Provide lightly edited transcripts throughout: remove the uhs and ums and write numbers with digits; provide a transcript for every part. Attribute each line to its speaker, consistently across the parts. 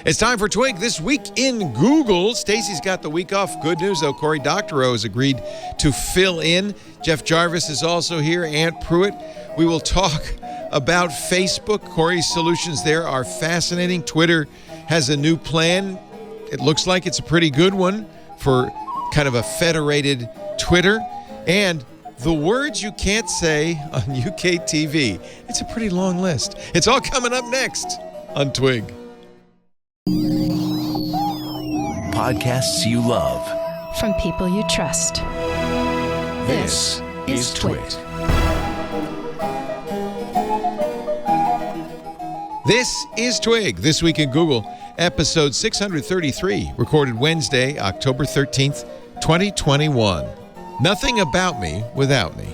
Speaker 1: It's time for Twig This Week in Google. Stacy's got the week off. Good news, though. Cory Doctorow has agreed to fill in. Jeff Jarvis is also here. Aunt Pruitt. We will talk about Facebook. Cory's solutions there are fascinating. Twitter has a new plan. It looks like it's a pretty good one for kind of a federated Twitter. And the words you can't say on UK TV. It's a pretty long list. It's all coming up next on Twig.
Speaker 2: Podcasts you love.
Speaker 3: From people you trust. This is TWiT.
Speaker 1: This is Twig, This Week in Google, episode 633, recorded Wednesday, October 13th, 2021. Nothing about me without me.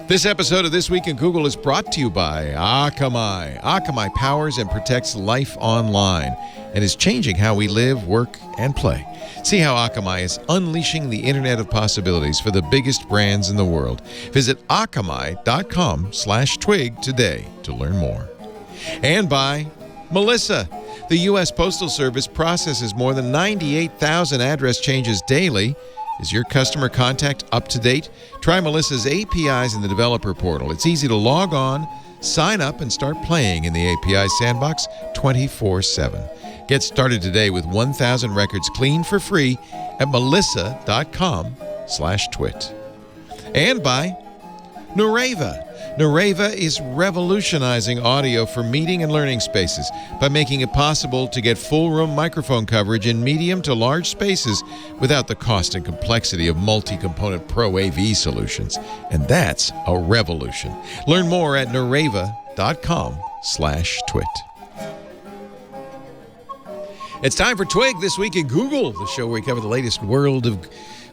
Speaker 1: This episode of This Week in Google is brought to you by Akamai. Akamai powers and protects life online and is changing how we live, work, and play. See how Akamai is unleashing the Internet of possibilities for the biggest brands in the world. Visit akamai.com/twig today to learn more. And by Melissa. The U.S. Postal Service processes more than 98,000 address changes daily. Is your customer contact up to date? Try Melissa's APIs in the developer portal. It's easy to log on, sign up, and start playing in the API sandbox 24/7. Get started today with 1,000 records clean for free at melissa.com/twit. And by Nareva. Nareva is revolutionizing audio for meeting and learning spaces by making it possible to get full-room microphone coverage in medium to large spaces without the cost and complexity of multi-component Pro AV solutions. And that's a revolution. Learn more at nareva.com/twit. It's time for Twig This Week in Google, the show where we cover the latest world of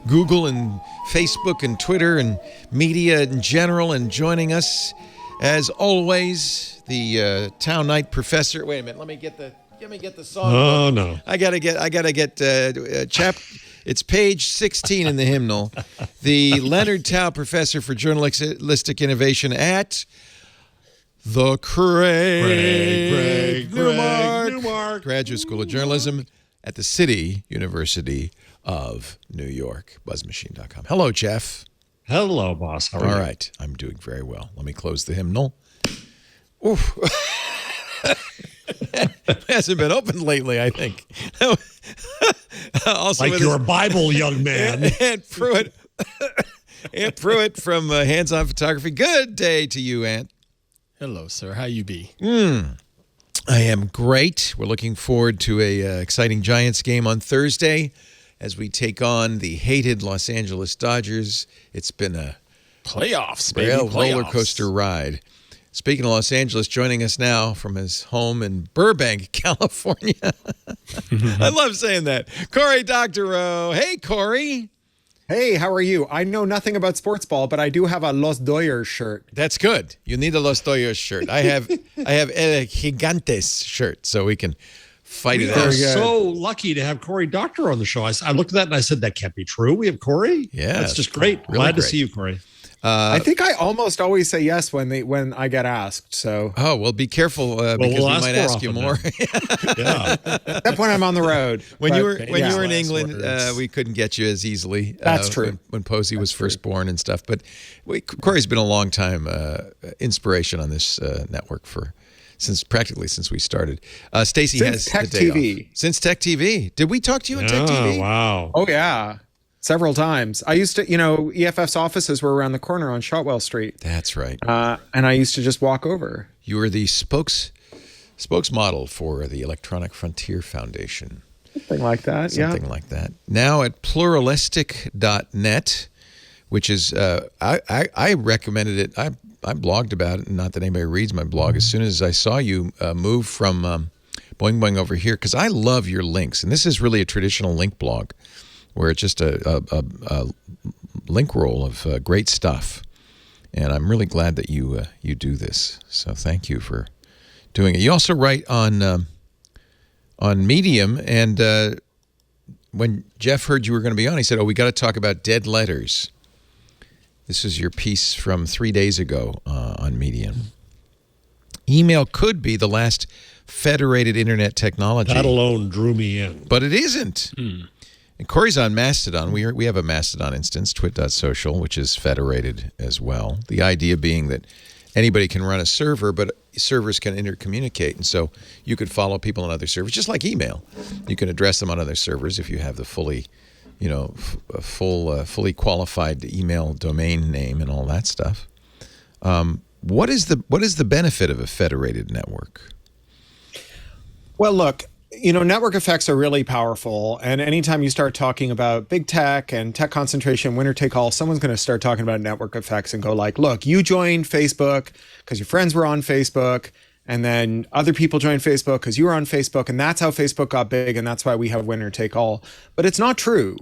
Speaker 1: Google and Facebook and Twitter and media in general. And joining us, as always, the Town Night Professor. Wait a minute, let me get the song.
Speaker 4: Oh no!
Speaker 1: I gotta get It's page 16 in the hymnal. The Leonard Tao Professor for Journalistic Innovation at the Craig Newmark Graduate School of Journalism at the City University of New York, buzzmachine.com. Hello, Jeff.
Speaker 4: Hello, boss. How are you?
Speaker 1: All right. I'm doing very well. Let me close the hymnal. Oof. It hasn't been opened lately, I think. Also
Speaker 4: like your Bible, young man.
Speaker 1: Aunt Pruitt. Aunt Pruitt from Hands On Photography. Good day to you, Aunt.
Speaker 5: Hello, sir. How you be?
Speaker 1: I am great. We're looking forward to a exciting Giants game on Thursday as we take on the hated Los Angeles Dodgers. It's been a
Speaker 5: playoffs, baby.
Speaker 1: Roller coaster ride. Speaking of Los Angeles, joining us now from his home in Burbank, California. I love saying that. Cory Doctorow. Hey, Cory.
Speaker 6: Hey, how are you? I know nothing about sports ball, but I do have a Los Dodgers shirt.
Speaker 1: That's good. You need a Los Dodgers shirt. I have El Gigantes shirt, so we can fight it out.
Speaker 4: We are so lucky to have Cory Doctorow on the show. I looked at that and I said, that can't be true. We have Cory?
Speaker 1: Yeah.
Speaker 4: That's just great.
Speaker 1: Really
Speaker 4: Glad
Speaker 1: great
Speaker 4: to see you, Cory.
Speaker 6: I think I almost always say yes when I get asked. So
Speaker 1: well, be careful because we might ask you more.
Speaker 4: Yeah,
Speaker 6: except when I'm on the road.
Speaker 1: When you were in England, we couldn't get you as easily.
Speaker 6: That's true.
Speaker 1: When Posey was first born and stuff. But Cory's been a long time inspiration on this network since we started. Stacy has
Speaker 6: Tech
Speaker 1: the day
Speaker 6: TV.
Speaker 1: Off. Since Tech TV. Did we talk to you on Tech TV?
Speaker 4: Wow.
Speaker 6: Oh yeah. Several times. I used to, EFF's offices were around the corner on Shotwell Street.
Speaker 1: That's right.
Speaker 6: And I used to just walk over.
Speaker 1: You were the spokesmodel for the Electronic Frontier Foundation.
Speaker 6: Something like that,
Speaker 1: Something like that. Now at pluralistic.net, which is, I recommended it. I blogged about it, not that anybody reads my blog. As soon as I saw you move from Boing Boing over here, because I love your links. And this is really a traditional link blog, where it's just a link roll of great stuff. And I'm really glad that you do this. So thank you for doing it. You also write on Medium, and when Jeff heard you were going to be on, he said, we got to talk about dead letters. This is your piece from 3 days ago on Medium. Email could be the last federated internet technology.
Speaker 4: That alone drew me in.
Speaker 1: But it isn't. And Cory's on Mastodon. We have a Mastodon instance, twit.social, which is federated as well. The idea being that anybody can run a server, but servers can intercommunicate. And so you could follow people on other servers, just like email. You can address them on other servers if you have the fully qualified email domain name and all that stuff. What is the benefit of a federated network?
Speaker 6: Well, look, network effects are really powerful. And anytime you start talking about big tech and tech concentration, winner take all, someone's going to start talking about network effects and go like, look, you joined Facebook because your friends were on Facebook. And then other people joined Facebook because you were on Facebook. And that's how Facebook got big. And that's why we have winner take all. But it's not true.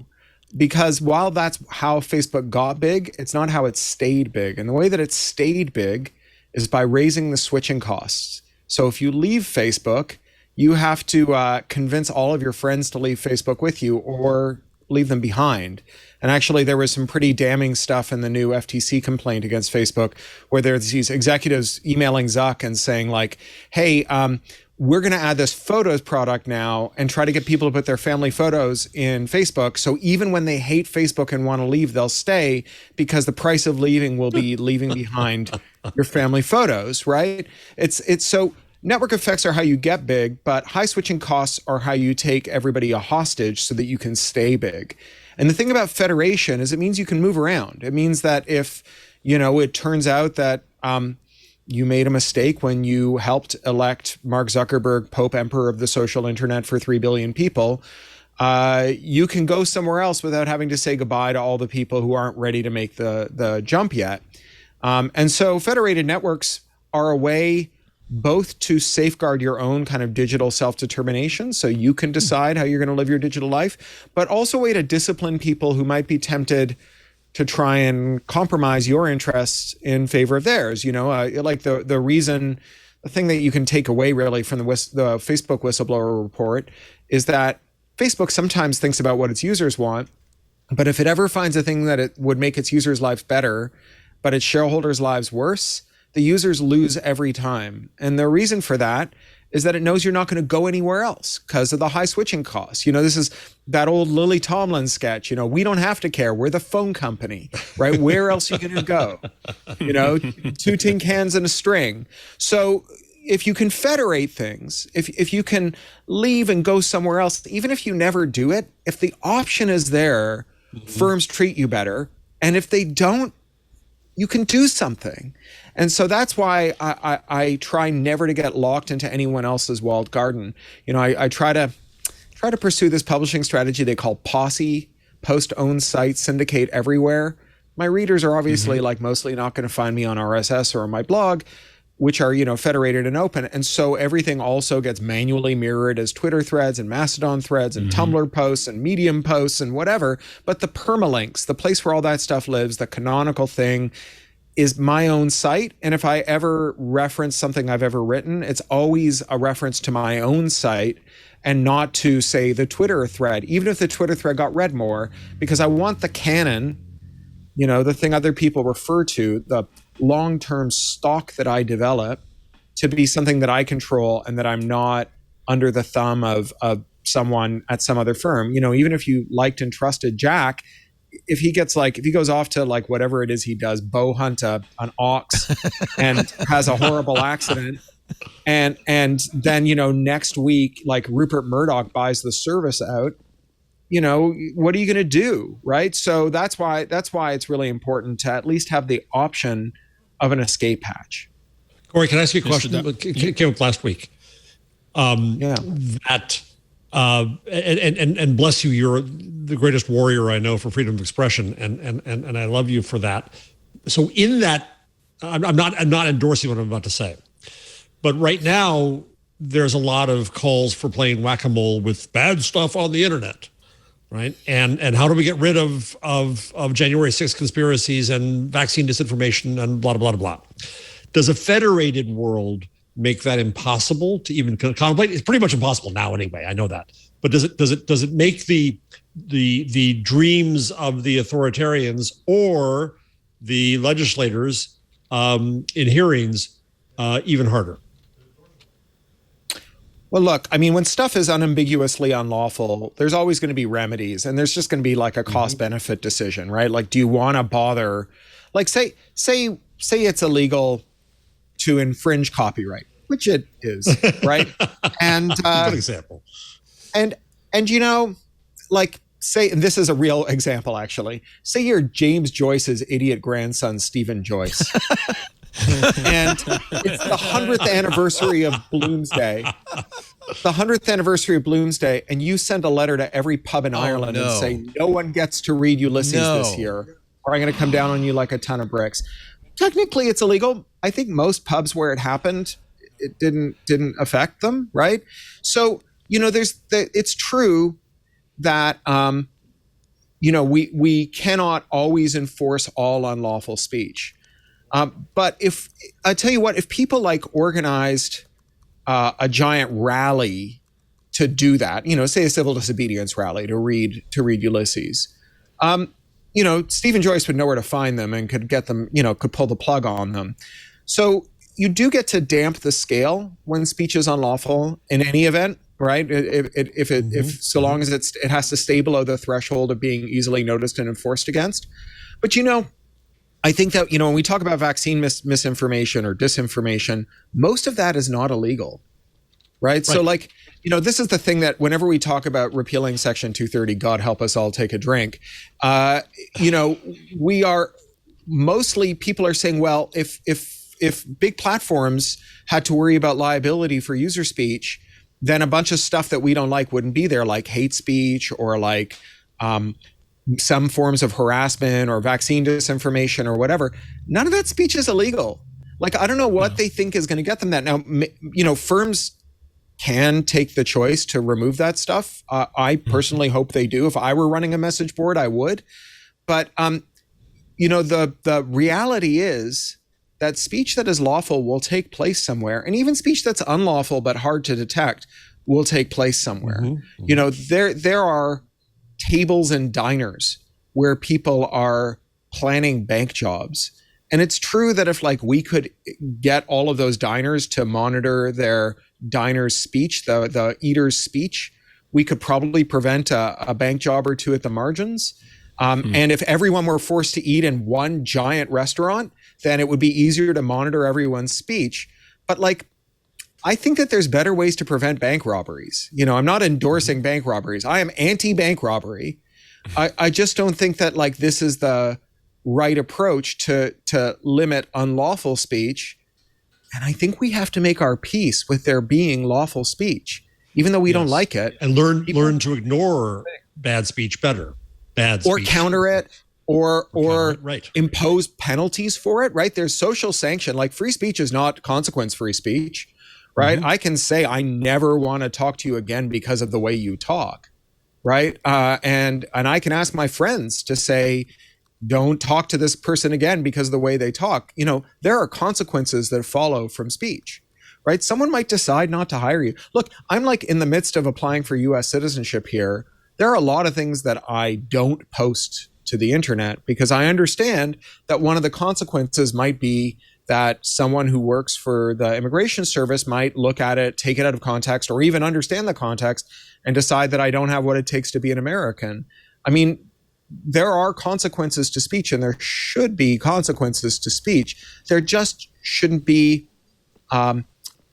Speaker 6: Because while that's how Facebook got big, it's not how it stayed big. And the way that it stayed big is by raising the switching costs. So if you leave Facebook, you have to convince all of your friends to leave Facebook with you or leave them behind. And actually, there was some pretty damning stuff in the new FTC complaint against Facebook, where there's these executives emailing Zuck and saying like, hey, we're going to add this photos product now and try to get people to put their family photos in Facebook. So even when they hate Facebook and want to leave, they'll stay because the price of leaving will be leaving behind your family photos, right? It's so network effects are how you get big, but high switching costs are how you take everybody a hostage so that you can stay big. And the thing about federation is it means you can move around. It means that if, it turns out that, you made a mistake when you helped elect Mark Zuckerberg Pope Emperor of the social internet for 3 billion people. You can go somewhere else without having to say goodbye to all the people who aren't ready to make the jump yet. And so federated networks are a way both to safeguard your own kind of digital self-determination, so you can decide how you're going to live your digital life, but also a way to discipline people who might be tempted to try and compromise your interests in favor of theirs. Like the thing that you can take away really from the Facebook whistleblower report is that Facebook sometimes thinks about what its users want, but if it ever finds a thing that it would make its users' lives better, but its shareholders' lives worse, the users lose every time. And the reason for that is that it knows you're not going to go anywhere else because of the high switching costs. This is that old Lily Tomlin sketch, we don't have to care. We're the phone company, right? Where else are you going to go? 2 tin cans and a string. So if you can federate things, if you can leave and go somewhere else, even if you never do it, if the option is there, firms treat you better. And if they don't, you can do something. And so that's why I try never to get locked into anyone else's walled garden. I try to pursue this publishing strategy they call Posse, post-owned site, syndicate everywhere. My readers are obviously like mostly not going to find me on RSS or on my blog, which are, federated and open. And so everything also gets manually mirrored as Twitter threads and Mastodon threads and Tumblr posts and Medium posts and whatever. But the permalinks, the place where all that stuff lives, the canonical thing, is my own site. And if I ever reference something I've ever written, it's always a reference to my own site and not to, say, the Twitter thread, even if the Twitter thread got read more, because I want the canon, the thing other people refer to, the long-term stock that I develop, to be something that I control and that I'm not under the thumb of someone at some other firm. Even if you liked and trusted Jack, if he goes off to like whatever it is he does, bow hunt an ox and has a horrible accident, and then next week like Rupert Murdoch buys the service out, what are you going to do, right? So that's why it's really important to at least have the option of an escape hatch.
Speaker 4: Cory, can I ask you a question? It came up last week. That and bless you, you're the greatest warrior I know for freedom of expression, and I love you for that. So in that, I'm not endorsing what I'm about to say, but right now there's a lot of calls for playing whack-a-mole with bad stuff on the internet, right? And how do we get rid of January 6th conspiracies and vaccine disinformation and blah blah blah blah? Does a federated world make that impossible to even contemplate? It's pretty much impossible now anyway. I know that, but does it make the dreams of the authoritarians or the legislators in hearings even harder?
Speaker 6: Well, look, I mean, when stuff is unambiguously unlawful, there's always going to be remedies, and there's just going to be like a cost-benefit decision, right? Like, do you want to bother? Like, say it's illegal to infringe copyright, which it is, right? And
Speaker 4: Good example.
Speaker 6: And you know, like, say, and this is a real example actually. Say you're James Joyce's idiot grandson, Stephen Joyce. And it's the 100th anniversary of Bloomsday. The 100th anniversary of Bloomsday, and you send a letter to every pub in Ireland and say, no one gets to read Ulysses this year, or I'm going to come down on you like a ton of bricks. Technically, it's illegal. I think most pubs where it happened, it didn't affect them, right? So, you know, it's true that, you know, we cannot always enforce all unlawful speech. But if I tell you what, if people like organized a giant rally to do that, you know, say a civil disobedience rally to read Ulysses, you know, Stephen Joyce would know where to find them and could get them, you know, could pull the plug on them. So you do get to damp the scale when speech is unlawful in any event, right? If so long as it has to stay below the threshold of being easily noticed and enforced against. But, you know, I think that, you know, when we talk about vaccine misinformation or disinformation, most of that is not illegal, right? So, like, you know, this is the thing that whenever we talk about repealing Section 230, God help us all take a drink, you know, we are mostly, people are saying, well, if big platforms had to worry about liability for user speech, then a bunch of stuff that we don't like wouldn't be there, like hate speech or like some forms of harassment or vaccine disinformation or whatever. None of that speech is illegal. Like, I don't know what they think is going to get them that. Now, you know, firms can take the choice to remove that stuff. I personally hope they do. If I were running a message board, I would. But, you know, the reality is that speech that is lawful will take place somewhere. And even speech that's unlawful but hard to detect will take place somewhere. You know, there are tables and diners where people are planning bank jobs. And it's true that if like we could get all of those diners to monitor their diner's speech, the eater's speech, we could probably prevent a bank job or two at the margins. And if everyone were forced to eat in one giant restaurant, then it would be easier to monitor everyone's speech. But like, I think that there's better ways to prevent bank robberies. You know, I'm not endorsing bank robberies. I am anti-bank robbery. I just don't think that like this is the right approach to limit unlawful speech. And I think we have to make our peace with there being lawful speech, even though we don't like it.
Speaker 4: And learn to ignore bad speech better.
Speaker 6: Or counter it, or impose penalties for it, right? There's social sanction. Like free speech is not consequence-free speech. Right. I can say I never want to talk to you again because of the way you talk. Right. And I can ask my friends to say, don't talk to this person again because of the way they talk. You know, there are consequences that follow from speech. Right. Someone might decide not to hire you. Look, I'm like in the midst of applying for U.S. citizenship here. There are a lot of things that I don't post to the internet because I understand that one of the consequences might be that someone who works for the immigration service might look at it, take it out of context, or even understand the context and decide that I don't have what it takes to be an American. I mean, there are consequences to speech, and there should be consequences to speech. There just shouldn't be a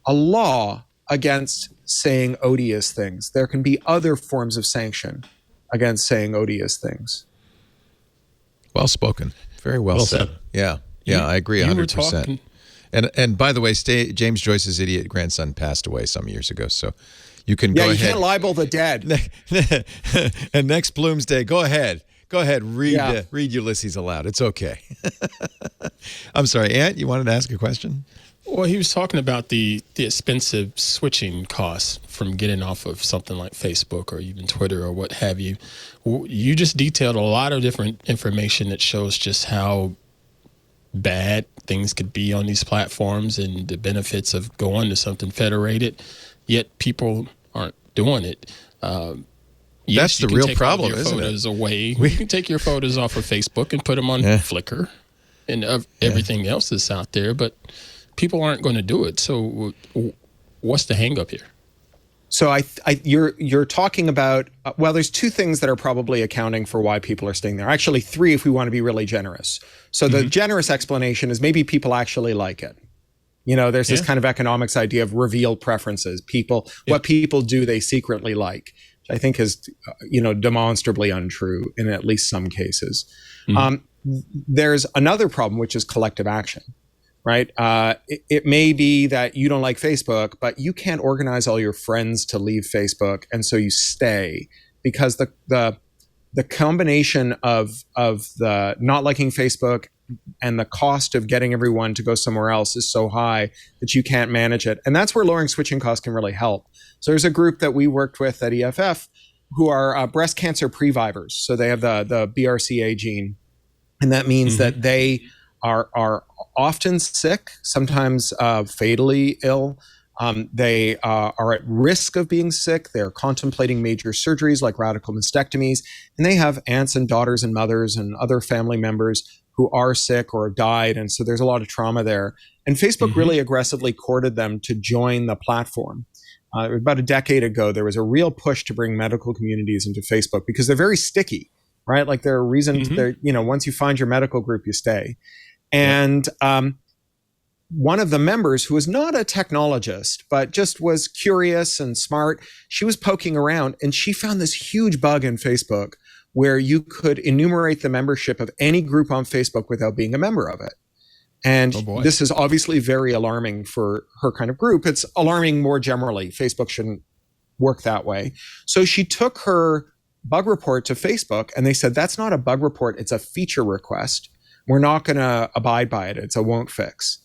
Speaker 6: law against saying odious things. There can be other forms of sanction against saying odious things.
Speaker 1: Well spoken. Very well said. Yeah. Yeah, I agree 100%. And by the way, James Joyce's idiot grandson passed away some years ago, so you can go ahead.
Speaker 6: Yeah, you can't libel the dead.
Speaker 1: And next Bloomsday, go ahead, read Ulysses aloud. It's okay. I'm sorry, Ant, you wanted to ask a question?
Speaker 5: Well, he was talking about the expensive switching costs from getting off of something like Facebook or even Twitter or what have you. You just detailed a lot of different information that shows just how bad things could be on these platforms and the benefits of going to something federated, yet people aren't doing it.
Speaker 1: That's the real problem, isn't it?
Speaker 5: You can take your photos off of Facebook and put them on Flickr and everything else that's out there, but people aren't going to do it. So what's the hang up here?
Speaker 6: So you're talking about, well, there's two things that are probably accounting for why people are staying there. Actually, three if we want to be really generous. So the generous explanation is maybe people actually like it. You know, there's this kind of economics idea of revealed preferences. What people do, they secretly like, which I think is, demonstrably untrue in at least some cases. There's another problem, which is collective action. Right? It may be that you don't like Facebook, but you can't organize all your friends to leave Facebook, and so you stay because the combination of the not liking Facebook and the cost of getting everyone to go somewhere else is so high that you can't manage it, and that's where lowering switching costs can really help. So there's a group that we worked with at EFF who are breast cancer previvors. So they have the BRCA gene, and that means that they are often sick, sometimes fatally ill. They are at risk of being sick. They're contemplating major surgeries like radical mastectomies. And they have aunts and daughters and mothers and other family members who are sick or have died. And so there's a lot of trauma there. And Facebook really aggressively courted them to join the platform. About a decade ago, there was a real push to bring medical communities into Facebook because they're very sticky, right? Like there are reasons once you find your medical group, you stay. And one of the members, who was not a technologist, but just was curious and smart, she was poking around and she found this huge bug in Facebook where you could enumerate the membership of any group on Facebook without being a member of it. And this is obviously very alarming for her kind of group. It's alarming more generally. Facebook shouldn't work that way. So she took her bug report to Facebook and they said, that's not a bug report, it's a feature request. We're not going to abide by it. It's a won't fix.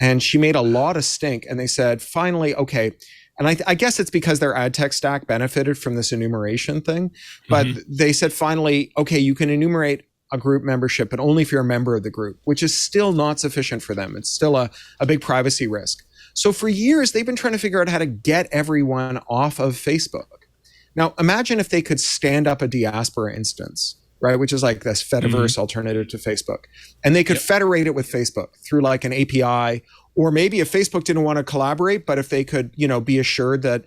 Speaker 6: And she made a lot of stink. And they said, finally, okay. And I guess it's because their ad tech stack benefited from this enumeration thing. But they said, finally, okay, you can enumerate a group membership, but only if you're a member of the group, which is still not sufficient for them. It's still a big privacy risk. So for years, they've been trying to figure out how to get everyone off of Facebook. Now, imagine if they could stand up a diaspora instance, right? Which is like this Fediverse alternative to Facebook. And they could federate it with Facebook through like an API, or maybe if Facebook didn't want to collaborate, but if they could, be assured that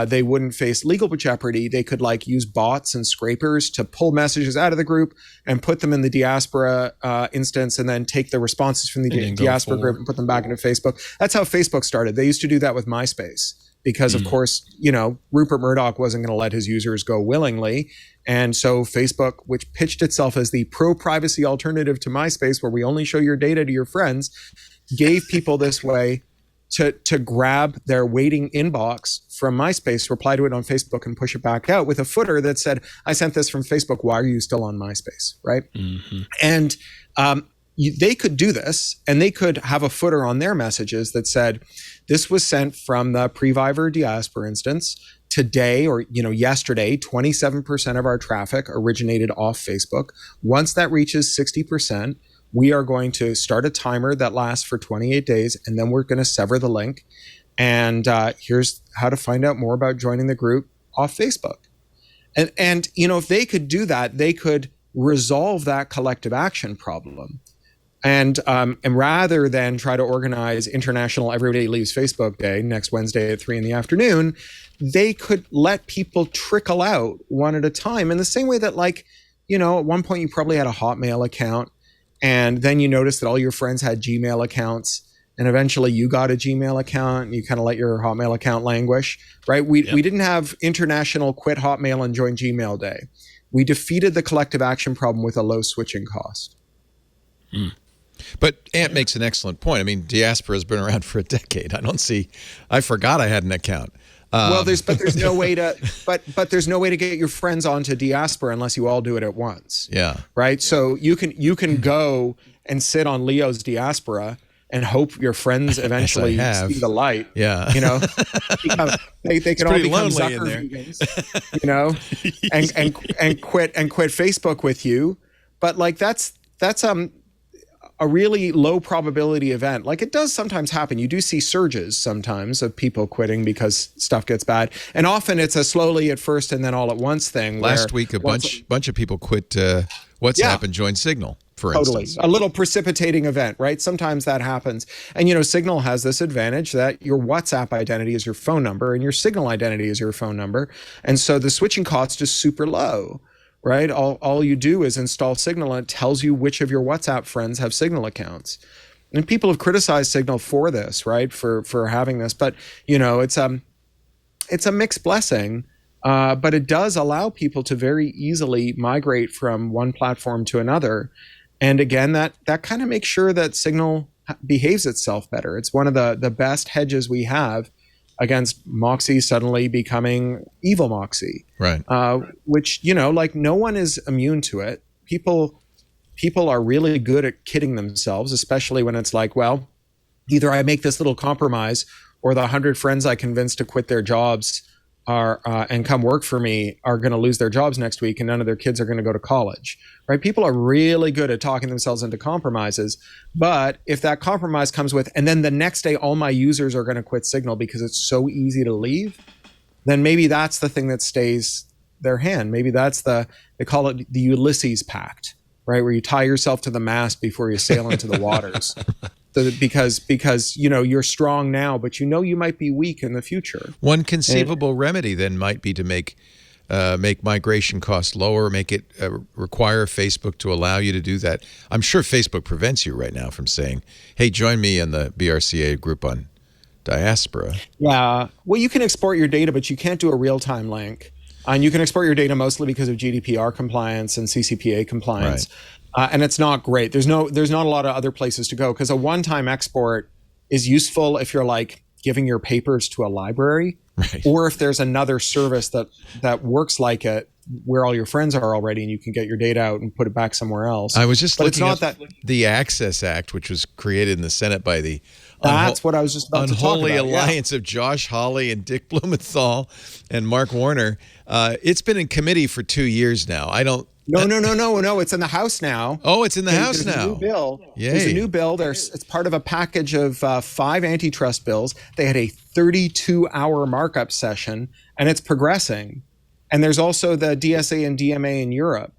Speaker 6: they wouldn't face legal jeopardy, they could like use bots and scrapers to pull messages out of the group and put them in the diaspora instance, and then take the responses from the diaspora group and put them back into Facebook. That's how Facebook started. They used to do that with MySpace. Because of course, Rupert Murdoch wasn't going to let his users go willingly. And so Facebook, which pitched itself as the pro-privacy alternative to MySpace, where we only show your data to your friends, gave people this way to grab their waiting inbox from MySpace, reply to it on Facebook, and push it back out with a footer that said, I sent this from Facebook. Why are you still on MySpace? Right? And they could do this, and they could have a footer on their messages that said, this was sent from the Previver diaspora instance. Today, or yesterday, 27% of our traffic originated off Facebook. Once that reaches 60%, we are going to start a timer that lasts for 28 days, and then we're going to sever the link. And here's how to find out more about joining the group off Facebook. And if they could do that, they could resolve that collective action problem. And rather than try to organize International Everybody Leaves Facebook Day next Wednesday at 3 p.m, they could let people trickle out one at a time in the same way that, at one point you probably had a Hotmail account, and then you noticed that all your friends had Gmail accounts, and eventually you got a Gmail account, and you kind of let your Hotmail account languish, right? We didn't have International Quit Hotmail and Join Gmail Day. We defeated the collective action problem with a low switching cost.
Speaker 1: But Ant makes an excellent point. I mean, diaspora has been around for a decade. I forgot I had an account.
Speaker 6: There's no way to get your friends onto diaspora unless you all do it at once. Yeah. Right. So you can go and sit on Leo's diaspora and hope your friends eventually see the light. Yeah. They can all become Zucker vegans, and quit Facebook with you. But that's a really low probability event. It does sometimes happen. You do see surges sometimes of people quitting because stuff gets bad. And often it's a slowly at first and then all at once thing.
Speaker 1: Last week, a bunch of people quit WhatsApp and joined Signal for
Speaker 6: Totally.
Speaker 1: instance.
Speaker 6: A little precipitating event, right? Sometimes that happens. And, Signal has this advantage that your WhatsApp identity is your phone number and your Signal identity is your phone number. And so the switching cost is super low, right? All you do is install Signal and it tells you which of your WhatsApp friends have Signal accounts. And people have criticized Signal for this, right? For having this. But, it's a mixed blessing. But it does allow people to very easily migrate from one platform to another. And again, that kind of makes sure that Signal behaves itself better. It's one of the best hedges we have against Moxie suddenly becoming evil Moxie.
Speaker 1: Right.
Speaker 6: Which, no one is immune to it. People are really good at kidding themselves, especially when it's like, well, either I make this little compromise or the 100 friends I convinced to quit their jobs and come work for me are going to lose their jobs next week and none of their kids are going to go to college, right? People are really good at talking themselves into compromises. But if that compromise comes with, and then the next day, all my users are going to quit Signal because it's so easy to leave, then maybe that's the thing that stays their hand. Maybe that's they call it the Ulysses Pact, right? Where you tie yourself to the mast before you sail into the waters. Because you're strong now, but you might be weak in the future.
Speaker 1: One conceivable remedy then might be to make migration costs lower, make it require Facebook to allow you to do that. I'm sure Facebook prevents you right now from saying, "Hey, join me in the BRCA group on diaspora." Yeah.
Speaker 6: Well, you can export your data, but you can't do a real-time link. And you can export your data mostly because of GDPR compliance and CCPA compliance. Right. And it's not great. There's not a lot of other places to go because a one-time export is useful if you're like giving your papers to a library, right, or if there's another service that works like it where all your friends are already and you can get your data out and put it back somewhere else.
Speaker 1: I was just looking at the Access Act, which was created in the Senate by the
Speaker 6: That's what I was just about to talk about.
Speaker 1: Unholy alliance of Josh Hawley and Dick Blumenthal and Mark Warner. It's been in committee for 2 years now. No.
Speaker 6: It's in the House now.
Speaker 1: Oh, it's in the House now.
Speaker 6: There's a new bill.
Speaker 1: Yay.
Speaker 6: There's a new bill. It's part of a package of 5 antitrust bills. They had a 32-hour markup session, and it's progressing. And there's also the DSA and DMA in Europe.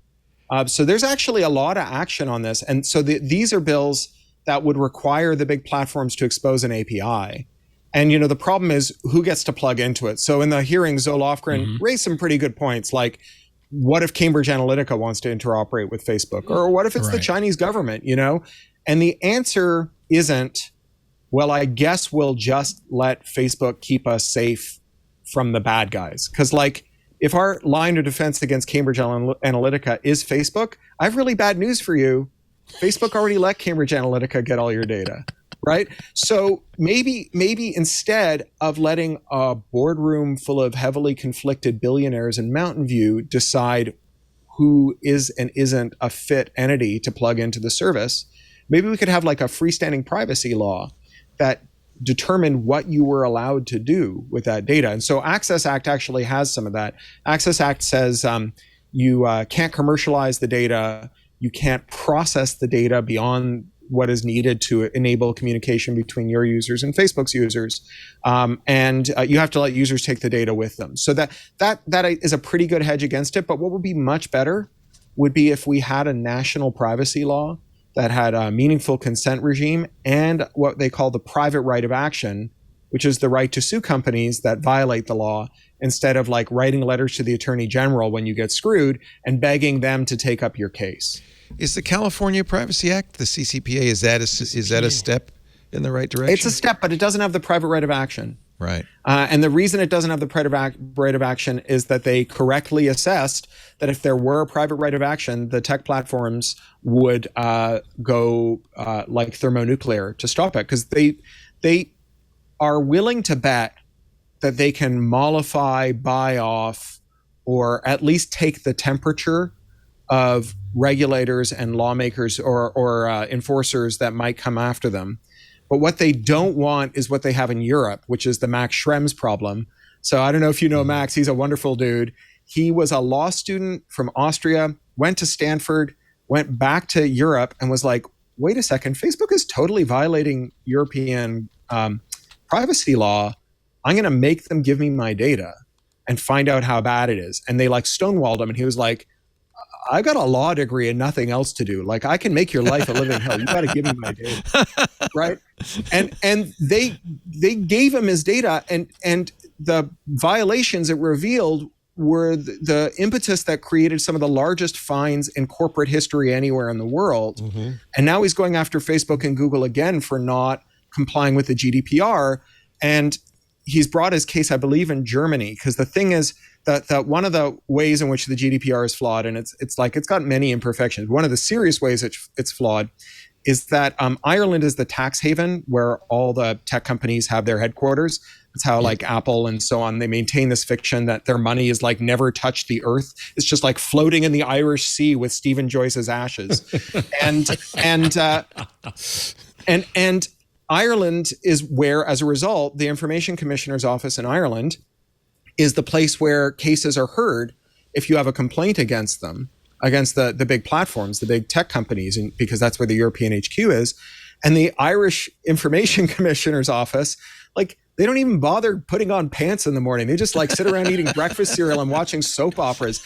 Speaker 6: So there's actually a lot of action on this. And so these are bills that would require the big platforms to expose an API. And, the problem is who gets to plug into it. So in the hearing, Zoe Lofgren raised some pretty good points, like, what if Cambridge Analytica wants to interoperate with Facebook? Or what if it's the Chinese government, And the answer isn't, well, I guess we'll just let Facebook keep us safe from the bad guys. Because, if our line of defense against Cambridge Analytica is Facebook, I have really bad news for you. Facebook already let Cambridge Analytica get all your data, right? So maybe instead of letting a boardroom full of heavily conflicted billionaires in Mountain View decide who is and isn't a fit entity to plug into the service, maybe we could have a freestanding privacy law that determined what you were allowed to do with that data. And so Access Act actually has some of that. Access Act says you can't commercialize the data, you can't process the data beyond what is needed to enable communication between your users and Facebook's users. And you have to let users take the data with them. So that is a pretty good hedge against it. But what would be much better would be if we had a national privacy law that had a meaningful consent regime and what they call the private right of action, which is the right to sue companies that violate the law, instead of writing letters to the Attorney General when you get screwed and begging them to take up your case.
Speaker 1: Is the California Privacy Act, the CCPA, is that a step in the right direction?
Speaker 6: It's a step, but it doesn't have the private right of action.
Speaker 1: Right.
Speaker 6: And the reason it doesn't have the right of action is that they correctly assessed that if there were a private right of action, the tech platforms would go thermonuclear to stop it, because they are willing to bet that they can mollify, buy off, or at least take the temperature of regulators and lawmakers or enforcers that might come after them. But what they don't want is what they have in Europe, which is the Max Schrems problem. So I don't know if you know Max. He's a wonderful dude. He was a law student from Austria, went to Stanford, went back to Europe, and was like, wait a second, Facebook is totally violating European privacy law. I'm going to make them give me my data and find out how bad it is. And they stonewalled him. And he was like, I got a law degree and nothing else to do. Like, I can make your life a living hell. You got to give me my data, right? And they gave him his data, and the violations it revealed were the impetus that created some of the largest fines in corporate history anywhere in the world. And now he's going after Facebook and Google again for not complying with the GDPR. And he's brought his case, I believe, in Germany, because the thing is that one of the ways in which the GDPR is flawed, and it's got many imperfections. One of the serious ways it's flawed is that Ireland is the tax haven where all the tech companies have their headquarters. It's how like Apple and so on, they maintain this fiction that their money is like never touched the earth. It's just like floating in the Irish Sea with Stephen Joyce's ashes. and Ireland is where, as a result, the Information Commissioner's Office in Ireland is the place where cases are heard if you have a complaint against them, against the big platforms, the big tech companies, and because that's where the European HQ is. And the Irish Information Commissioner's Office, like, they don't even bother putting on pants in the morning. They just like sit around eating breakfast cereal and watching soap operas.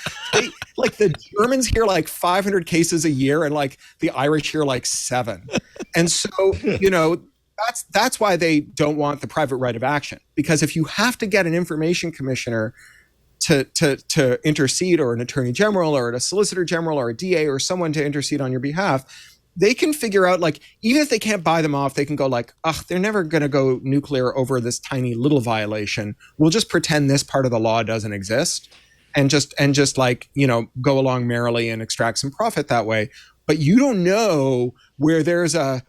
Speaker 6: Like the Germans hear like 500 cases a year, and like the Irish hear like 7. And so, that's why they don't want the private right of action. Because if you have to get an information commissioner to intercede, or an attorney general, or a solicitor general, or a DA, or someone to intercede on your behalf, they can figure out, like, even if they can't buy them off, they can go like, they're never going to go nuclear over this tiny little violation. We'll just pretend this part of the law doesn't exist, and just like, go along merrily and extract some profit that way. But you don't know where there's a,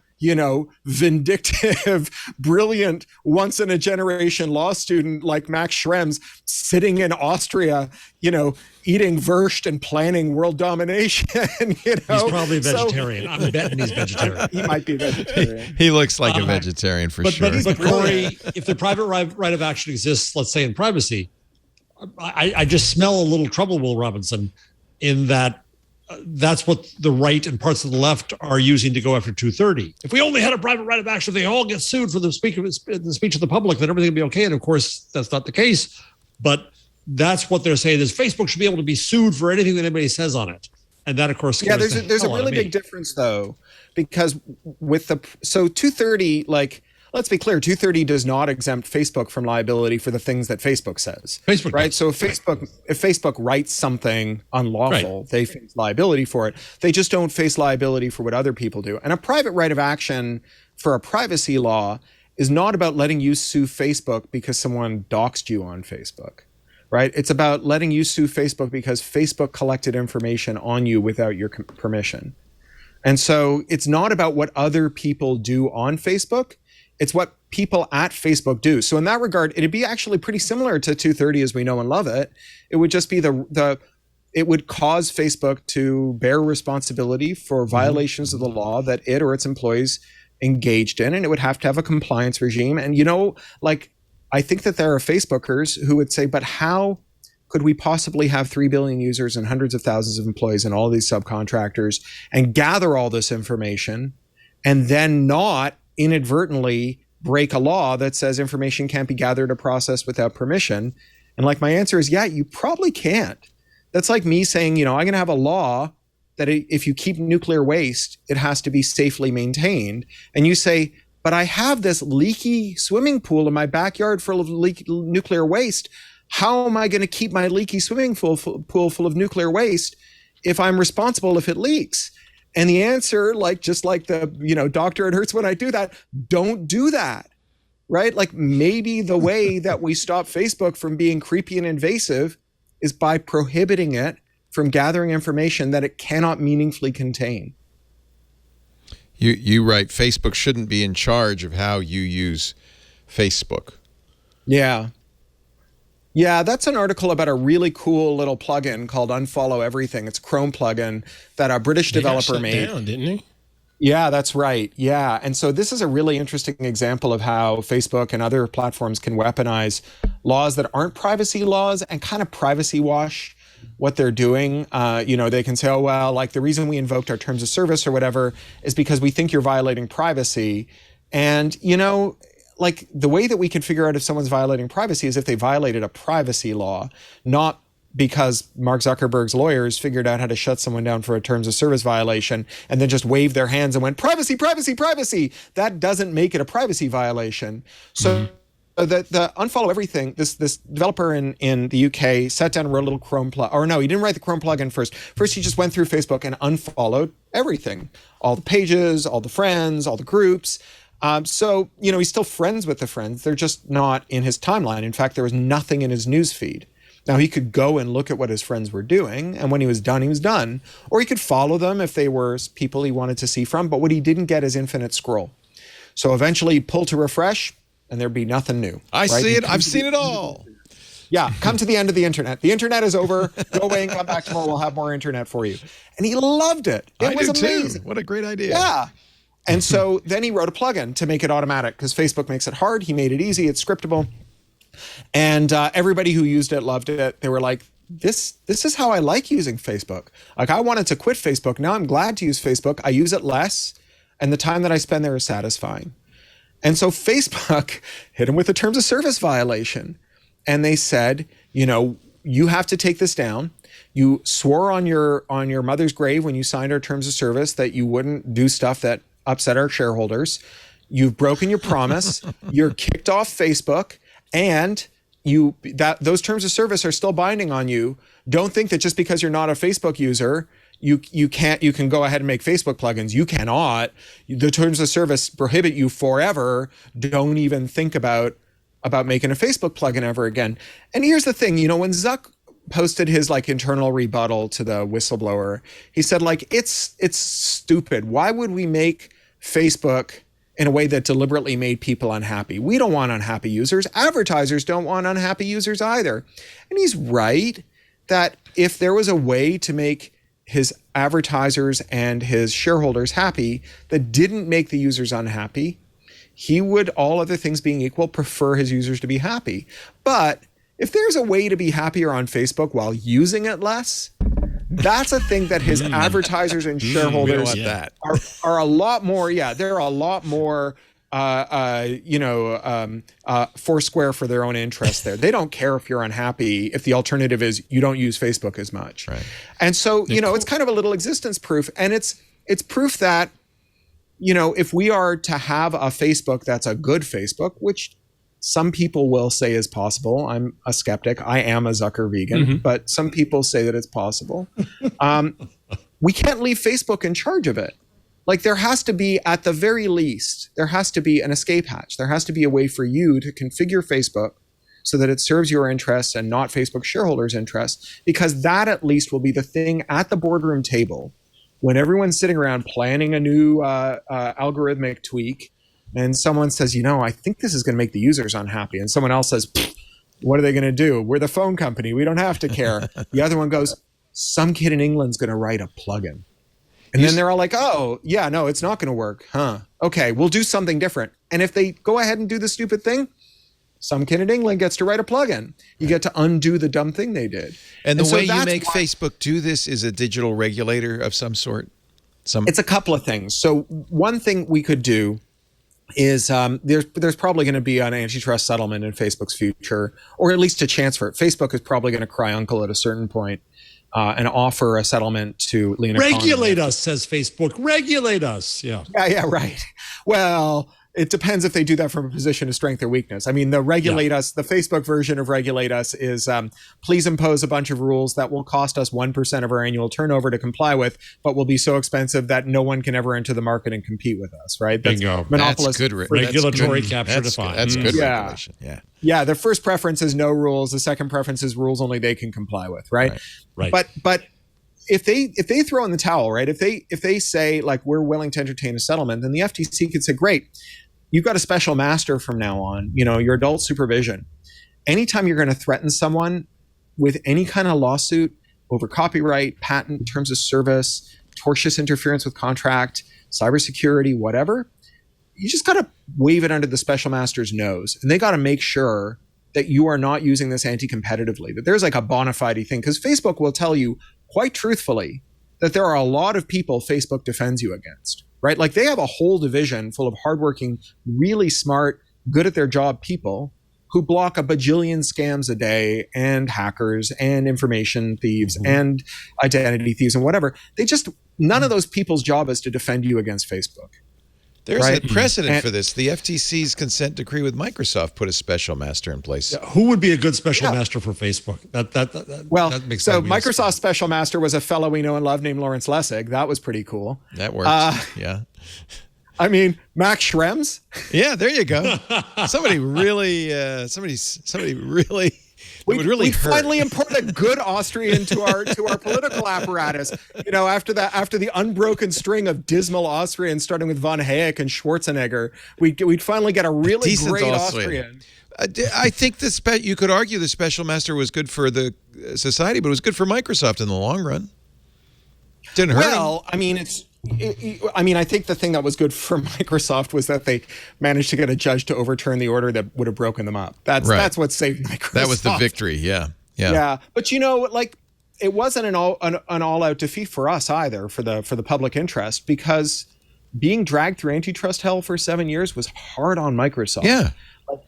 Speaker 6: vindictive, brilliant, once in a generation law student like Max Schrems sitting in Austria, eating Wurst and planning world domination.
Speaker 4: He's probably a vegetarian. I'm betting he's vegetarian.
Speaker 6: He might be a vegetarian.
Speaker 1: He looks like a vegetarian for sure.
Speaker 4: But Cory, if the private right of action exists, let's say in privacy, I just smell a little trouble, Will Robinson, in that that's what the right and parts of the left are using to go after 230. If we only had a private right of action, they all get sued for the speech of the public, then everything would be okay. And of course, that's not the case. But that's what they're saying, is Facebook should be able to be sued for anything that anybody says on it. And that, of course,
Speaker 6: there's a really big difference, though, because with 230, like, let's be clear, 230 does not exempt Facebook from liability for the things that Facebook says. Facebook, right? So if Facebook writes something unlawful, they face liability for it. They just don't face liability for what other people do. And a private right of action for a privacy law is not about letting you sue Facebook because someone doxed you on Facebook, right? It's about letting you sue Facebook because Facebook collected information on you without your permission. And so it's not about what other people do on Facebook. It's what people at Facebook do. So in that regard, it'd be actually pretty similar to 230 as we know and love it. It would just be it would cause Facebook to bear responsibility for violations of the law that it or its employees engaged in, and it would have to have a compliance regime. And I think that there are Facebookers who would say, but how could we possibly have 3 billion users and hundreds of thousands of employees and all these subcontractors and gather all this information and then not inadvertently break a law that says information can't be gathered or processed without permission? And like, my answer is, yeah, you probably can't. That's like me saying, I'm going to have a law that if you keep nuclear waste, it has to be safely maintained. And you say, but I have this leaky swimming pool in my backyard full of nuclear waste. How am I going to keep my leaky swimming pool full of nuclear waste if I'm responsible if it leaks? And the answer, just like the, doctor, it hurts when I do that, don't do that, right? Like, maybe the way that we stop Facebook from being creepy and invasive is by prohibiting it from gathering information that it cannot meaningfully contain.
Speaker 1: You write, Facebook shouldn't be in charge of how you use Facebook.
Speaker 6: Yeah. Yeah, that's an article about a really cool little plugin called Unfollow Everything. It's a Chrome plugin that a British developer made.
Speaker 5: Down, didn't he?
Speaker 6: Yeah, that's right. Yeah. And so this is a really interesting example of how Facebook and other platforms can weaponize laws that aren't privacy laws and kind of privacy wash what they're doing. They can say, oh, well, like, the reason we invoked our terms of service or whatever is because we think you're violating privacy. And, like, the way that we can figure out if someone's violating privacy is if they violated a privacy law, not because Mark Zuckerberg's lawyers figured out how to shut someone down for a terms of service violation and then just waved their hands and went, privacy, privacy, privacy. That doesn't make it a privacy violation. So the Unfollow Everything, this developer in the UK sat down and wrote a little Chrome plug. Or no, he didn't write the Chrome plugin first. First, he just went through Facebook and unfollowed everything. All the pages, all the friends, all the groups. So, he's still friends with the friends. They're just not in his timeline. In fact, there was nothing in his news feed. Now, he could go and look at what his friends were doing, and when he was done, he was done. Or he could follow them if they were people he wanted to see from, but what he didn't get is infinite scroll. So eventually, he pulled to refresh, and there'd be nothing new.
Speaker 1: I see it. I've seen it all.
Speaker 6: Yeah, come to the end of the internet. The internet is over. Go away and come back tomorrow. We'll have more internet for you. And he loved it. It was amazing.
Speaker 1: Too. What a great idea.
Speaker 6: Yeah. And so then he wrote a plugin to make it automatic because Facebook makes it hard. He made it easy. It's scriptable. And everybody who used it loved it. They were like, this is how I like using Facebook. Like, I wanted to quit Facebook. Now I'm glad to use Facebook. I use it less, and the time that I spend there is satisfying. And so Facebook hit him with a terms of service violation. And they said, you have to take this down. You swore on your mother's grave when you signed our terms of service that you wouldn't do stuff that upset our shareholders. You've broken your promise. You're kicked off Facebook. And those terms of service are still binding on you. Don't think that just because you're not a Facebook user, you can go ahead and make Facebook plugins. You cannot. The terms of service prohibit you forever. Don't even think about making a Facebook plugin ever again. And here's the thing, when Zuck posted his internal rebuttal to the whistleblower, he said it's stupid. Why would we make Facebook in a way that deliberately made people unhappy? We don't want unhappy users. Advertisers don't want unhappy users either. And he's right that if there was a way to make his advertisers and his shareholders happy that didn't make the users unhappy, he would, all other things being equal, prefer his users to be happy. But if there's a way to be happier on Facebook while using it less, that's a thing that his advertisers and shareholders are a lot more. Yeah, they're a lot more, foursquare for their own interests there. They don't care if you're unhappy if the alternative is you don't use Facebook as much.
Speaker 1: Right.
Speaker 6: And so, it's kind of a little existence proof. And it's proof that, if we are to have a Facebook that's a good Facebook, which some people will say is possible. I'm a skeptic. I am a Zucker vegan, but some people say that it's possible. We can't leave Facebook in charge of it. There has to be, at the very least, there has to be an escape hatch. There has to be a way for you to configure Facebook so that it serves your interests and not Facebook shareholders' interests, because that at least will be the thing at the boardroom table when everyone's sitting around planning a new algorithmic tweak. And someone says, I think this is going to make the users unhappy. And someone else says, what are they going to do? We're the phone company. We don't have to care. The other one goes, some kid in England's going to write a plugin. And then they're all like, oh, yeah, no, it's not going to work. Huh. Okay, we'll do something different. And if they go ahead and do the stupid thing, some kid in England gets to write a plugin. You get to undo the dumb thing they did.
Speaker 1: And the way you make Facebook do this is a digital regulator of some sort?
Speaker 6: It's a couple of things. So one thing we could do is there's probably going to be an antitrust settlement in Facebook's future, or at least a chance for it. Facebook is probably going to cry uncle at a certain point and offer a settlement to Lena.
Speaker 4: Regulate us, says Facebook. Regulate us. Yeah.
Speaker 6: Yeah, right. Well, it depends if they do that from a position of strength or weakness. I mean, the Regulate Us, the Facebook version of Regulate Us is please impose a bunch of rules that will cost us 1% of our annual turnover to comply with, but will be so expensive that no one can ever enter the market and compete with us, right?
Speaker 4: Bingo.
Speaker 1: That's good.
Speaker 4: Regulatory capture defined.
Speaker 1: That's good regulation. Yeah.
Speaker 6: Yeah, the first preference is no rules. The second preference is rules only they can comply with, right?
Speaker 4: Right.
Speaker 6: But if they throw in the towel, right? If they say we're willing to entertain a settlement, then the FTC could say, great, you've got a special master from now on, your adult supervision. Anytime you're going to threaten someone with any kind of lawsuit over copyright, patent, terms of service, tortious interference with contract, cybersecurity, whatever, you just got to wave it under the special master's nose. And they got to make sure that you are not using this anti-competitively, that there's a bona fide thing. Because Facebook will tell you quite truthfully that there are a lot of people Facebook defends you against. Right? They have a whole division full of hardworking, really smart, good at their job people who block a bajillion scams a day and hackers and information thieves and identity thieves and whatever. None of those people's job is to defend you against Facebook.
Speaker 1: There's
Speaker 6: right?
Speaker 1: a precedent for this. The FTC's consent decree with Microsoft put a special master in place.
Speaker 4: Yeah, who would be a good special master for Facebook? That makes
Speaker 6: so
Speaker 4: sense.
Speaker 6: Microsoft's special master was a fellow we know and love named Lawrence Lessig. That was pretty cool.
Speaker 1: That works. Yeah.
Speaker 6: I mean, Max Schrems.
Speaker 1: Yeah, there you go. Somebody really,
Speaker 6: we finally import a good Austrian to our political apparatus. You know, after the unbroken string of dismal Austrians, starting with von Hayek and Schwarzenegger, we'd finally get a really great Austrian.
Speaker 1: I think you could argue the special master was good for the society, but it was good for Microsoft in the long run. Didn't hurt.
Speaker 6: Well, I mean, I think the thing that was good for Microsoft was that they managed to get a judge to overturn the order that would have broken them up. That's what saved Microsoft.
Speaker 1: That was the victory. Yeah.
Speaker 6: But you know, like, it wasn't an all-out defeat for us either, for the public interest, because being dragged through antitrust hell for 7 years was hard on Microsoft.
Speaker 1: Yeah.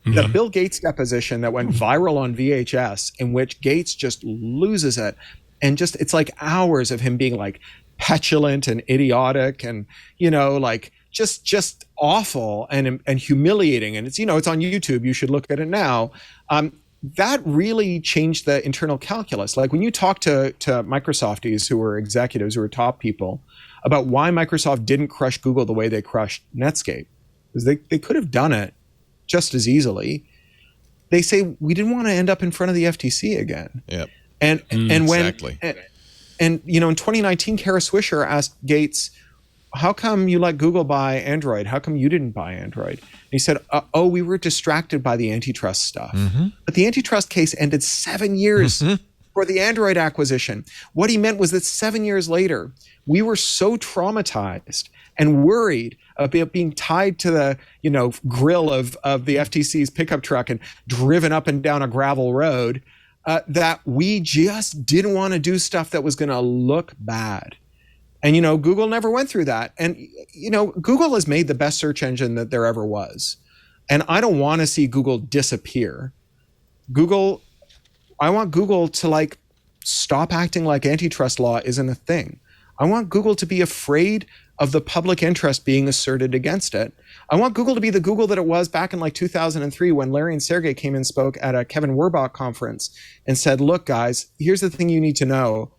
Speaker 6: The Bill Gates deposition that went viral on VHS, in which Gates just loses it, and it's like hours of him being like petulant and idiotic and, you know, like just awful and humiliating. And it's, you know, it's on YouTube. You should look at it now. That really changed the internal calculus. Like, when you talk to Microsofties who were executives, who were top people, about why Microsoft didn't crush Google the way they crushed Netscape, because they could have done it just as easily. They say, we didn't want to end up in front of the FTC again.
Speaker 1: Yep.
Speaker 6: And when
Speaker 1: exactly.
Speaker 6: And you know, in 2019, Kara Swisher asked Gates, how come you let Google buy Android? How come you didn't buy Android? And he said, we were distracted by the antitrust stuff. But the antitrust case ended 7 years for the Android acquisition. What he meant was that 7 years later, we were so traumatized and worried about being tied to the, you know, grill of the FTC's pickup truck and driven up and down a gravel road, that we just didn't want to do stuff that was going to look bad. And, you know, Google never went through that. And, you know, Google has made the best search engine that there ever was. And I don't want to see Google disappear. I want Google to, like, stop acting like antitrust law isn't a thing. I want Google to be afraid of the public interest being asserted against it. I want Google to be the Google that it was back in like 2003 when Larry and Sergey came and spoke at a Kevin Werbach conference and said, look, guys, here's the thing you need to know.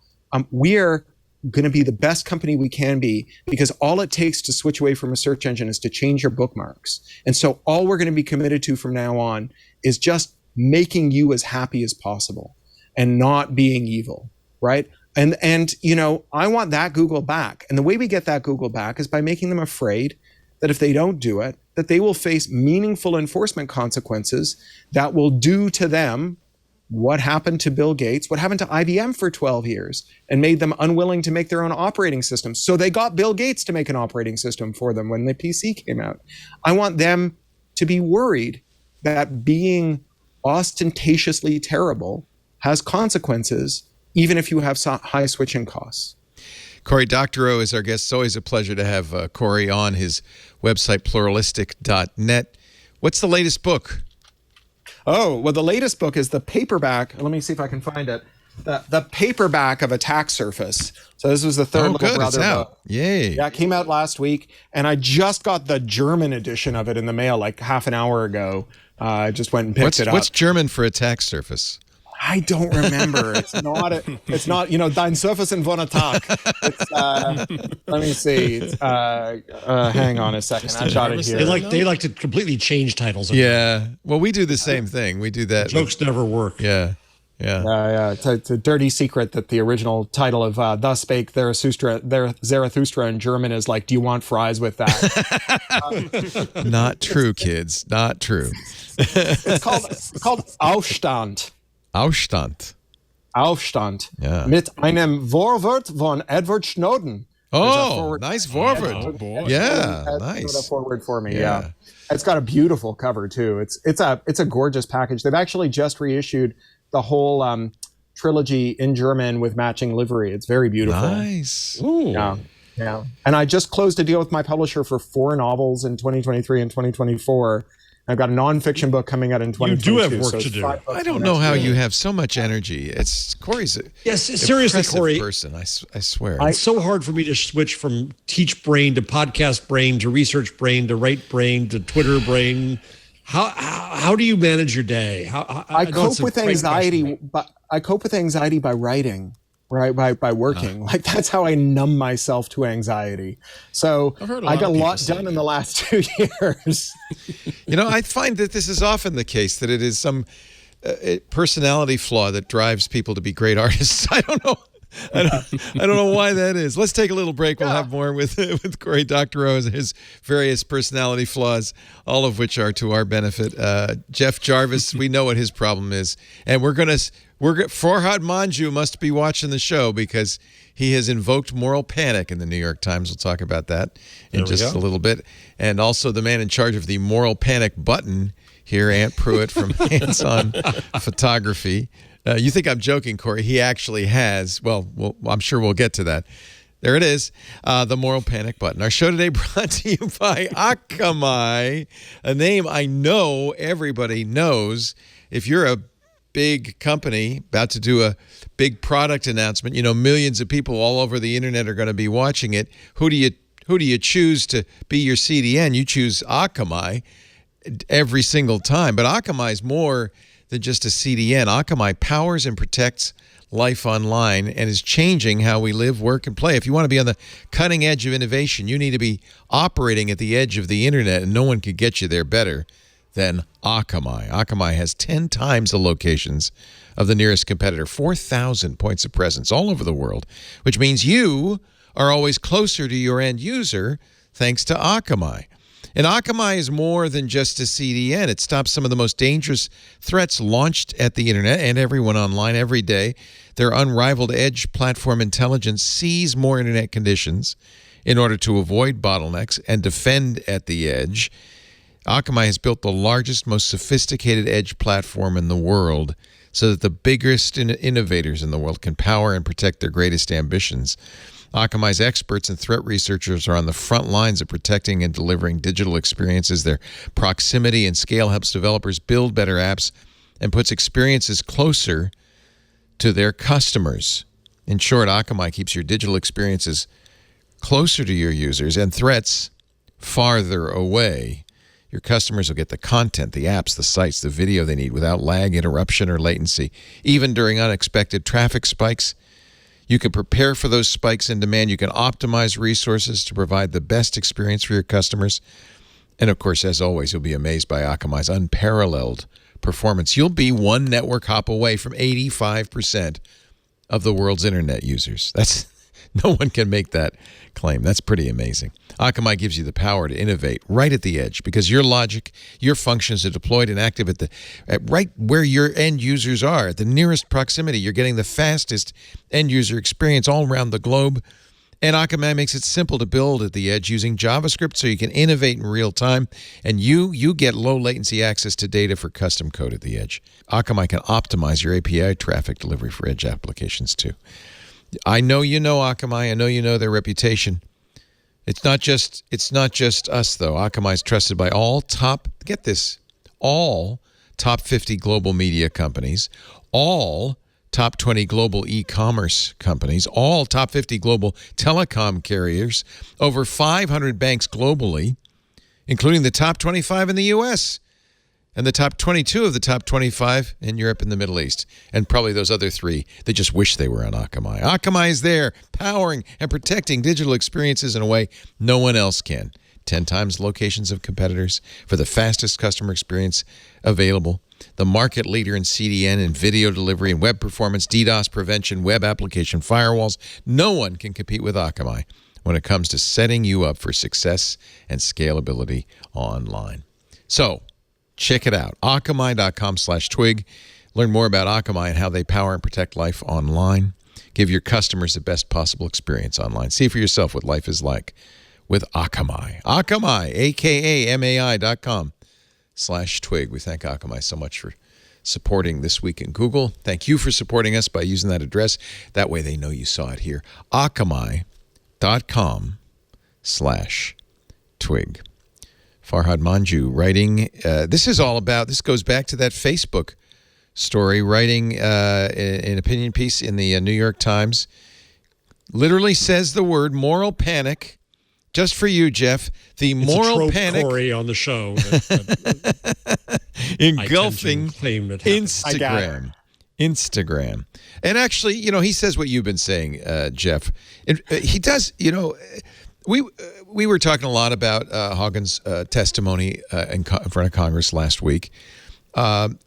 Speaker 6: We're going to be the best company we can be, because all it takes to switch away from a search engine is to change your bookmarks. And so all we're going to be committed to from now on is just making you as happy as possible and not being evil, right? And you know, I want that Google back. And the way we get that Google back is by making them afraid that if they don't do it, that they will face meaningful enforcement consequences that will do to them what happened to Bill Gates, what happened to IBM for 12 years, and made them unwilling to make their own operating system. So they got Bill Gates to make an operating system for them when the PC came out. I want them to be worried that being ostentatiously terrible has consequences, even if you have high switching costs.
Speaker 1: Cory Doctorow is our guest. It's always a pleasure to have Cory on. His website, pluralistic.net. What's the latest book?
Speaker 6: Oh, well, the latest book is the paperback. Let me see if I can find it. The paperback of Attack Surface. So this was the third Little Brother book.
Speaker 1: Yay.
Speaker 6: Yeah, it came out last week. And I just got the German edition of it in the mail like half an hour ago. I just went and picked it up.
Speaker 1: What's German for Attack Surface?
Speaker 6: I don't remember. It's not, you know, Dein Surface in von Attack. Let me see. Hang on a second. I got it here.
Speaker 4: They like to completely change titles.
Speaker 1: Yeah. Well, we do the same thing. We do that.
Speaker 4: Jokes never work.
Speaker 1: Yeah.
Speaker 6: It's a dirty secret that the original title of Thus Spake Zarathustra in German is like, do you want fries with that?
Speaker 1: Not true, kids. Not true.
Speaker 6: It's called Aufstand.
Speaker 1: Aufstand.
Speaker 6: Yeah. Mit einem Vorwort von Edward Snowden.
Speaker 1: Oh, nice forward.
Speaker 5: Oh, boy.
Speaker 1: Yeah, nice.
Speaker 6: A forward for me. Yeah. It's got a beautiful cover too. It's a gorgeous package. They've actually just reissued the whole trilogy in German with matching livery. It's very beautiful.
Speaker 1: Nice.
Speaker 6: Ooh. Yeah. And I just closed a deal with my publisher for 4 novels in 2023 and 2024. I've got a nonfiction book coming out in 2022.
Speaker 4: You do have work
Speaker 6: so
Speaker 4: to do.
Speaker 1: I don't know how you have so much energy. Cory's a
Speaker 4: yes, seriously, Cory.
Speaker 1: person. I swear.
Speaker 4: It's so hard for me to switch from teach brain to podcast brain to research brain to write brain to Twitter brain. How do you manage your day?
Speaker 6: I cope with anxiety, but I cope with anxiety by writing. Right, by working. Like, that's how I numb myself to anxiety. So I got a lot done in the last 2 years.
Speaker 1: I find that this is often the case, that it is some personality flaw that drives people to be great artists. I don't know. I don't know why that is. Let's take a little break. We'll have more with Cory Doctorow and his various personality flaws, all of which are to our benefit. Jeff Jarvis, we know what his problem is, and Farhad Manjoo must be watching the show because he has invoked moral panic in the New York Times. We'll talk about that in just a little bit. And also the man in charge of the moral panic button here, Aunt Pruitt from Hands On Photography. You think I'm joking, Cory. He actually has. Well, I'm sure we'll get to that. There it is, the moral panic button. Our show today brought to you by Akamai, a name I know everybody knows. If you're a big company about to do a big product announcement, millions of people all over the internet are going to be watching it. Who do you choose to be your CDN? You choose Akamai every single time. But Akamai is more than just a CDN. Akamai powers and protects life online and is changing how we live, work, and play. If you want to be on the cutting edge of innovation, you need to be operating at the edge of the internet, and no one could get you there better than Akamai. Akamai has 10 times the locations of the nearest competitor, 4,000 points of presence all over the world, which means you are always closer to your end user thanks to Akamai. And Akamai is more than just a CDN. It stops some of the most dangerous threats launched at the internet and everyone online every day. Their unrivaled edge platform intelligence sees more internet conditions in order to avoid bottlenecks and defend at the edge. Akamai has built the largest, most sophisticated edge platform in the world so that the biggest innovators in the world can power and protect their greatest ambitions. Akamai's experts and threat researchers are on the front lines of protecting and delivering digital experiences. Their proximity and scale helps developers build better apps and puts experiences closer to their customers. In short, Akamai keeps your digital experiences closer to your users and threats farther away. Your customers will get the content, the apps, the sites, the video they need without lag, interruption, or latency. Even during unexpected traffic spikes, you can prepare for those spikes in demand. You can optimize resources to provide the best experience for your customers. And of course, as always, you'll be amazed by Akamai's unparalleled performance. You'll be one network hop away from 85% of the world's internet users. No one can make that claim. That's pretty amazing. Akamai gives you the power to innovate right at the edge because your logic, your functions are deployed and active at right where your end users are, at the nearest proximity. You're getting the fastest end user experience all around the globe. And Akamai makes it simple to build at the edge using JavaScript so you can innovate in real time. And you get low latency access to data for custom code at the edge. Akamai can optimize your API traffic delivery for edge applications too. I know you know Akamai. I know you know their reputation. It's not just us, though. Akamai is trusted by all top 50 global media companies, all top 20 global e-commerce companies, all top 50 global telecom carriers, over 500 banks globally, including the top 25 in the U.S., and the top 22 of the top 25 in Europe and the Middle East. And probably those other 3 that just wish they were on Akamai. Akamai is there, powering and protecting digital experiences in a way no one else can. 10 times locations of competitors for the fastest customer experience available. The market leader in CDN and video delivery and web performance, DDoS prevention, web application firewalls. No one can compete with Akamai when it comes to setting you up for success and scalability online. So, check it out, akamai.com/twig. Learn more about Akamai and how they power and protect life online. Give your customers the best possible experience online. See for yourself what life is like with Akamai. Akamai, akamai.com/twig. We thank Akamai so much for supporting This Week in Google. Thank you for supporting us by using that address. That way they know you saw it here. akamai.com/twig. Farhad Manjoo writing. This goes back to that Facebook story, writing an opinion piece in the New York Times. Literally says the word moral panic. Just for you, Jeff. The
Speaker 4: It's
Speaker 1: moral
Speaker 4: a trope,
Speaker 1: panic
Speaker 4: Cory, on the show.
Speaker 1: engulfing
Speaker 4: claim it happened.
Speaker 1: Instagram. And actually, he says what you've been saying, Jeff. He does, we were talking a lot about Haugen's testimony in front of Congress last week.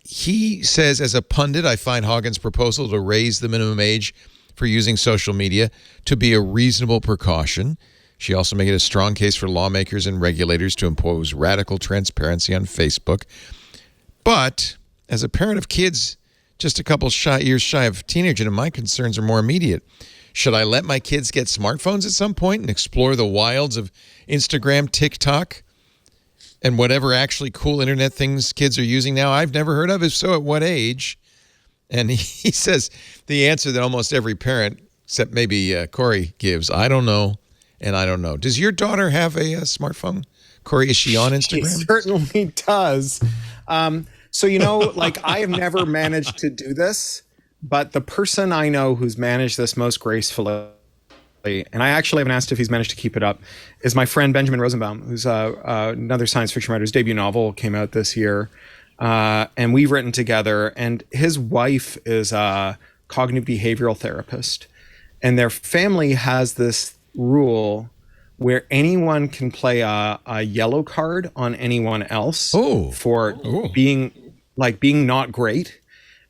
Speaker 1: He says, as a pundit, I find Haugen's proposal to raise the minimum age for using social media to be a reasonable precaution. She also made a strong case for lawmakers and regulators to impose radical transparency on Facebook. But as a parent of kids just a couple years shy of teenager, my concerns are more immediate. Should I let my kids get smartphones at some point and explore the wilds of Instagram, TikTok, and whatever actually cool internet things kids are using now I've never heard of? If so, at what age? And he says the answer that almost every parent, except maybe Cory, gives, I don't know. And I don't know. Does your daughter have a smartphone? Cory, is she on Instagram?
Speaker 6: She certainly does. So, I have never managed to do this, but the person I know who's managed this most gracefully, and I actually haven't asked if he's managed to keep it up, is my friend Benjamin Rosenbaum, who's another science fiction writer. His debut novel came out this year, and we've written together. And his wife is a cognitive behavioral therapist, and their family has this rule where anyone can play a yellow card on anyone else for being not great.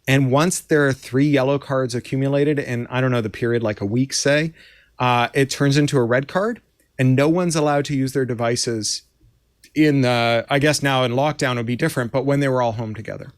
Speaker 6: And once there are 3 yellow cards accumulated in, I don't know, the period, like a week, say, it turns into a red card, and no one's allowed to use their devices I guess now in lockdown it would be different, but when they were all home together.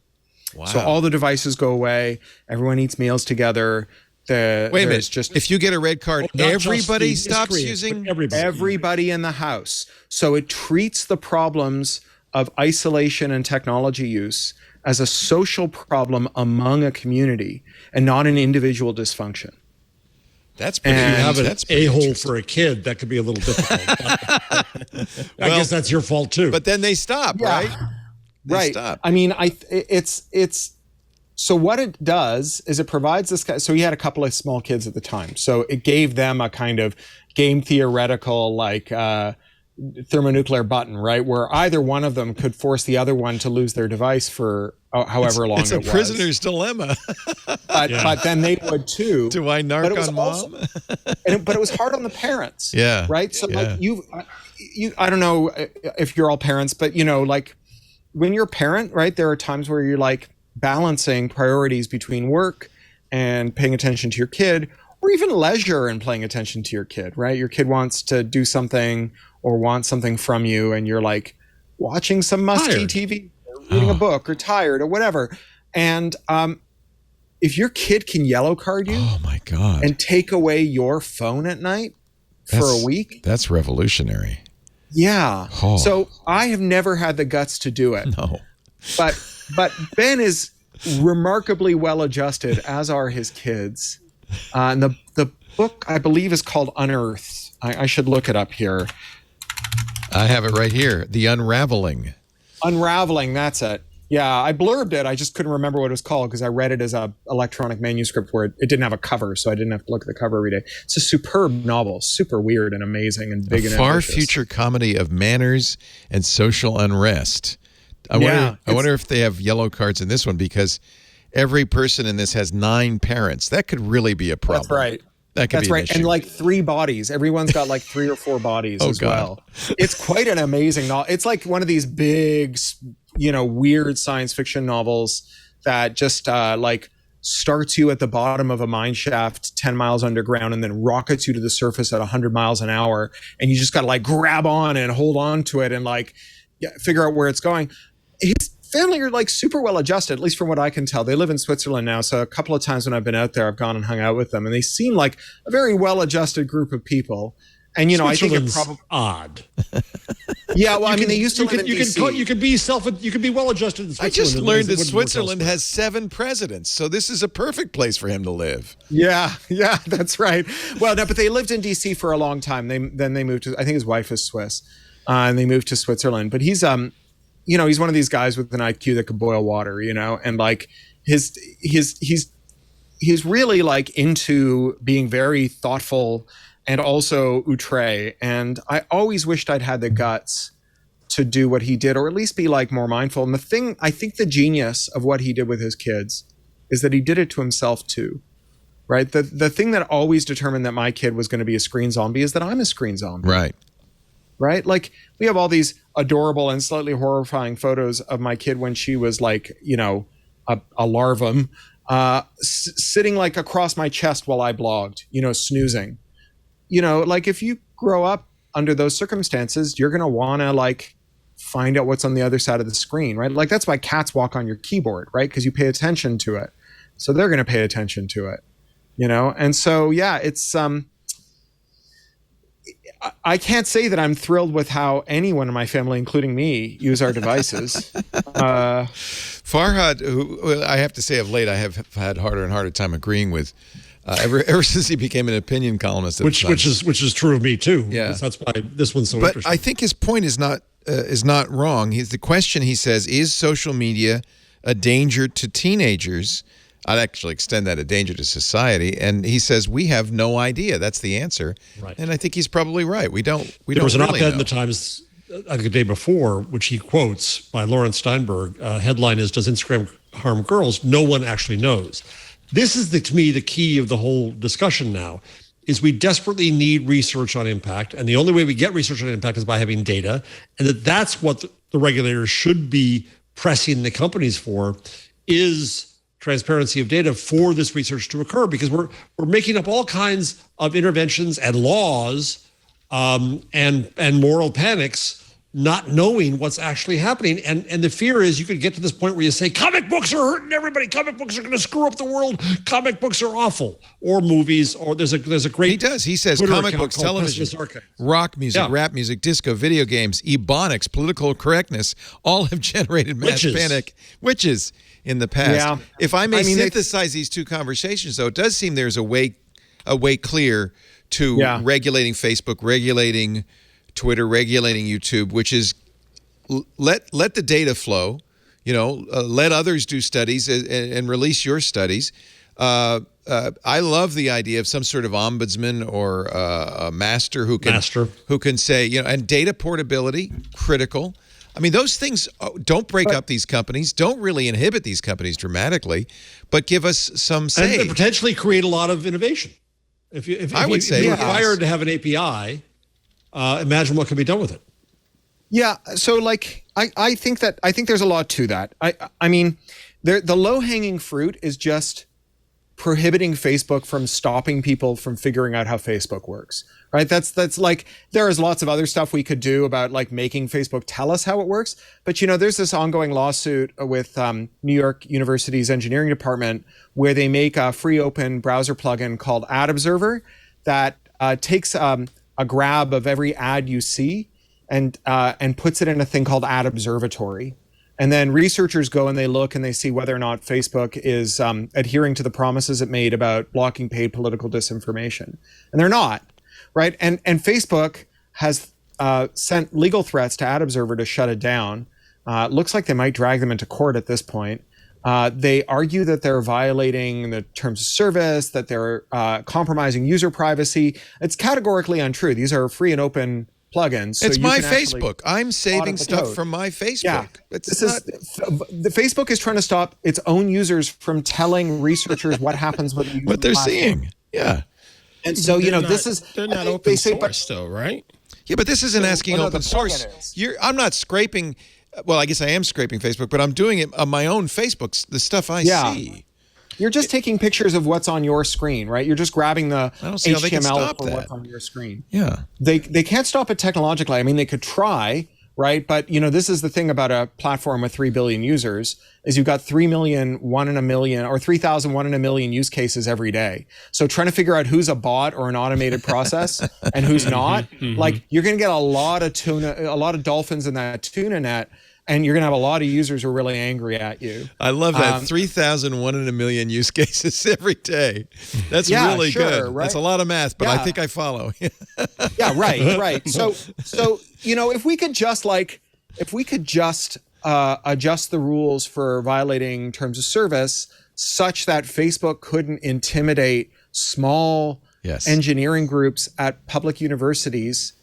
Speaker 6: Wow. So all the devices go away. Everyone eats meals together. Wait a minute. If
Speaker 1: you get a red card, everybody stops using
Speaker 6: everybody in the house. So it treats the problems of isolation and technology use as a social problem among a community and not an individual dysfunction.
Speaker 4: That's pretty. If you have an a-hole for a kid, that could be a little difficult. I guess that's your fault too.
Speaker 1: But then they stop, right?
Speaker 6: Right.
Speaker 1: Stop.
Speaker 6: I mean, it's. So what it does is it provides this guy. So he had a couple of small kids at the time. So it gave them a kind of game theoretical, thermonuclear button, right? Where either one of them could force the other one to lose their device for however long it was.
Speaker 1: It's a prisoner's dilemma.
Speaker 6: But then they would too.
Speaker 1: Do I narc on mom?
Speaker 6: But it was hard on the parents.
Speaker 1: Yeah.
Speaker 6: Right? So I don't know if you're all parents, but when you're a parent, right, there are times where you're balancing priorities between work and paying attention to your kid, or even leisure and paying attention to your kid, right? Your kid wants to do something or wants something from you, and you're watching some musty TV, or reading a book, or tired, or whatever. And if your kid can yellow card you,
Speaker 1: oh my God,
Speaker 6: and take away your phone at night for a week,
Speaker 1: that's revolutionary.
Speaker 6: Yeah.
Speaker 1: Oh.
Speaker 6: So I have never had the guts to do it.
Speaker 1: No.
Speaker 6: But Ben is remarkably well adjusted, as are his kids. And the book, I believe, is called Unearthed. I should look it up here.
Speaker 1: I have it right here. The Unraveling.
Speaker 6: Unraveling, that's it. Yeah, I blurbed it. I just couldn't remember what it was called because I read it as a electronic manuscript where it didn't have a cover, so I didn't have to look at the cover every day. It's a superb novel, super weird and amazing and big and
Speaker 1: far
Speaker 6: ambitious.
Speaker 1: Future comedy of manners and social unrest. I wonder if they have yellow cards in this one, because every person in this has 9 parents. That could really be a problem.
Speaker 6: That's right.
Speaker 1: That's
Speaker 6: right. And 3 bodies. Everyone's got 3 or 4 bodies as well. It's quite an amazing novel. It's one of these big, weird science fiction novels that just starts you at the bottom of a mine shaft 10 miles underground and then rockets you to the surface at 100 miles an hour. And you just got to grab on and hold on to it and figure out where it's going. His family are super well adjusted, at least from what I can tell. They live in Switzerland now, so a couple of times when I've been out there, I've gone and hung out with them, and they seem like a very well adjusted group of people. And I think it probably
Speaker 4: odd.
Speaker 6: Yeah, well, they used to live in DC.
Speaker 4: You can be well adjusted in Switzerland.
Speaker 1: I just learned that Switzerland has 7 presidents, so this is a perfect place for him to live.
Speaker 6: Yeah, that's right. Well, no, but they lived in DC for a long time. Then they moved to. I think his wife is Swiss. and they moved to Switzerland. But he's he's one of these guys with an IQ that could boil water, and like he's really like into being very thoughtful and also outre. And I always wished I'd had the guts to do what he did, or at least be like more mindful. And I think the genius of what he did with his kids is that he did it to himself too, right? The thing that always determined that my kid was going to be a screen zombie is that I'm a screen zombie. Right? Like, we have all these adorable and slightly horrifying photos of my kid when she was like, a larvum, sitting like across my chest while I blogged, snoozing. Like, if you grow up under those circumstances, you're going to want to like find out what's on the other side of the screen, right? Like, that's why cats walk on your keyboard, right? Because you pay attention to it. So they're going to pay attention to it, And so, yeah, it's, I can't say that I'm thrilled with how anyone in my family, including me, use our devices.
Speaker 1: Farhad, who I have to say of late I have had harder and harder time agreeing with, ever since he became an opinion columnist.
Speaker 4: Which is true of me too.
Speaker 1: Yeah,
Speaker 4: that's why this one's so
Speaker 1: but
Speaker 4: interesting.
Speaker 1: I think his point is not wrong. The question, he says, is social media a danger to teenagers? I'd actually extend that, a danger to society. And he says, we have no idea. That's the answer.
Speaker 4: Right.
Speaker 1: And I think he's probably right. There
Speaker 4: was an
Speaker 1: really
Speaker 4: op-ed in the Times, I think the day before, which he quotes by Lawrence Steinberg. Headline is, does Instagram harm girls? No one actually knows. This is, to me, the key of the whole discussion now, is we desperately need research on impact. And the only way we get research on impact is by having data. And that's what the regulators should be pressing the companies for, is transparency of data for this research to occur, because we're making up all kinds of interventions and laws and moral panics, not knowing what's actually happening. And the fear is you could get to this point where you say, comic books are hurting everybody. Comic books are going to screw up the world. Comic books are awful. Or movies, or there's a great...
Speaker 1: He does. He says
Speaker 4: Twitter
Speaker 1: comic books, television, rock music, rap music, disco, video games, ebonics, political correctness, all have generated mass panic. Witches in the past.
Speaker 6: Yeah.
Speaker 1: If I may synthesize these two conversations, though, it does seem there's a way clear to regulating Facebook, regulating Twitter, regulating YouTube, which is let the data flow, let others do studies and release your studies. I love the idea of some sort of ombudsman or a master who can say, and data portability, critical. I mean, those things don't break up these companies, don't really inhibit these companies dramatically, but give us some say.
Speaker 4: And potentially create a lot of innovation. If you're required to have an API, imagine what can be done with it.
Speaker 6: Yeah. So like, I think there's a lot to that. I mean, the low hanging fruit is just prohibiting Facebook from stopping people from figuring out how Facebook works, right? That's like, there is lots of other stuff we could do about like making Facebook tell us how it works. But, there's this ongoing lawsuit with New York University's engineering department where they make a free open browser plugin called Ad Observer that takes a grab of every ad you see and puts it in a thing called Ad Observatory. And then researchers go and they look and they see whether or not Facebook is adhering to the promises it made about blocking paid political disinformation. And they're not, right? And Facebook has sent legal threats to Ad Observer to shut it down. It looks like they might drag them into court at this point. They argue that they're violating the terms of service, that they're compromising user privacy. It's categorically untrue. These are free and open plugins. So
Speaker 1: it's my Facebook. I'm saving stuff from my Facebook.
Speaker 6: Yeah. The Facebook is trying to stop its own users from telling researchers what happens with
Speaker 1: what they're seeing. Yeah.
Speaker 6: And so,
Speaker 5: they're not open
Speaker 6: say,
Speaker 5: source though, right?
Speaker 1: Yeah, but this isn't asking open source. I'm not scraping. Well, I guess I am scraping Facebook, but I'm doing it on my own Facebook, the stuff I see.
Speaker 6: You're just taking pictures of what's on your screen, right? You're just grabbing the HTML from what's on your screen.
Speaker 1: Yeah.
Speaker 6: They can't stop it technologically. I mean, they could try, right? But, this is the thing about a platform with 3 billion users is you've got 3 million, 1 in a million, or 3,000, 1 in a million use cases every day. So trying to figure out who's a bot or an automated process and who's not, like you're going to get a lot of dolphins in that tuna net and you're going to have a lot of users who are really angry at you.
Speaker 1: I love that. 3,000 one in a million use cases every day. That's really good.
Speaker 6: Right?
Speaker 1: That's a lot of math, but I think I follow.
Speaker 6: Yeah, right. So if we could just adjust the rules for violating terms of service such that Facebook couldn't intimidate small engineering groups at public universities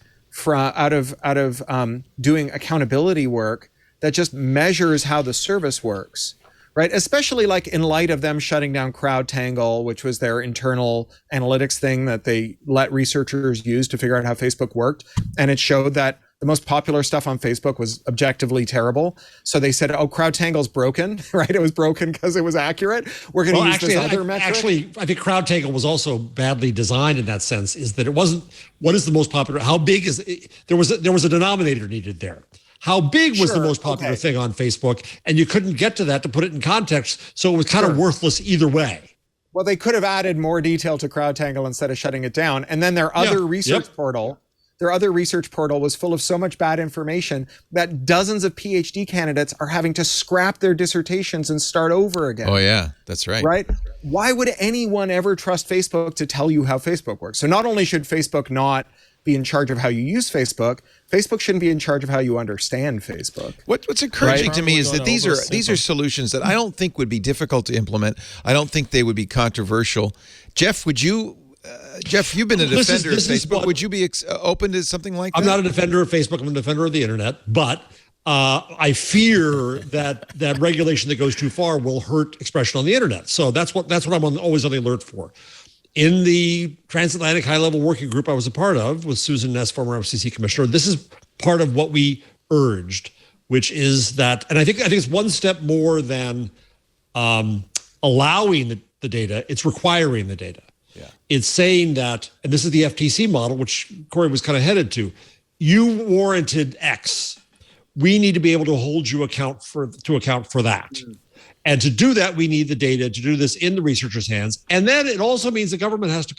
Speaker 6: out of doing accountability work that just measures how the service works, right? Especially like in light of them shutting down CrowdTangle, which was their internal analytics thing that they let researchers use to figure out how Facebook worked. And it showed that the most popular stuff on Facebook was objectively terrible. So they said, oh, CrowdTangle's broken, right? It was broken because it was accurate. We're going to use this other metric.
Speaker 4: Actually, I think CrowdTangle was also badly designed in that sense, is that it wasn't, what is the most popular, how big is it? There was a denominator needed there. How big was the most popular thing on Facebook? And you couldn't get to that to put it in context. So it was kind of worthless either way.
Speaker 6: Well, they could have added more detail to CrowdTangle instead of shutting it down. And then their other research portal, was full of so much bad information that dozens of PhD candidates are having to scrap their dissertations and start over again.
Speaker 1: Oh, yeah, that's right.
Speaker 6: Right? Why would anyone ever trust Facebook to tell you how Facebook works? So not only should Facebook not be in charge of how you use Facebook, Facebook shouldn't be in charge of how you understand Facebook.
Speaker 1: What's encouraging to me is that these are solutions that I don't think would be difficult to implement. I don't think they would be controversial. Jeff, you've been a defender of Facebook. Would you be open to something like that?
Speaker 4: I'm not a defender of Facebook. I'm a defender of the internet. But I fear that regulation that goes too far will hurt expression on the internet. So that's what I'm always on the alert for. In the Transatlantic High-Level Working Group I was a part of with Susan Ness, former FCC commissioner, this is part of what we urged, which is that, and I think it's one step more than allowing the data, it's requiring the data. Yeah. It's saying that, and this is the FTC model, which Cory was kind of headed to, you warranted X. We need to be able to hold you account for that. Mm. And to do that, we need the data to do this in the researchers' hands. And then it also means the government has to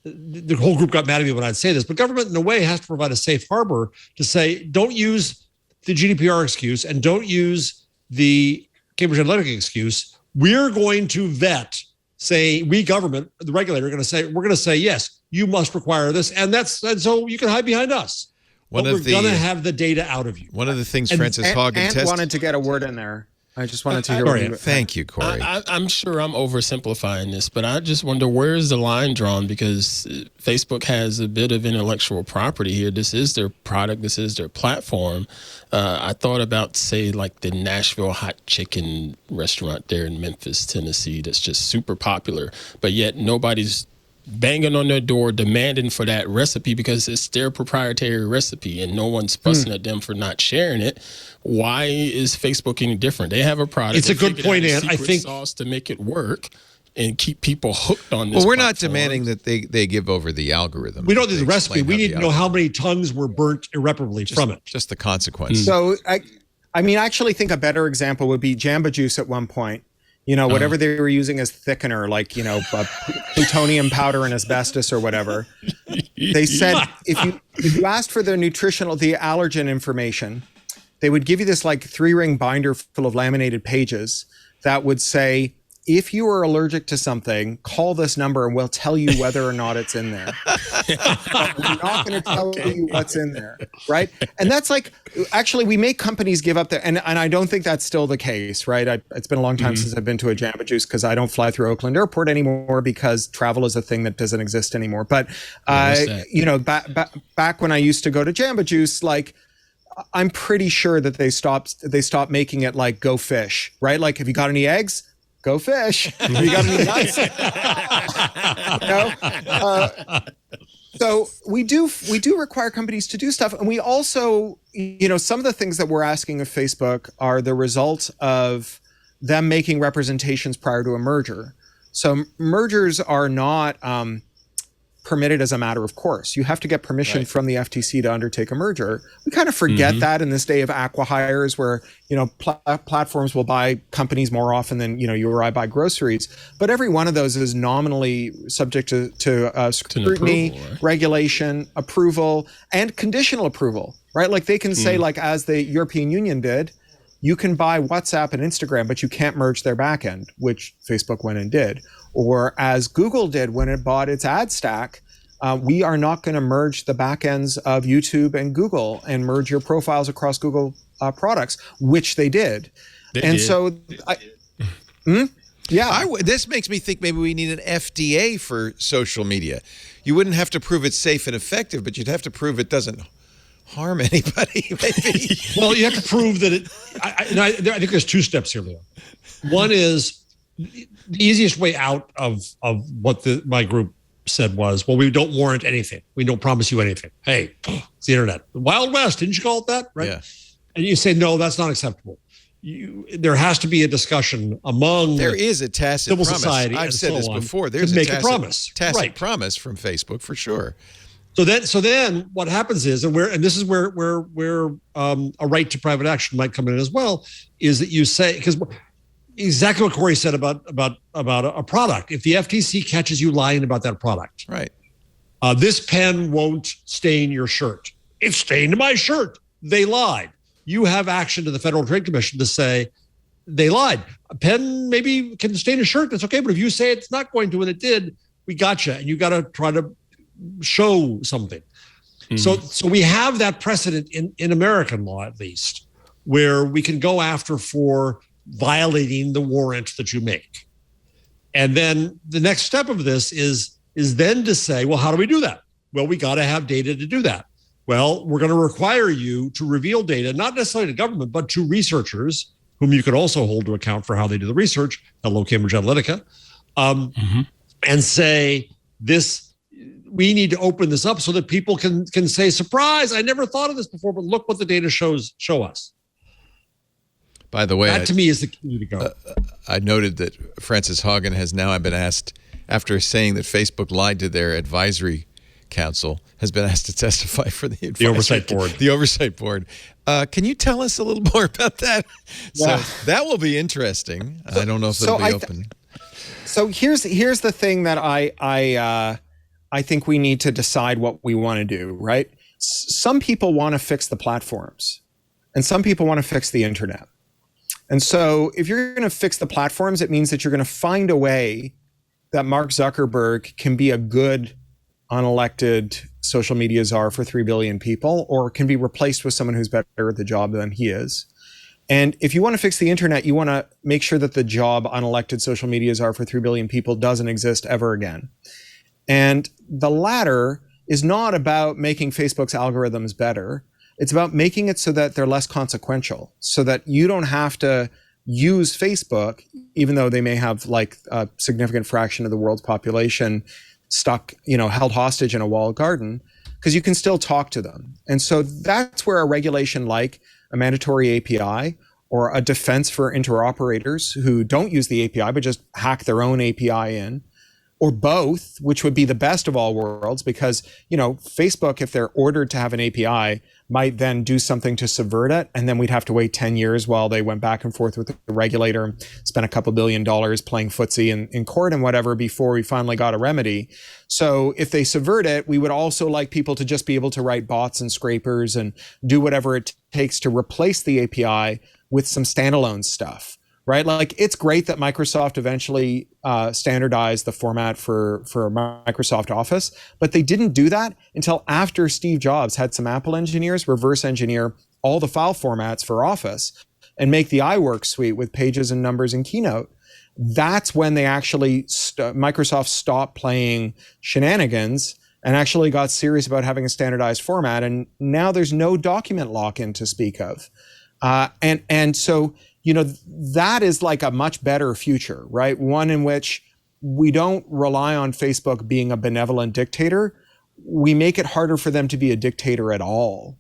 Speaker 4: the whole group got mad at me when I'd say this, but government in a way has to provide a safe harbor to say, don't use the GDPR excuse and don't use the Cambridge Analytica excuse. We're going to vet, say, we government, the regulator, we're going to say, yes, you must require this. And so you can hide behind us. We're going to have the data out of you.
Speaker 1: One of the things Frances Haugen
Speaker 6: wanted to get a word in there. I just wanted to hear
Speaker 1: Thank you, Cory.
Speaker 5: I'm sure I'm oversimplifying this, but I just wonder, where is the line drawn? Because Facebook has a bit of intellectual property here. This is their product. This is their platform. I thought about, say, like the Nashville hot chicken restaurant there in Memphis, Tennessee, that's just super popular, but yet nobody's banging on their door demanding for that recipe because it's their proprietary recipe and no one's fussing at them for not sharing it. Why is Facebook any different? They have a product.
Speaker 4: It's a good point, Ann. I think
Speaker 5: sauce to make it work and keep people hooked on this.
Speaker 1: Well, we're not demanding that they give over the algorithm.
Speaker 4: We don't need the recipe. We need to know how many tongues were burnt irreparably from it.
Speaker 1: Just the consequence.
Speaker 6: So I actually think a better example would be Jamba Juice at one point. Whatever they were using as thickener, like, plutonium powder and asbestos or whatever. They said if you asked for the allergen information, they would give you this like 3-ring binder full of laminated pages that would say, if you are allergic to something, call this number and we'll tell you whether or not it's in there. But we're not going to tell you what's in there, right? And that's like, actually, we make companies give up and I don't think that's still the case, right? It's been a long time since I've been to a Jamba Juice because I don't fly through Oakland Airport anymore because travel is a thing that doesn't exist anymore. But, back when I used to go to Jamba Juice, like, I'm pretty sure that they stopped making it like go fish, right? Like, have you got any eggs? Go fish. You got any nuts? So we do require companies to do stuff, and we also, some of the things that we're asking of Facebook are the result of them making representations prior to a merger. So mergers are not permitted as a matter of course. You have to get permission from the FTC to undertake a merger. We kind of forget that in this day of acqui-hires where, platforms will buy companies more often than, you or I buy groceries. But every one of those is nominally subject to scrutiny,
Speaker 5: approval, right?
Speaker 6: regulation, approval, and conditional approval, right? Like they can say, like as the European Union did, you can buy WhatsApp and Instagram, but you can't merge their backend, which Facebook went and did. Or as Google did when it bought its ad stack, we are not going to merge the backends of YouTube and Google and merge your profiles across Google products, which they did.
Speaker 1: This makes me think maybe we need an FDA for social media. You wouldn't have to prove it's safe and effective, but you'd have to prove it doesn't harm anybody. Maybe.
Speaker 4: Well, you have to prove that it. I think there's two steps here, Leo. One is the easiest way out of what my group said was, well, we don't warrant anything. We don't promise you anything. Hey, it's the internet. The Wild West, didn't you call it that? Right.
Speaker 1: Yeah.
Speaker 4: And you say, no, that's not acceptable. There has to be a discussion among
Speaker 1: there is a tacit
Speaker 4: civil
Speaker 1: promise.
Speaker 4: society.
Speaker 1: I've said this before. There's
Speaker 4: to make a promise.
Speaker 1: Tacit promise from Facebook for sure.
Speaker 4: So then what happens is, and this is where a right to private action might come in as well, is that you say, because exactly what Cory said about a product. If the FTC catches you lying about that product,
Speaker 1: right?
Speaker 4: This pen won't stain your shirt. It stained my shirt. They lied. You have action to the Federal Trade Commission to say they lied. A pen maybe can stain a shirt. That's okay. But if you say it's not going to and it did, we got you. And you got to try to show something. So we have that precedent in American law, at least, where we can go after for violating the warrant that you make. And then the next step of this is then to say, well, how do we do that? Well, we got to have data to do that. Well, we're going to require you to reveal data, not necessarily to government, but to researchers, whom you could also hold to account for how they do the research, hello, Cambridge Analytica, and say this, we need to open this up so that people can say, surprise, I never thought of this before, but look what the data show us.
Speaker 1: By the way,
Speaker 4: that to me is the key to go.
Speaker 1: I noted that Frances Haugen has now been asked, after saying that Facebook lied to their advisory council, has been asked to testify for the
Speaker 4: oversight board.
Speaker 1: The oversight board. Can you tell us a little more about that?
Speaker 6: Yeah.
Speaker 1: So that will be interesting. I don't know if it'll be open.
Speaker 6: So here's the thing that I think we need to decide what we want to do, right? Some people want to fix the platforms, and some people want to fix the internet. And so if you're going to fix the platforms, it means that you're going to find a way that Mark Zuckerberg can be a good unelected social media czar for 3 billion people, or can be replaced with someone who's better at the job than he is. And if you want to fix the internet, you want to make sure that the job unelected social media czar for 3 billion people doesn't exist ever again. And the latter is not about making Facebook's algorithms better. It's about making it so that they're less consequential, so that you don't have to use Facebook, even though they may have like a significant fraction of the world's population stuck, held hostage in a walled garden, because you can still talk to them. And so that's where a regulation like a mandatory API or a defense for interoperators who don't use the API, but just hack their own API in, or both, which would be the best of all worlds, because, Facebook, if they're ordered to have an API, might then do something to subvert it. And then we'd have to wait 10 years while they went back and forth with the regulator and spent a couple $2 billion playing footsie in court and whatever before we finally got a remedy. So if they subvert it, we would also like people to just be able to write bots and scrapers and do whatever it takes to replace the API with some standalone stuff. Right? Like, it's great that Microsoft eventually standardized the format for Microsoft Office, but they didn't do that until after Steve Jobs had some Apple engineers reverse engineer all the file formats for Office and make the iWork suite with Pages and Numbers and Keynote. That's when they actually, Microsoft stopped playing shenanigans and actually got serious about having a standardized format. And now there's no document lock-in to speak of. And so, that is like a much better future, right? One in which we don't rely on Facebook being a benevolent dictator. We make it harder for them to be a dictator at all.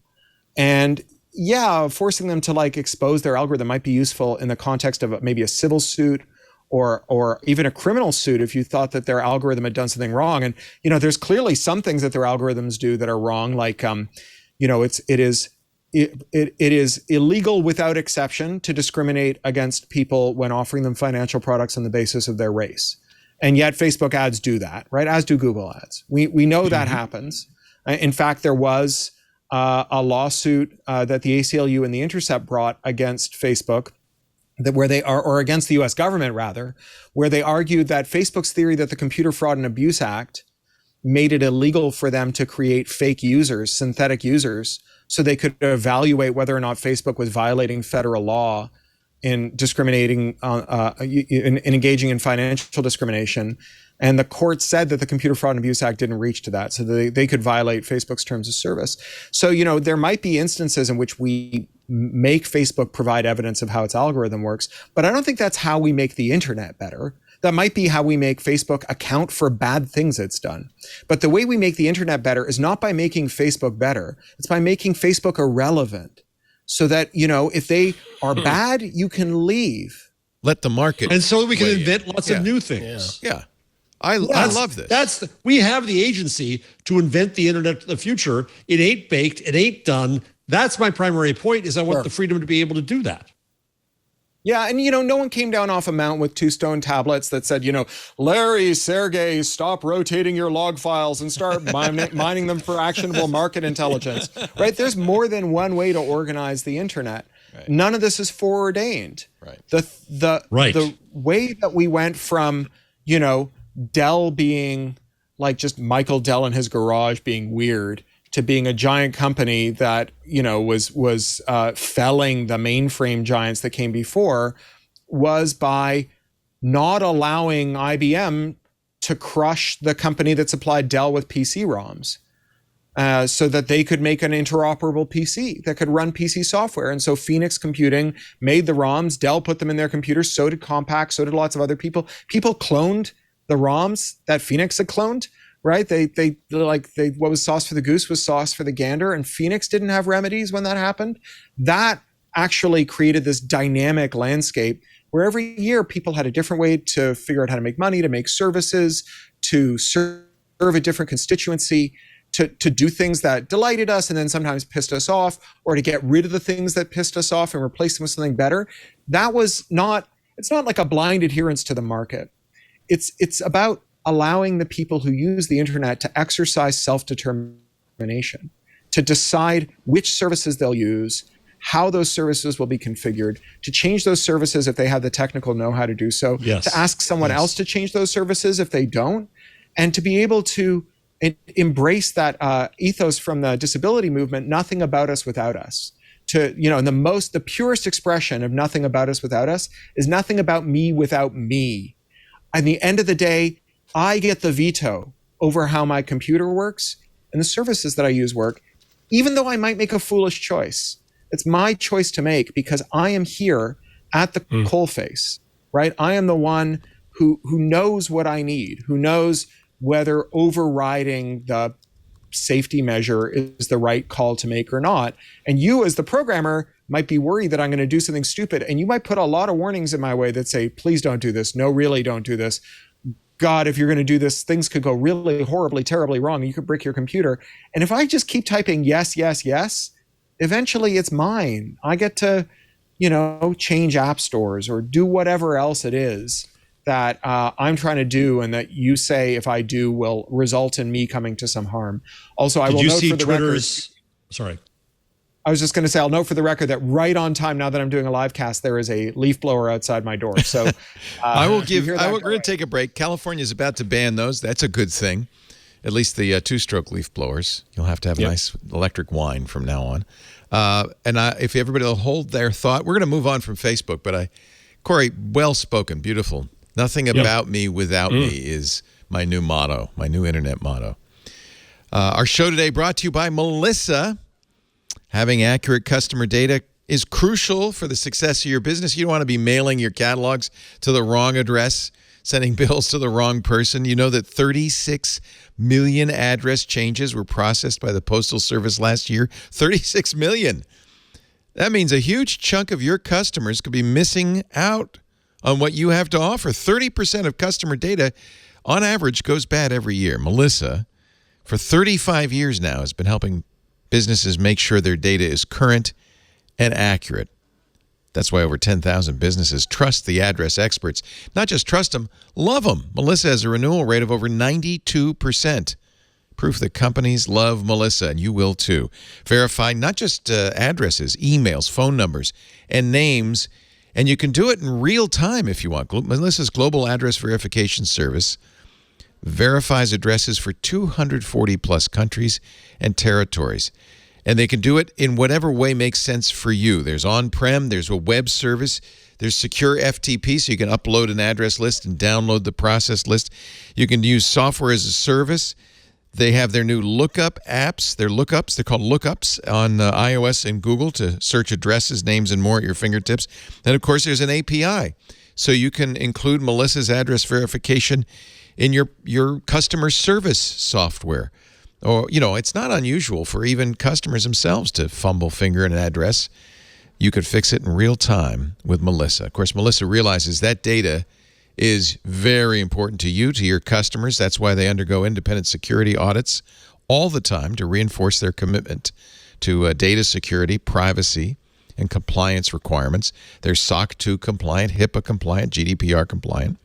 Speaker 6: And yeah, forcing them to like expose their algorithm might be useful in the context of maybe a civil suit or even a criminal suit if you thought that their algorithm had done something wrong. And there's clearly some things that their algorithms do that are wrong, like it is illegal without exception to discriminate against people when offering them financial products on the basis of their race. And yet Facebook ads do that, right? As do Google ads. We know that happens. In fact, there was a lawsuit that the ACLU and The Intercept brought against Facebook, where they are, or against the US government rather, where they argued that Facebook's theory that the Computer Fraud and Abuse Act made it illegal for them to create fake users, synthetic users, so they could evaluate whether or not Facebook was violating federal law in discriminating, in engaging in financial discrimination. And the court said that the Computer Fraud and Abuse Act didn't reach to that, so they could violate Facebook's terms of service. So, there might be instances in which we make Facebook provide evidence of how its algorithm works, but I don't think that's how we make the internet better. That might be how we make Facebook account for bad things it's done. But the way we make the internet better is not by making Facebook better. It's by making Facebook irrelevant, so that, if they are bad, you can leave.
Speaker 1: Let the market.
Speaker 4: And so we can invent lots of new things.
Speaker 1: Yeah. I love this.
Speaker 4: We have the agency to invent the internet of the future. It ain't baked. It ain't done. That's my primary point, is I want the freedom to be able to do that.
Speaker 6: Yeah, and no one came down off a mountain with 2 stone tablets that said, Larry, Sergey, stop rotating your log files and start mining them for actionable market intelligence, right? There's more than one way to organize the internet. Right. None of this is foreordained.
Speaker 1: Right.
Speaker 6: The way that we went from, Dell being like just Michael Dell in his garage being weird, to being a giant company that, was felling the mainframe giants that came before, was by not allowing IBM to crush the company that supplied Dell with PC ROMs, so that they could make an interoperable PC that could run PC software. And so Phoenix Computing made the ROMs, Dell put them in their computers, so did Compaq, so did lots of other people. People cloned the ROMs that Phoenix had cloned. Right? They what was sauce for the goose was sauce for the gander, and Phoenix didn't have remedies when that happened. That actually created this dynamic landscape where every year people had a different way to figure out how to make money, to make services, to serve a different constituency, to do things that delighted us and then sometimes pissed us off, or to get rid of the things that pissed us off and replace them with something better. It's not like a blind adherence to the market. It's about allowing the people who use the internet to exercise self-determination, to decide which services they'll use, how those services will be configured, to change those services if they have the technical know-how to do so, to ask someone else to change those services if they don't, and to be able to embrace that ethos from the disability movement, nothing about us without us. The purest expression of nothing about us without us is nothing about me without me. At the end of the day, I get the veto over how my computer works and the services that I use work, even though I might make a foolish choice. It's my choice to make because I am here at the coalface, right? I am the one who knows what I need, who knows whether overriding the safety measure is the right call to make or not. And you as the programmer might be worried that I'm going to do something stupid, and you might put a lot of warnings in my way that say, please don't do this. No, really don't do this. God, if you're going to do this, things could go really horribly, terribly wrong. You could brick your computer. And if I just keep typing yes, yes, yes, eventually it's mine. I get to, change app stores or do whatever else it is that I'm trying to do, and that you say if I do will result in me coming to some harm. Also, I will note for the record.
Speaker 4: Sorry.
Speaker 6: I was just going to say, I'll note for the record that right on time, now that I'm doing a live cast, there is a leaf blower outside my door. So
Speaker 1: we're going to take a break. California is about to ban those. That's a good thing. At least the 2-stroke leaf blowers. You'll have to have a nice electric whine from now on. If everybody will hold their thought, we're going to move on from Facebook. But Cory, well spoken, beautiful. Nothing about me without me is my new motto, my new internet motto. Our show today brought to you by Melissa. Having accurate customer data is crucial for the success of your business. You don't want to be mailing your catalogs to the wrong address, sending bills to the wrong person. You know that 36 million address changes were processed by the Postal Service last year. 36 million. That means a huge chunk of your customers could be missing out on what you have to offer. 30% of customer data, on average, goes bad every year. Melissa, for 35 years now, has been helping businesses make sure their data is current and accurate. That's why over 10,000 businesses trust the address experts. Not just trust them, love them. Melissa has a renewal rate of over 92%. Proof that companies love Melissa, and you will too. Verify not just addresses, emails, phone numbers, and names, and you can do it in real time if you want. Melissa's global address verification service verifies addresses for 240 plus countries and territories. And they can do it in whatever way makes sense for you. There's on-prem, there's a web service, there's secure FTP, so you can upload an address list and download the process list. You can use software as a service. They have their new lookup apps. They're lookups. They're called lookups on iOS and Google to search addresses, names, and more at your fingertips. And, of course, there's an API. So you can include Melissa's address verification in your customer service software. Or, it's not unusual for even customers themselves to fumble finger an address. You could fix it in real time with Melissa. Of course, Melissa realizes that data is very important to you, to your customers. That's why they undergo independent security audits all the time to reinforce their commitment to data security, privacy, and compliance requirements. They're SOC 2 compliant, HIPAA compliant, GDPR compliant.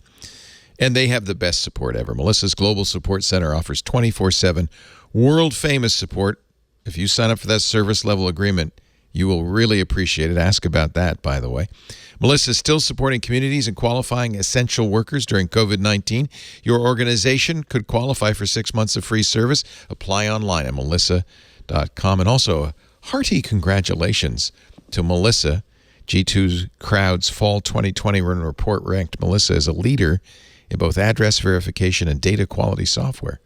Speaker 1: And they have the best support ever. Melissa's Global Support Center offers 24/7 world-famous support. If you sign up for that service-level agreement, you will really appreciate it. Ask about that, by the way. Melissa is still supporting communities and qualifying essential workers during COVID-19. Your organization could qualify for 6 months of free service. Apply online at melissa.com. And also, a hearty congratulations to Melissa. G2 Crowd's Fall 2020 report ranked Melissa as a leader in both address verification and data quality software.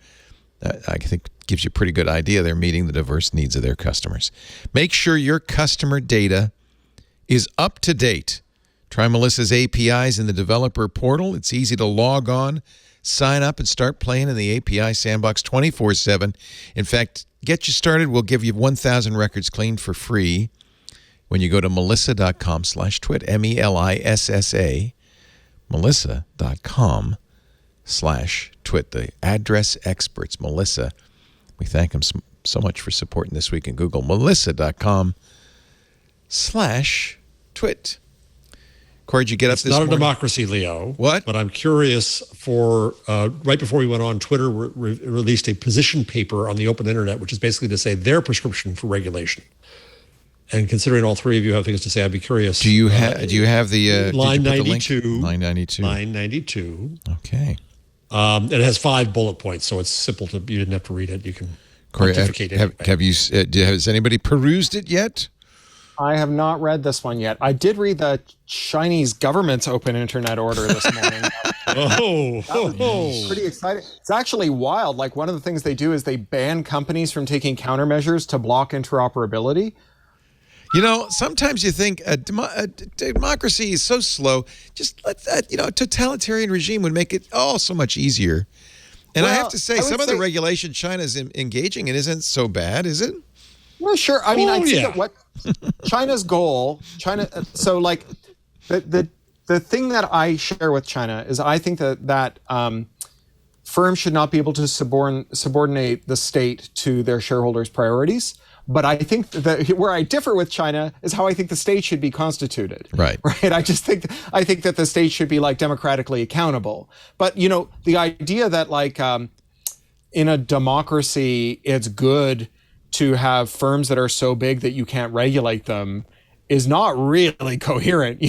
Speaker 1: I think gives you a pretty good idea they're meeting the diverse needs of their customers. Make sure your customer data is up to date. Try Melissa's APIs in the developer portal. It's easy to log on, sign up, and start playing in the API sandbox 24/7. In fact, get you started. We'll give you 1,000 records cleaned for free when you go to melissa.com/twit, MELISSA, melissa.com/twit, the address experts. Melissa, we thank them so much for supporting This Week in Google. melissa.com/twit. Cory, did you get up this morning?
Speaker 4: It's not a democracy, Leo.
Speaker 1: What?
Speaker 4: But I'm curious for, right before we went on, Twitter released a position paper on the open internet, which is basically to say their prescription for regulation. And considering all three of you have things to say, I'd be curious.
Speaker 1: Do you have the
Speaker 4: line
Speaker 1: did you put
Speaker 4: 92?
Speaker 1: The link? Line 92.
Speaker 4: Line 92.
Speaker 1: Okay.
Speaker 4: It has 5 bullet points, so it's simple to. You didn't have to read it. You can
Speaker 1: Cory,
Speaker 4: pontificate
Speaker 1: has anybody perused it yet?
Speaker 6: I have not read this one yet. I did read the Chinese government's open internet order this morning. Pretty exciting. It's actually wild. Like, one of the things they do is they ban companies from taking countermeasures to block interoperability.
Speaker 1: Sometimes you think a democracy is so slow. Just let that, a totalitarian regime would make it all so much easier. And I have to say, some of the regulation China's engaging in isn't so bad, is it?
Speaker 6: Well, sure. I mean, I think that what China's goal, so like the thing that I share with China is I think that firms should not be able to subordinate the state to their shareholders' priorities. But I think that where I differ with China is how I think the state should be constituted.
Speaker 1: Right.
Speaker 6: I think that the state should be like democratically accountable. But the idea that like in a democracy it's good to have firms that are so big that you can't regulate them is not really coherent.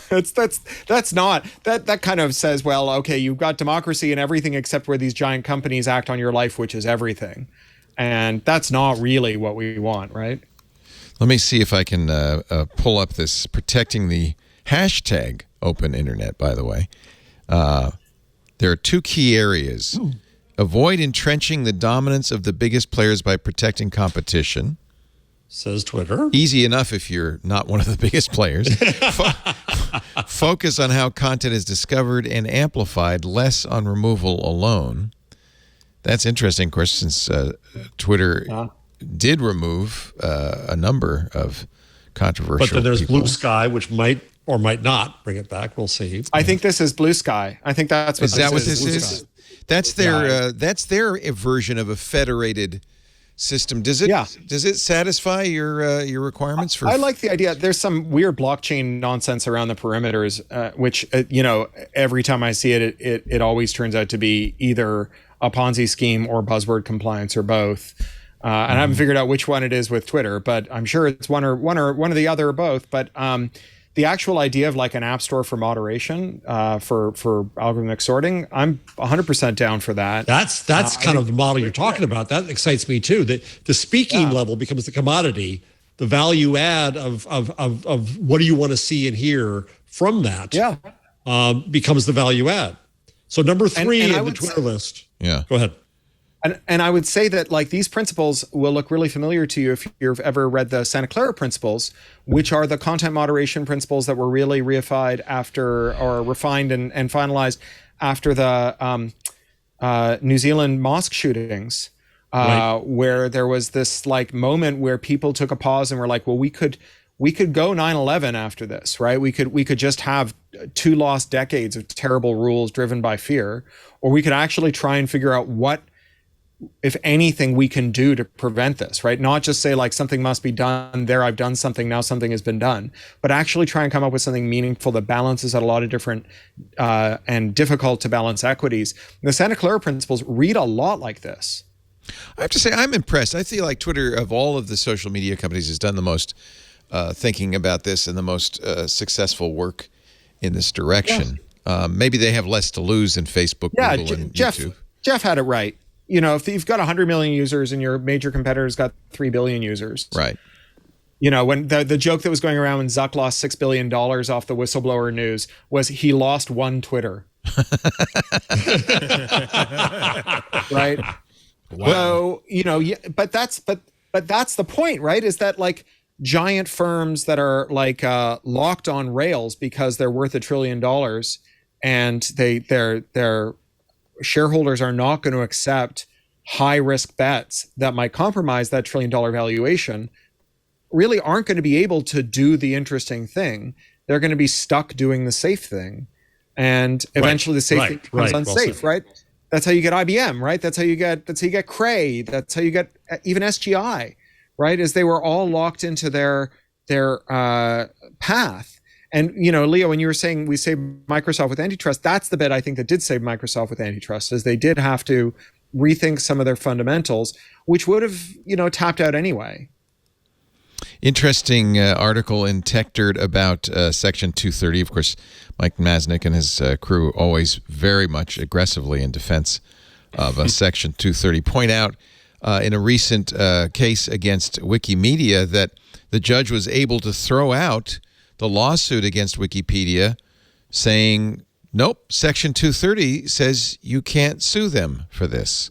Speaker 6: That's not that kind of says, well, okay, you've got democracy and everything except where these giant companies act on your life, which is everything. And that's not really what we want, right?
Speaker 1: Let me see if I can pull up this protecting the hashtag open internet, by the way. There are 2 key areas. Ooh. Avoid entrenching the dominance of the biggest players by protecting competition.
Speaker 4: Says Twitter.
Speaker 1: Easy enough if you're not one of the biggest players. Focus on how content is discovered and amplified, less on removal alone. That's interesting, of course, since Twitter did remove a number of controversial
Speaker 4: But then there's
Speaker 1: people.
Speaker 4: Blue Sky, which might or might not bring it back. We'll see.
Speaker 6: I think this is Blue Sky. I think that's what
Speaker 1: Is that what
Speaker 6: this
Speaker 1: this is? That's their version of a federated system. Does it satisfy your requirements for?
Speaker 6: I like the idea. There's some weird blockchain nonsense around the perimeters, which every time I see it, it always turns out to be either a Ponzi scheme or buzzword compliance or both. And I haven't figured out which one it is with Twitter, but I'm sure it's one or the other or both. But the actual idea of like an app store for moderation for algorithmic sorting, I'm 100% down for that.
Speaker 4: That's kind of the model you're talking about. That excites me too. The speaking level becomes the commodity. The value add of what do you want to see and hear from that becomes the value add. So number 3 in the Twitter list.
Speaker 1: Yeah.
Speaker 4: Go ahead.
Speaker 6: And I would say that like these principles will look really familiar to you if you've ever read the Santa Clara principles, which are the content moderation principles that were really refined and finalized after the New Zealand mosque shootings, where there was this like moment where people took a pause and were like, well, we could go 9/11 after this, right? We could just have 2 lost decades of terrible rules driven by fear, or we could actually try and figure out what, if anything, we can do to prevent this, right? Not just say like something must be done there, I've done something, now something has been done, but actually try and come up with something meaningful that balances out a lot of different and difficult to balance equities. The Santa Clara principles read a lot like this.
Speaker 1: I have to say, I'm impressed. I feel like Twitter, of all of the social media companies, has done the most thinking about this and the most successful work in this direction. Yeah. Maybe they have less to lose than Facebook, Google, and YouTube.
Speaker 6: Jeff had it right. If you've got 100 million users and your major competitor's got 3 billion users.
Speaker 1: Right.
Speaker 6: When the joke that was going around when Zuck lost $6 billion off the whistleblower news was he lost one Twitter. Right. Wow. So, but that's the point, right? Is that like giant firms that are like locked on rails because they're worth $1 trillion and their shareholders are not going to accept high risk bets that might compromise that $1 trillion valuation, really aren't going to be able to do the interesting thing. They're going to be stuck doing the safe thing. And eventually the safe thing becomes unsafe, right? That's how you get IBM, right? That's how you get Cray. That's how you get even SGI, right? Is they were all locked into their path. And, Leo, when you were saying we saved Microsoft with antitrust, that's the bit I think that did save Microsoft with antitrust, is they did have to rethink some of their fundamentals, which would have, tapped out anyway.
Speaker 1: Interesting article in TechDirt about Section 230. Of course, Mike Masnick and his crew always very much aggressively in defense of Section 230. Point out in a recent case against Wikimedia that the judge was able to throw out the lawsuit against Wikipedia saying, nope, Section 230 says you can't sue them for this.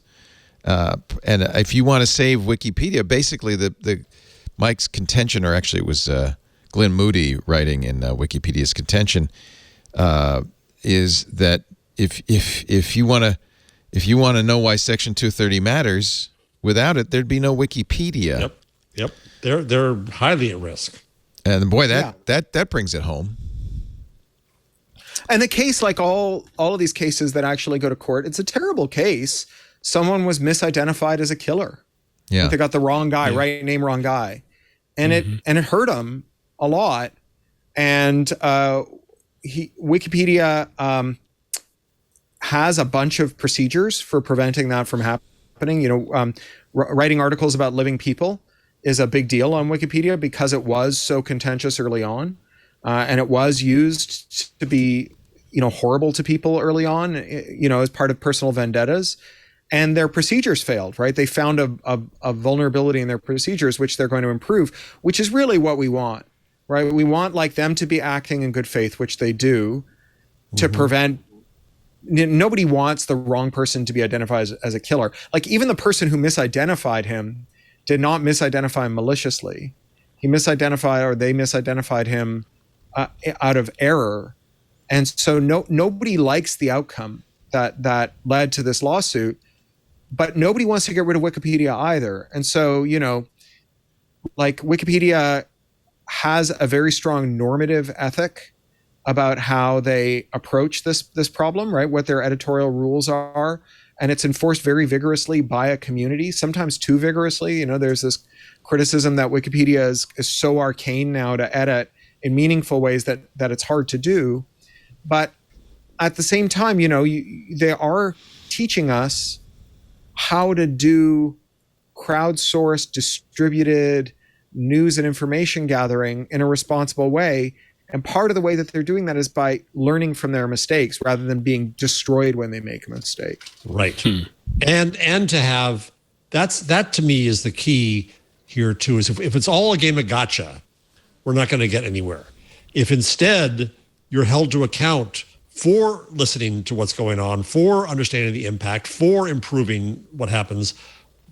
Speaker 1: And if you want to save Wikipedia, basically the Mike's contention, or actually it was Glenn Moody writing in Wikipedia's contention, is that if you want to know why Section 230 matters, without it there'd be no Wikipedia.
Speaker 4: Yep. They're highly at risk.
Speaker 1: And boy, that brings it home.
Speaker 6: And the case, like all of these cases that actually go to court, it's a terrible case. Someone was misidentified as a killer. Yeah, they got the wrong guy, right name, wrong guy, and it hurt him a lot. And Wikipedia has a bunch of procedures for preventing that from happening. Writing articles about living people is a big deal on Wikipedia because it was so contentious early on, and it was used to be, horrible to people early on, as part of personal vendettas, and their procedures failed, right? They found a vulnerability in their procedures, which they're going to improve, which is really what we want, right? We want like them to be acting in good faith, which they do, to prevent. Nobody wants the wrong person to be identified as a killer. Like even the person who misidentified him did not misidentify him maliciously. They misidentified him out of error. And so nobody likes the outcome that led to this lawsuit, but nobody wants to get rid of Wikipedia either. And so, like Wikipedia has a very strong normative ethic about how they approach this problem, right? What their editorial rules are, and it's enforced very vigorously by a community, sometimes too vigorously. There's this criticism that Wikipedia is so arcane now to edit in meaningful ways that it's hard to do. But at the same time, they are teaching us how to do crowdsourced, distributed news and information gathering in a responsible way. And part of the way that they're doing that is by learning from their mistakes rather than being destroyed when they make a mistake.
Speaker 4: Right. And to have, that to me is the key here too, is if it's all a game of gotcha, we're not going to get anywhere. If instead you're held to account for listening to what's going on, for understanding the impact, for improving what happens,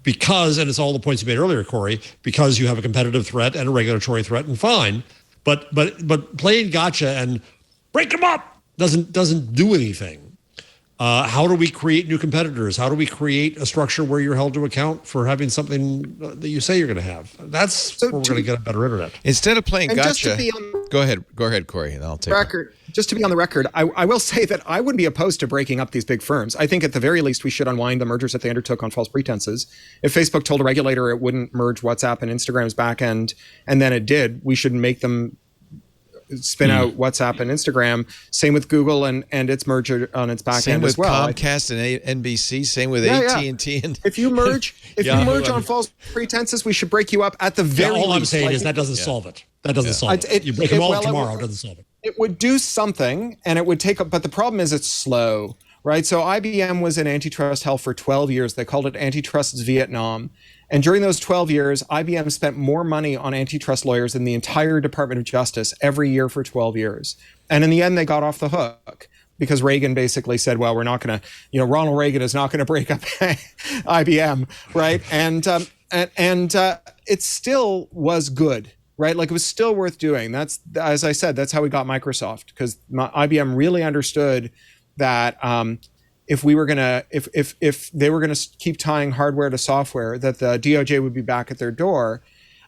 Speaker 4: because, and it's all the points you made earlier, Cory, because you have a competitive threat and a regulatory threat, and fine. But playing gotcha and break them up doesn't do anything. How do we create new competitors? How do we create a structure where you're held to account for having something that you say you're going to have? That's where we're going to get a better internet.
Speaker 1: Instead of playing gotcha, go ahead, Cory, and I'll take it.
Speaker 6: Just to be on the record, I will say that I wouldn't be opposed to breaking up these big firms. I think at the very least we should unwind the mergers that they undertook on false pretenses. If Facebook told a regulator it wouldn't merge WhatsApp and Instagram's backend, and then it did, we should make them spin out WhatsApp and Instagram. Same with Google and its merger on its back end as well.
Speaker 1: Same with Comcast and NBC. Same with AT&T. And
Speaker 6: if you merge on false pretenses, we should break you up at the very least.
Speaker 4: All I'm saying is that doesn't solve it. That doesn't solve it. You break them all tomorrow, it doesn't solve it.
Speaker 6: It would do something, and it would take up, but the problem is it's slow, right? So IBM was in antitrust hell for 12 years. They called it Antitrust's Vietnam. And during those 12 years, IBM spent more money on antitrust lawyers than the entire Department of Justice every year for 12 years. And in the end, they got off the hook because Reagan basically said, well, we're not going to, Ronald Reagan is not going to break up IBM, right? And it still was good, right? Like it was still worth doing. That's, as I said, that's how we got Microsoft, because IBM really understood that if they were going to keep tying hardware to software, that the DOJ would be back at their door.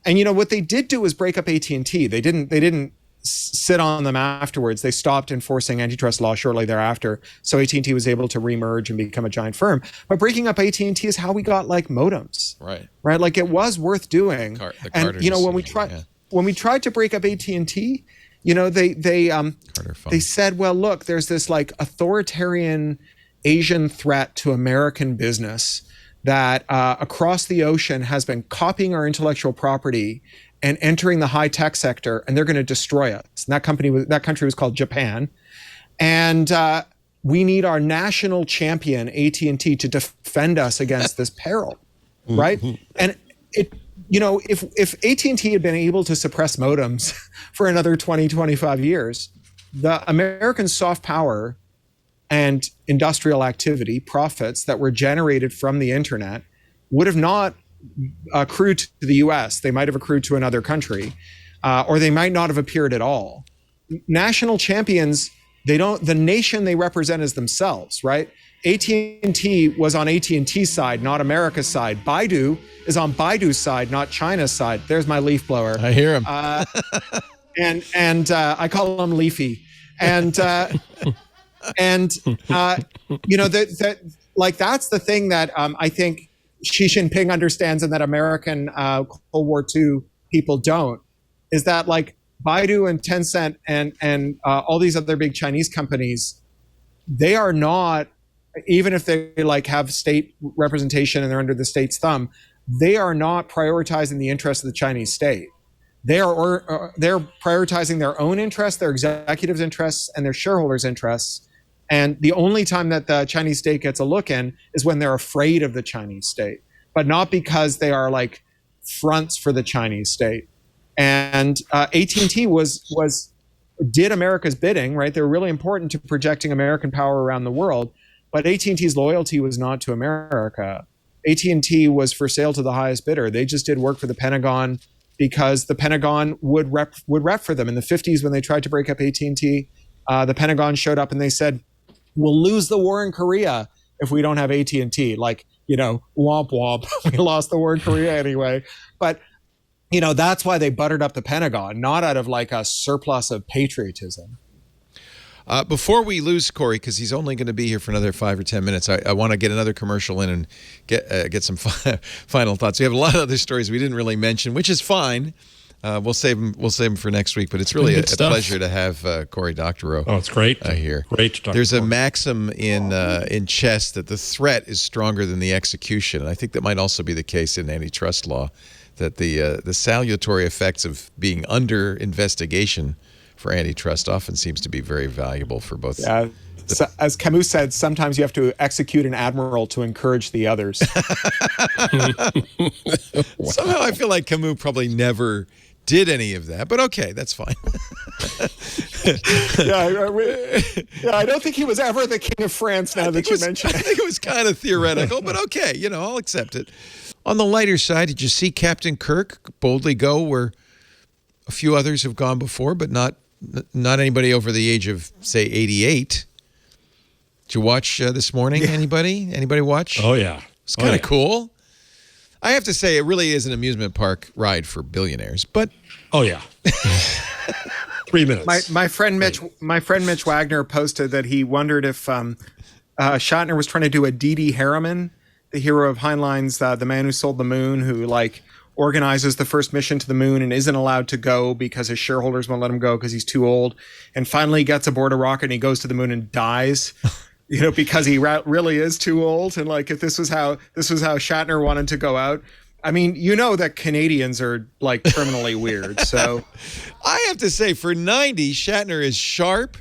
Speaker 6: And what they did do was break up AT&T. They didn't sit on them afterwards. They stopped enforcing antitrust law shortly thereafter. So AT&T was able to remerge and become a giant firm. But breaking up AT&T is how we got like modems. Right. Like it was worth doing. When we tried to break up AT&T, they said, well, look, there's this like authoritarian Asian threat to American business that across the ocean has been copying our intellectual property and entering the high tech sector, and they're going to destroy us. And that country was called Japan, and we need our national champion AT&T to defend us against this peril, right? And if AT&T had been able to suppress modems for another 20, 25 years, the American soft power and industrial activity profits that were generated from the internet would have not accrued to the US. They might have accrued to another country, or they might not have appeared at all. National champions, the nation they represent is themselves, right? AT&T was on AT&T's side, not America's side. Baidu is on Baidu's side, not China's side. There's my leaf blower.
Speaker 1: I hear him.
Speaker 6: And I call him Leafy. And that's the thing that I think Xi Jinping understands and that American Cold War II people don't, is that like Baidu and Tencent and all these other big Chinese companies, they are not, even if they like have state representation and they're under the state's thumb, they are not prioritizing the interests of the Chinese state. They're prioritizing their own interests, their executives' interests, and their shareholders' interests. And the only time that the Chinese state gets a look in is when they're afraid of the Chinese state, but not because they are like fronts for the Chinese state. And AT&T did America's bidding, right? They're really important to projecting American power around the world, but AT&T's loyalty was not to America. AT&T was for sale to the highest bidder. They just did work for the Pentagon because the Pentagon would rep for them. In the 50s, when they tried to break up AT&T, the Pentagon showed up and they said, we'll lose the war in Korea if we don't have AT&T. Like, womp womp, we lost the war in Korea anyway. But, that's why they buttered up the Pentagon, not out of like a surplus of patriotism.
Speaker 1: Before we lose Cory, because he's only going to be here for another 5 or 10 minutes, I want to get another commercial in and get some final thoughts. We have a lot of other stories we didn't really mention, which is fine. We'll save them for next week. But it's really a pleasure to have Cory Doctorow.
Speaker 4: Oh, it's great
Speaker 1: here.
Speaker 4: Great to talk.
Speaker 1: There's a maxim in chess that the threat is stronger than the execution, and I think that might also be the case in antitrust law. That the salutary effects of being under investigation for antitrust often seems to be very valuable for both.
Speaker 6: Yeah. So, as Camus said, sometimes you have to execute an admiral to encourage the others.
Speaker 1: Somehow I feel like Camus probably never did any of that, but okay, that's fine.
Speaker 6: I don't think he was ever the king of France now that you mention it.
Speaker 1: I think it was kind of theoretical, but okay, I'll accept it. On the lighter side, did you see Captain Kirk boldly go where a few others have gone before, but not anybody over the age of, say, 88? Did you watch this morning? Yeah. Anybody watch?
Speaker 4: Oh, yeah.
Speaker 1: It's kind of cool. I have to say, it really is an amusement park ride for billionaires, but...
Speaker 4: Oh, yeah. 3 minutes.
Speaker 6: My friend Mitch Wagner posted that he wondered if Shatner was trying to do a Dee Harriman, the hero of Heinlein's The Man Who Sold the Moon, who, organizes the first mission to the moon and isn't allowed to go because his shareholders won't let him go because he's too old, and finally gets aboard a rocket and he goes to the moon and dies. Because he really is too old. And if this was how Shatner wanted to go out. I mean, that Canadians are criminally weird. So
Speaker 1: I have to say, for 90, Shatner is sharp.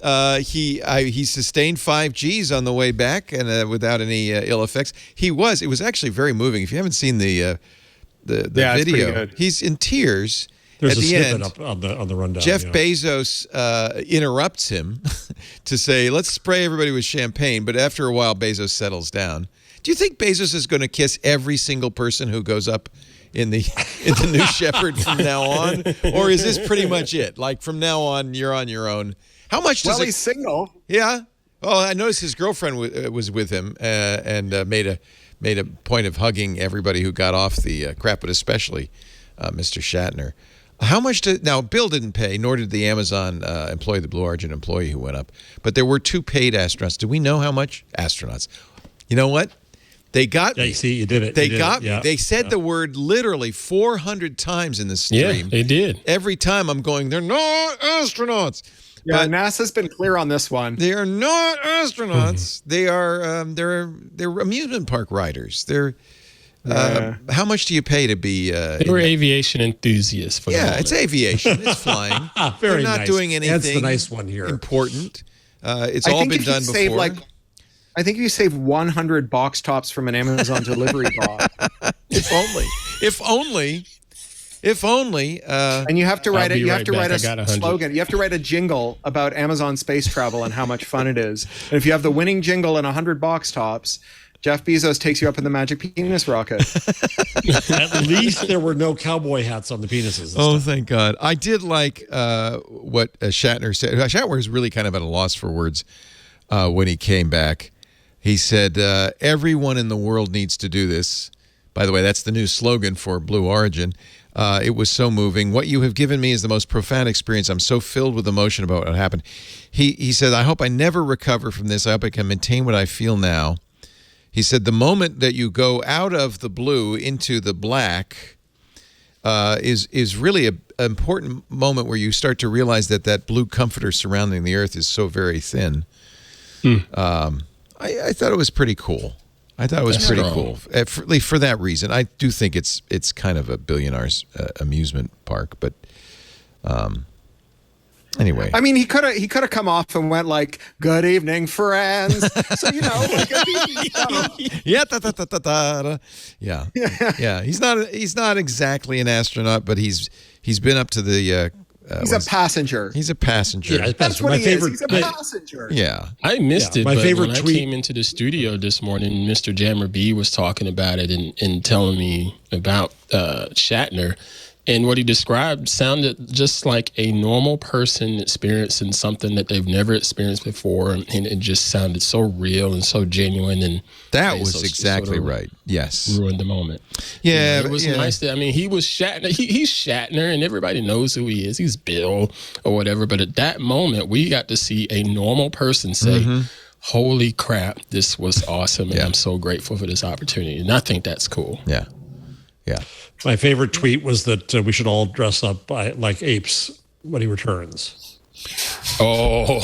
Speaker 1: He sustained 5 Gs on the way back and without any ill effects. It was actually very moving. If you haven't seen the video, he's in tears.
Speaker 4: There's
Speaker 1: at
Speaker 4: a
Speaker 1: the
Speaker 4: snippet
Speaker 1: end,
Speaker 4: up on the rundown.
Speaker 1: Jeff Bezos interrupts him to say, let's spray everybody with champagne. But after a while, Bezos settles down. Do you think Bezos is going to kiss every single person who goes up in the New Shepard from now on? Or is this pretty much it? From now on, you're on your own. How much does
Speaker 6: he's single.
Speaker 1: Yeah. Well, I noticed his girlfriend was with him and made a point of hugging everybody who got off the crap, but especially Mr. Shatner. How much now, Bill didn't pay, nor did the Amazon employee, the Blue Origin employee who went up. But there were 2 paid astronauts. Do we know how much? Astronauts. You know what? They got me.
Speaker 4: You see, you did it.
Speaker 1: They got me. Yeah. They said the word literally 400 times in the stream.
Speaker 5: Yeah, they did.
Speaker 1: Every time I'm going, they're not astronauts.
Speaker 6: Yeah, but NASA's been clear on this one.
Speaker 1: They are not astronauts. They are they're amusement park riders. They're how much do you pay to be?
Speaker 5: They were aviation enthusiasts.
Speaker 1: It's aviation. It's flying.
Speaker 4: Very
Speaker 1: They're not
Speaker 4: nice.
Speaker 1: doing anything.
Speaker 4: That's the nice one here.
Speaker 1: Important. It's all been done before.
Speaker 6: I think you save 100 box tops from an Amazon delivery bot.
Speaker 1: If only.
Speaker 6: And you have to write it. You have to write a slogan. You have to write a jingle about Amazon space travel and how much fun it is. And if you have the winning jingle and 100 box tops, Jeff Bezos takes you up in the magic penis rocket.
Speaker 4: At least there were no cowboy hats on the penises.
Speaker 1: Oh, thank God. I did like what Shatner said. Shatner was really kind of at a loss for words when he came back. He said, everyone in the world needs to do this. By the way, that's the new slogan for Blue Origin. It was so moving. What you have given me is the most profound experience. I'm so filled with emotion about what happened. He said, I hope I never recover from this. I hope I can maintain what I feel now. He said, the moment that you go out of the blue into the black is really an important moment where you start to realize that blue comforter surrounding the earth is so very thin. I thought it was pretty cool. I thought it was pretty cool. For that reason, I do think it's kind of a billionaire's amusement park. But anyway,
Speaker 6: I mean, he could have come off and went "Good evening, friends." So
Speaker 1: yeah. He's not exactly an astronaut, but he's been up to the.
Speaker 6: He's a passenger.
Speaker 1: He's a passenger.
Speaker 4: Yeah,
Speaker 6: that's what he is. He's a passenger.
Speaker 1: Yeah.
Speaker 5: I missed it.
Speaker 4: My favorite
Speaker 5: when
Speaker 4: tweet.
Speaker 5: I came into the studio this morning, Mr. Jammer B was talking about it and telling me about Shatner. And what he described sounded just like a normal person experiencing something that they've never experienced before. And it just sounded so real and so genuine. And
Speaker 1: that was exactly right. Yes.
Speaker 5: Ruined the moment.
Speaker 1: Yeah.
Speaker 5: It was nice that, I mean, he was Shatner. He's Shatner, and everybody knows who he is. He's Bill or whatever. But at that moment, we got to see a normal person say, holy crap, this was awesome. And I'm so grateful for this opportunity. And I think that's cool.
Speaker 1: Yeah. Yeah.
Speaker 4: My favorite tweet was that we should all dress up like apes when he returns.
Speaker 5: Oh,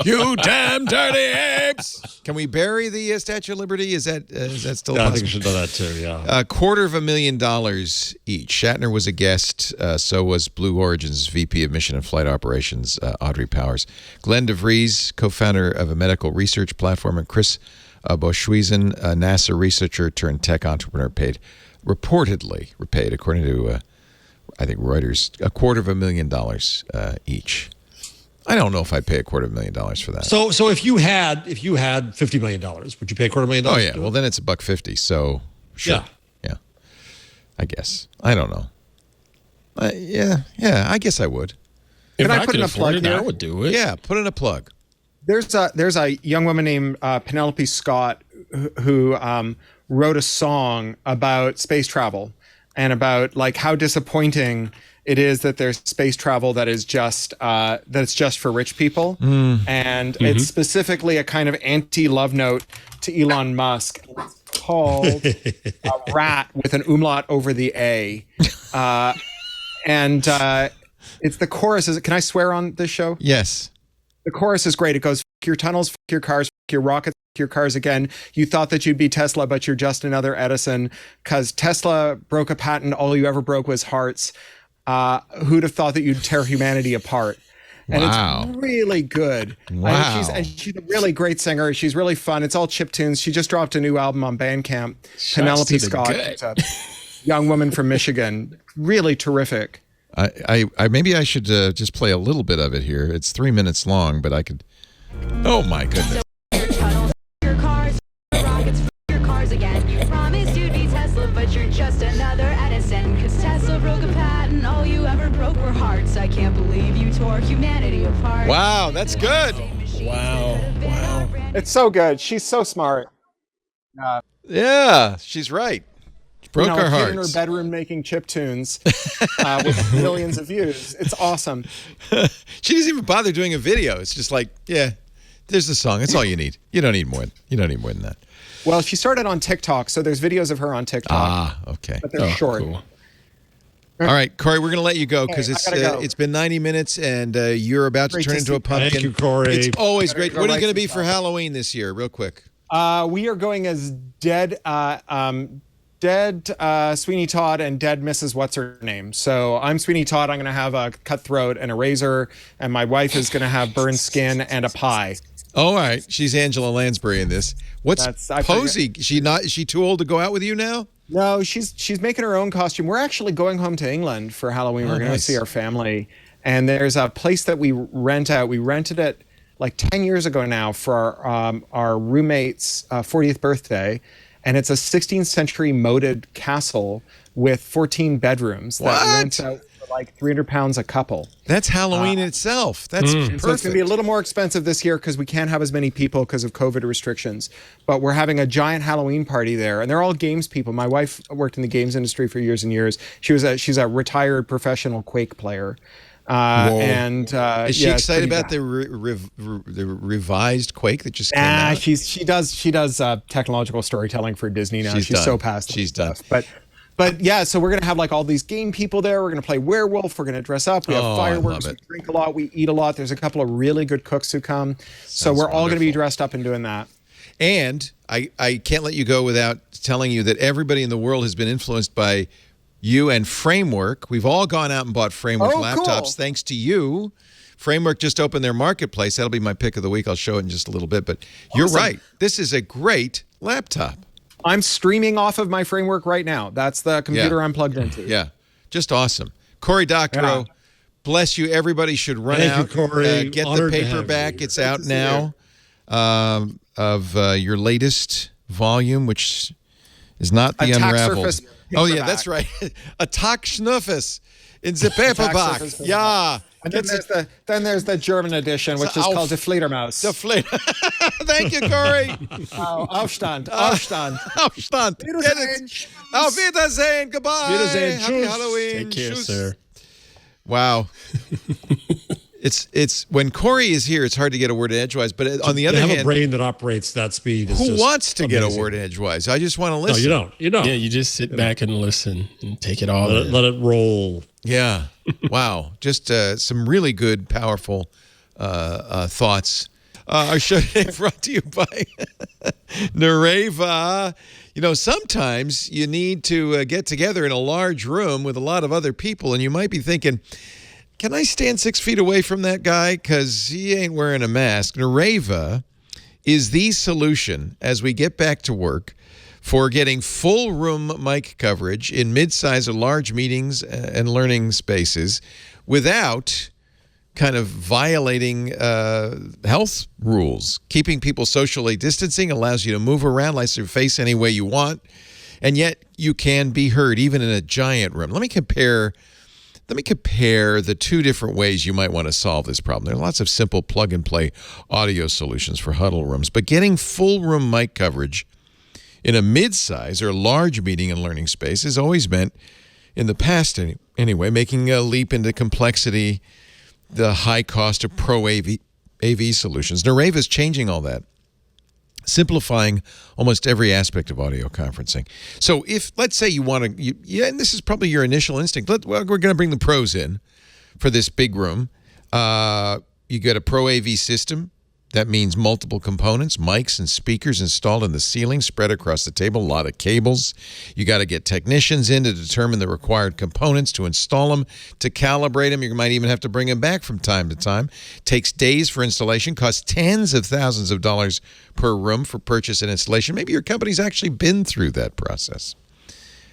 Speaker 1: you damn dirty apes! Can we bury the Statue of Liberty? Is that still possible?
Speaker 4: I think we should do that too. Yeah.
Speaker 1: $250,000 each. Shatner was a guest. So was Blue Origin's VP of Mission and Flight Operations, Audrey Powers. Glenn DeVries, co-founder of a medical research platform, and Chris Boschwiezen, a NASA researcher turned tech entrepreneur, reportedly repaid, according to I think Reuters, $250,000 each. I don't know if I'd pay $250,000 for that.
Speaker 4: So if you had $50 million, would you pay $250,000?
Speaker 1: Oh yeah, well then it's $150. So sure, yeah. I guess I don't know. Yeah, I guess I would.
Speaker 5: If I could afford it, I would do it.
Speaker 1: Yeah, put in a plug.
Speaker 6: There's a young woman named Penelope Scott who wrote a song about space travel and about like how disappointing it is that there's space travel that is just that it's just for rich people, and it's specifically a kind of anti-love note to Elon Musk. It's called a rat with an umlaut over the A, and it's the chorus. Can I swear on this show?
Speaker 1: Yes.
Speaker 6: The chorus is great. It goes, "F your tunnels, f your cars, f your rockets, f your cars again. You thought that you'd be Tesla, but you're just another Edison. Because Tesla broke a patent. All you ever broke was hearts. Who'd have thought that you'd tear humanity apart?" And it's really good.
Speaker 1: Wow.
Speaker 6: And she's a really great singer. She's really fun. It's all chip tunes. She just dropped a new album on Bandcamp. Penelope Scott, a young woman from Michigan. Really terrific.
Speaker 1: I maybe I should just play a little bit of it here. It's 3 minutes long, but I could. Oh my goodness!
Speaker 7: Your cars, rockets, your cars again. You promised you'd be Tesla, but you're just another Edison. 'Cause Tesla broke a patent. All you ever broke were hearts. I can't believe you tore humanity apart.
Speaker 1: Wow, that's good.
Speaker 5: Wow.
Speaker 6: It's so good. She's so smart.
Speaker 1: Yeah, she's right. Broke our
Speaker 6: a kid in her
Speaker 1: hearts.
Speaker 6: bedroom making chip tunes with millions of views. It's awesome.
Speaker 1: She doesn't even bother doing a video. It's just like, yeah, there's the song. That's all you need. You don't need more. You don't need more than that.
Speaker 6: Well, she started on TikTok, so there's videos of her on TikTok.
Speaker 1: Ah, okay.
Speaker 6: But they're short.
Speaker 5: Cool.
Speaker 1: All right, Cory, we're going to let you go because
Speaker 6: go.
Speaker 1: it's been 90 minutes and you're about to turn into a pumpkin.
Speaker 4: Thank you, Cory.
Speaker 1: It's always great. What are you going to be
Speaker 6: some
Speaker 1: for Halloween this year, real quick?
Speaker 6: We are going as dead Sweeney Todd and dead Mrs. What's her name. So I'm Sweeney Todd. I'm going to have a cutthroat and a razor, and my wife is going to have burned skin and a pie.
Speaker 1: All right, she's Angela Lansbury in this. What's Posey? Is she too old to go out with you now?
Speaker 6: No, she's making her own costume. We're actually going home to England for Halloween. We're going to see our family, and there's a place that we rent out. We rented it like 10 years ago now for our roommate's 40th birthday. And it's a 16th century moated castle with 14 bedrooms that rents out for like £300 a couple.
Speaker 1: That's Halloween itself. That's perfect.
Speaker 6: So it's going to be a little more expensive this year because we can't have as many people because of COVID restrictions. But we're having a giant Halloween party there, and they're all games people. My wife worked in the games industry for years and years. She's a retired professional Quake player.
Speaker 1: Is she excited about the revised Quake that just came out?
Speaker 6: She does technological storytelling for Disney now. She's so past.
Speaker 1: She's done.
Speaker 6: But yeah, so we're gonna have like all these game people there. We're gonna play werewolf. We're gonna dress up. We have fireworks. We drink a lot. We eat a lot. There's a couple of really good cooks who come. So we're all gonna be dressed up and doing that.
Speaker 1: And I can't let you go without telling you that everybody in the world has been influenced by you and Framework. We've all gone out and bought Framework laptops thanks to you. Framework just opened their marketplace. That'll be my pick of the week. I'll show it in just a little bit. But you're right. This is a great laptop.
Speaker 6: I'm streaming off of my Framework right now. That's the computer I'm plugged into.
Speaker 1: Yeah. Just awesome. Cory Doctorow, bless you. Everybody should run out.
Speaker 4: Thank you, Cory.
Speaker 1: Get
Speaker 4: Honored
Speaker 1: the
Speaker 4: to have
Speaker 1: paperback.
Speaker 4: you.
Speaker 1: It's out now of your latest volume, which is not the
Speaker 6: Attack
Speaker 1: unraveled.
Speaker 6: surface
Speaker 1: Oh yeah,
Speaker 6: paperback.
Speaker 1: that's right. Attack Schnuffus in the paperback.
Speaker 6: surface paperback.
Speaker 1: Yeah.
Speaker 6: And then there's the German edition, which is called the Fledermaus.
Speaker 1: Thank you, Cory.
Speaker 6: Aufstand.
Speaker 1: Aufstand. Get it. Auf Wiedersehen. Goodbye.
Speaker 4: Wiedersehen.
Speaker 1: Happy
Speaker 4: Tschüss.
Speaker 1: Halloween.
Speaker 5: Take care,
Speaker 1: Tschüss.
Speaker 5: sir.
Speaker 1: Wow. It's when Cory is here, it's hard to get a word in edgewise. But on the
Speaker 4: To
Speaker 1: other
Speaker 4: have a
Speaker 1: hand,
Speaker 4: brain that operates that speed is
Speaker 1: who
Speaker 4: just
Speaker 1: wants to get a
Speaker 4: amazing.
Speaker 1: word in edgewise? I just want to
Speaker 4: No,
Speaker 1: listen.
Speaker 4: you don't. You don't.
Speaker 5: Yeah, you just sit back and listen and take it all
Speaker 4: Let
Speaker 5: in.
Speaker 4: it roll.
Speaker 1: Yeah. Wow. Just some really good, powerful thoughts. Our show today brought to you by Nareva. You know, sometimes you need to get together in a large room with a lot of other people, and you might be thinking, can I stand 6 feet away from that guy? Because he ain't wearing a mask. Nareva is the solution as we get back to work for getting full room mic coverage in mid-size or large meetings and learning spaces without kind of violating health rules. Keeping people socially distancing allows you to move around, lets your face any way you want, and yet you can be heard even in a giant room. Let me compare the two different ways you might want to solve this problem. There are lots of simple plug-and-play audio solutions for huddle rooms, but getting full room mic coverage in a mid-size or large meeting and learning space has always meant, in the past anyway, making a leap into complexity, the high cost of pro AV solutions. Nareva is changing all that, simplifying almost every aspect of audio conferencing. So if, let's say you want to, and this is probably your initial instinct, we're going to bring the pros in for this big room. You get a pro AV system. That means multiple components, mics and speakers installed in the ceiling, spread across the table, a lot of cables. You got to get technicians in to determine the required components, to install them, to calibrate them. You might even have to bring them back from time to time. Takes days for installation, costs tens of thousands of dollars per room for purchase and installation. Maybe your company's actually been through that process.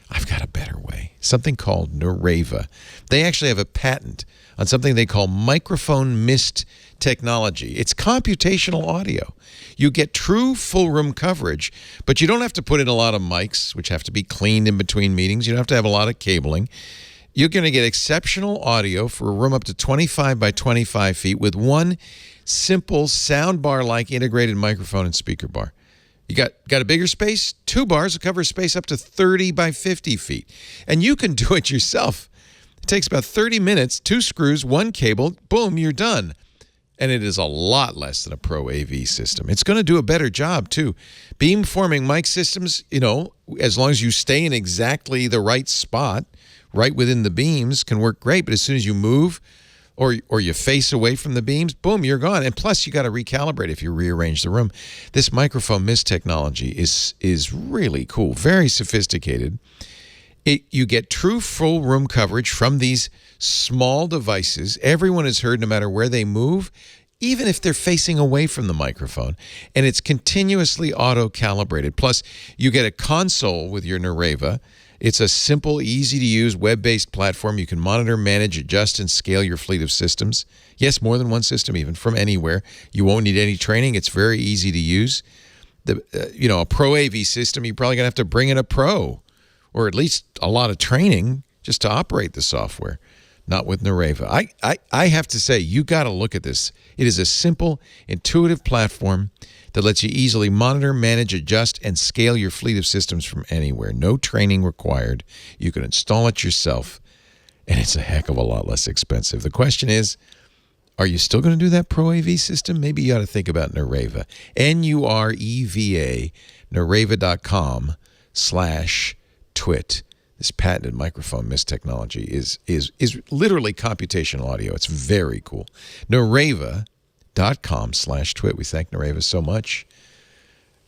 Speaker 1: I've got a better way, something called Nareva. They actually have a patent on something they call microphone mist technology. It's computational audio. You get true full room coverage, but you don't have to put in a lot of mics, which have to be cleaned in between meetings. You don't have to have a lot of cabling. You're going to get exceptional audio for a room up to 25 by 25 feet with one simple soundbar-like integrated microphone and speaker bar. You got a bigger space? 2 bars will cover space up to 30 by 50 feet. And you can do it yourself. It takes about 30 minutes, 2 screws, 1 cable, boom, you're done. And it is a lot less than a Pro AV system. It's going to do a better job, too. Beamforming mic systems, as long as you stay in exactly the right spot, right within the beams, can work great. But as soon as you move or you face away from the beams, boom, you're gone. And plus, you got to recalibrate if you rearrange the room. This microphone mist technology is really cool, very sophisticated. You get true full room coverage from these small devices. Everyone is heard no matter where they move, even if they're facing away from the microphone. And it's continuously auto-calibrated. Plus, you get a console with your Nareva. It's a simple, easy-to-use, web-based platform. You can monitor, manage, adjust, and scale your fleet of systems. Yes, more than one system even, from anywhere. You won't need any training. It's very easy to use. A Pro AV system, you're probably going to have to bring in a pro, or at least a lot of training just to operate the software. Not with Nareva. I have to say, you got to look at this. It is a simple, intuitive platform that lets you easily monitor, manage, adjust, and scale your fleet of systems from anywhere. No training required. You can install it yourself, and it's a heck of a lot less expensive. The question is, are you still going to do that Pro AV system? Maybe you ought to think about Nareva. Nureva, Nareva.com/twit. This patented microphone mist technology is literally computational audio. It's very cool. Nareva.com/twit. We thank Nareva so much.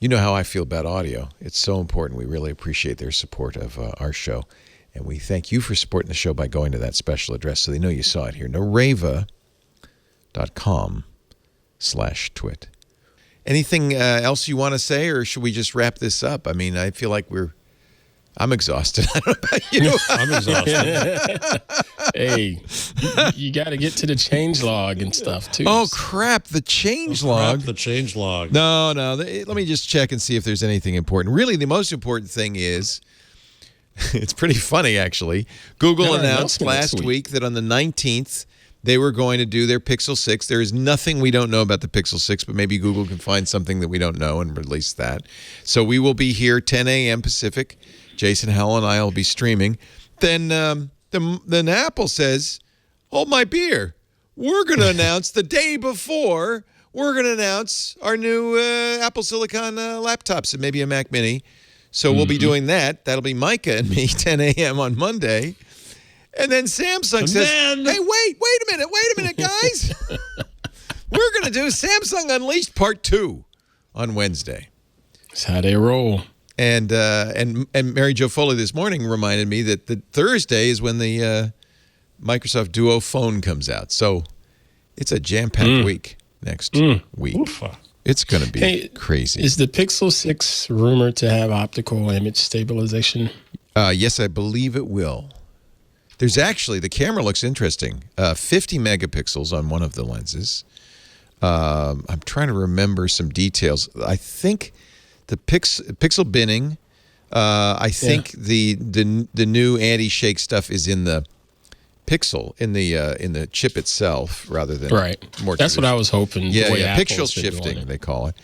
Speaker 1: You know how I feel about audio. It's so important. We really appreciate their support of our show. And we thank you for supporting the show by going to that special address so they know you saw it here. Nareva.com/twit. Anything else you want to say, or should we just wrap this up? I mean, I feel like I'm exhausted. I don't know about you.
Speaker 4: I'm exhausted.
Speaker 5: Hey, you got to get to the change log and stuff too.
Speaker 1: Oh crap! The change log.
Speaker 4: The change log.
Speaker 1: No. Let me just check and see if there's anything important. Really, the most important thing is, it's pretty funny actually. Google announced last week that on the 19th they were going to do their Pixel 6. There is nothing we don't know about the Pixel 6, but maybe Google can find something that we don't know and release that. So we will be here 10 a.m. Pacific. Jason Howell and I will be streaming. Then Apple says, hold my beer. We're going to announce the day before, we're going to announce our new Apple Silicon laptops and maybe a Mac Mini. So we'll be doing that. That'll be Micah and me, 10 a.m. on Monday. And then Samsung says, hey, wait a minute, guys. We're going to do Samsung Unleashed Part 2 on Wednesday.
Speaker 5: That's how they roll.
Speaker 1: And Mary Jo Foley this morning reminded me that the Thursday is when the Microsoft Duo phone comes out. So it's a jam-packed week next week.
Speaker 4: Oofa.
Speaker 1: It's going to be crazy.
Speaker 5: Is the Pixel 6 rumored to have optical image stabilization?
Speaker 1: Yes, I believe it will. There's actually, the camera looks interesting. 50 megapixels on one of the lenses. I'm trying to remember some details. I think the pixel binning. I think the new anti-shake stuff is in the pixel in the chip itself rather than more.
Speaker 5: That's what I was hoping.
Speaker 1: Yeah, pixel shifting they call it,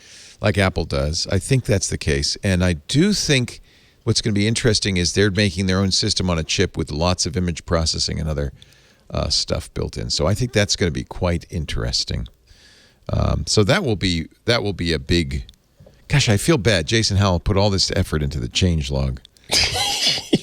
Speaker 1: like Apple does. I think that's the case, and I do think what's going to be interesting is they're making their own system on a chip with lots of image processing and other stuff built in. So I think that's going to be quite interesting. So that will be a big. Gosh, I feel bad. Jason Howell put all this effort into the changelog.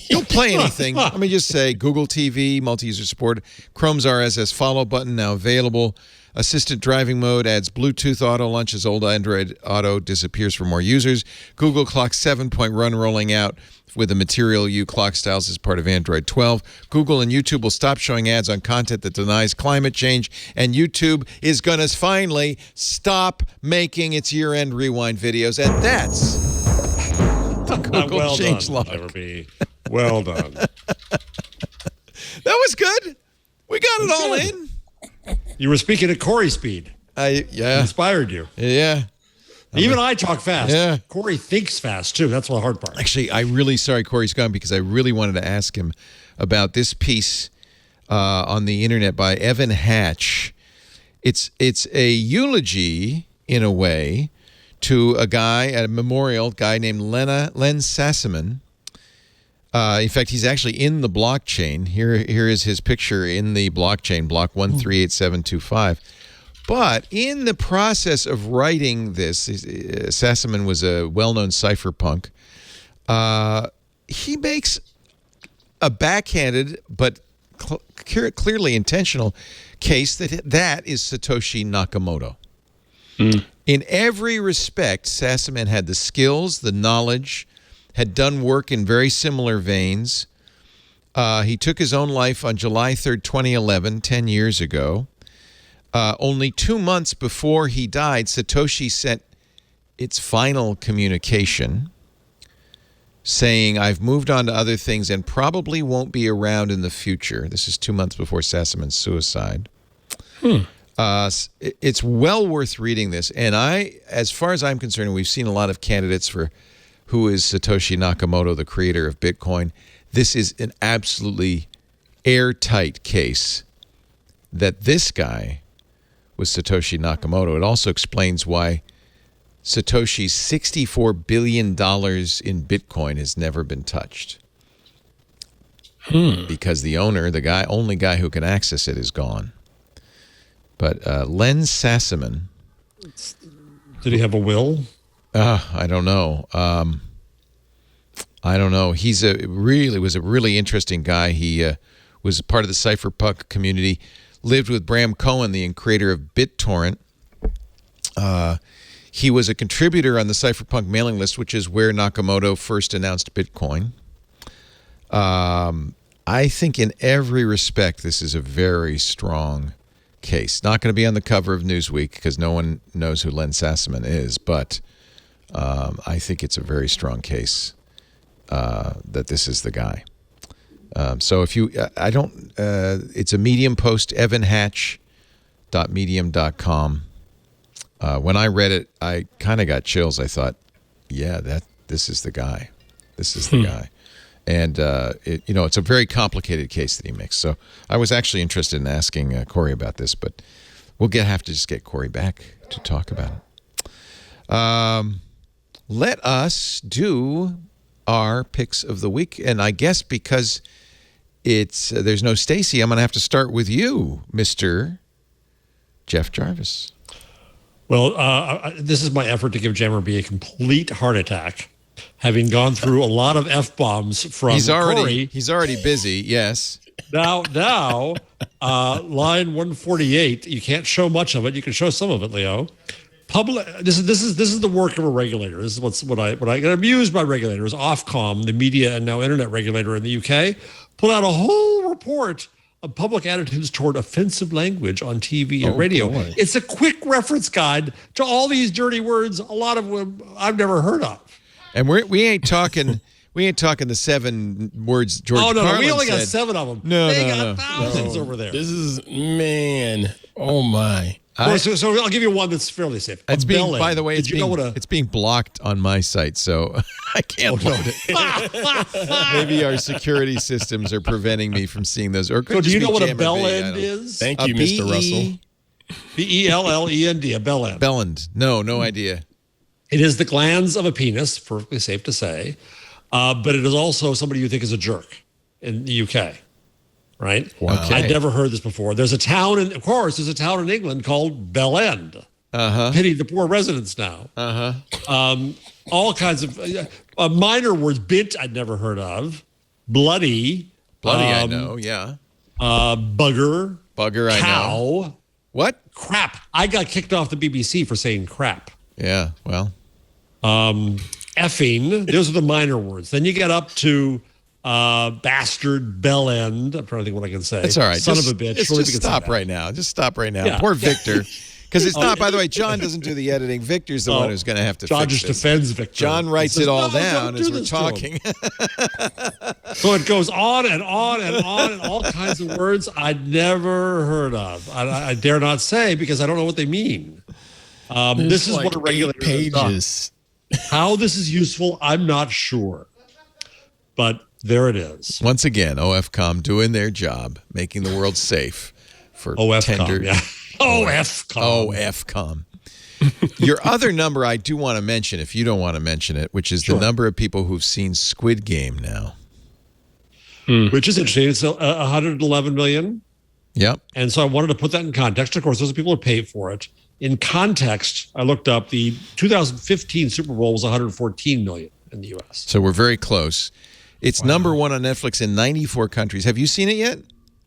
Speaker 1: You'll play anything. Let me just say, Google TV, multi-user support, Chrome's RSS follow button now available. Assistant driving mode adds Bluetooth auto launch as old Android Auto disappears for more users. Google Clock 7.1 rolling out with the Material U clock styles as part of Android 12. Google and YouTube will stop showing ads on content that denies climate change, and YouTube is going to finally stop making its year-end rewind videos, and that's the Google changelog.
Speaker 4: Well done.
Speaker 1: That was good. We got it all in.
Speaker 4: You were speaking at Cory speed. It inspired you.
Speaker 1: Yeah.
Speaker 4: Even I talk fast.
Speaker 1: Yeah.
Speaker 4: Cory thinks fast, too. That's the hard part.
Speaker 1: Actually, I'm really sorry Cory's gone because I really wanted to ask him about this piece on the internet by Evan Hatch. It's a eulogy, in a way, to a guy at a memorial, guy named Len Sassaman. In fact, he's actually in the blockchain. Here is his picture in the blockchain, block 138725. But in the process of writing this, Sassaman was a well-known cypherpunk. He makes a backhanded but clearly intentional case that is Satoshi Nakamoto. In every respect, Sassaman had the skills, the knowledge, had done work in very similar veins. He took his own life on July 3rd, 2011, 10 years ago. Only 2 months before he died, Satoshi sent its final communication saying, I've moved on to other things and probably won't be around in the future. This is 2 months before Sassaman's suicide. It's well worth reading this. And as far as I'm concerned, we've seen a lot of candidates for who is Satoshi Nakamoto, the creator of Bitcoin. This is an absolutely airtight case that this guy was Satoshi Nakamoto. It also explains why Satoshi's $64 billion in Bitcoin has never been touched. Because the owner, only guy who can access it is gone. But Len Sassaman.
Speaker 4: Did he have a will?
Speaker 1: I don't know. I don't know. He's was a really interesting guy. He was part of the cypherpunk community. Lived with Bram Cohen, the creator of BitTorrent. He was a contributor on the cypherpunk mailing list, which is where Nakamoto first announced Bitcoin. I think in every respect, this is a very strong case. Not going to be on the cover of Newsweek because no one knows who Len Sassaman is, but I think it's a very strong case that this is the guy. So if you, I don't, it's a Medium post, evanhatch.medium.com. When I read it, I kind of got chills. I thought, yeah, this is the guy. This is the guy. And, it's a very complicated case that he makes. So I was actually interested in asking Cory about this, but we'll have to just get Cory back to talk about it. Let us do our picks of the week. And I guess because there's no Stacy, I'm going to have to start with you, Mr. Jeff Jarvis.
Speaker 4: Well, this is my effort to give Jammer B a complete heart attack, having gone through a lot of F-bombs from Cory.
Speaker 1: He's already busy, yes.
Speaker 4: Now, line 148, you can't show much of it. You can show some of it, Leo. This is the work of a regulator. This is what I get amused by regulators. Ofcom, the media and now internet regulator in the UK, put out a whole report of public attitudes toward offensive language on TV and radio. Boy. It's a quick reference guide to all these dirty words, a lot of them I've never heard of.
Speaker 1: And we ain't talking the 7 words George Carlin said.
Speaker 4: We only got 7 of them. They got thousands over there.
Speaker 5: This is, man, oh my.
Speaker 4: So I'll give you one that's fairly safe.
Speaker 1: It's being, by the way, it's being blocked on my site, so I can't load it. Maybe our security systems are preventing me from seeing those. Or
Speaker 4: so do you know what a bell end is?
Speaker 5: Thank you, Mr. Russell.
Speaker 4: Bellend, a bell end.
Speaker 1: Bellend. No idea.
Speaker 4: It is the glands of a penis, perfectly safe to say, but it is also somebody you think is a jerk in the UK. Right?
Speaker 1: Wow. Okay.
Speaker 4: I'd never heard this before. There's a town in England called Bellend. Pity the poor residents now. All kinds of minor words. Bint I'd never heard of. Bloody.
Speaker 1: I know, yeah.
Speaker 4: Bugger.
Speaker 1: Cow,
Speaker 4: I know.
Speaker 1: What?
Speaker 4: Crap. I got kicked off the BBC for saying crap.
Speaker 1: Yeah, well.
Speaker 4: Effing. Those are the minor words. Then you get up to bastard, bell end. I'm trying to think what I can say.
Speaker 1: It's all right.
Speaker 4: Son of a bitch.
Speaker 1: Just stop right now. Just stop right now. Poor Victor. Because it's not, by the way, John doesn't do the editing. Victor's the one who's going to have to
Speaker 4: John
Speaker 1: fix
Speaker 4: just
Speaker 1: this.
Speaker 4: defends Victor.
Speaker 1: John writes it all down as we're talking.
Speaker 4: So it goes on and on and on and all kinds of words I'd never heard of. I dare not say because I don't know what they mean. This is what a regulator pages. How this is useful, I'm not sure. But there it is.
Speaker 1: Once again, Ofcom doing their job, making the world safe for tender.
Speaker 4: Yeah.
Speaker 1: Ofcom. Your other number I do want to mention, if you don't want to mention it, which is the number of people who've seen Squid Game now.
Speaker 4: Which is interesting. It's 111 million.
Speaker 1: Yep.
Speaker 4: And so I wanted to put that in context. Of course, those are people who paid for it. In context, I looked up the 2015 Super Bowl was 114 million in the U.S.
Speaker 1: So we're very close. It's number 1 on Netflix in 94 countries. Have you seen it yet?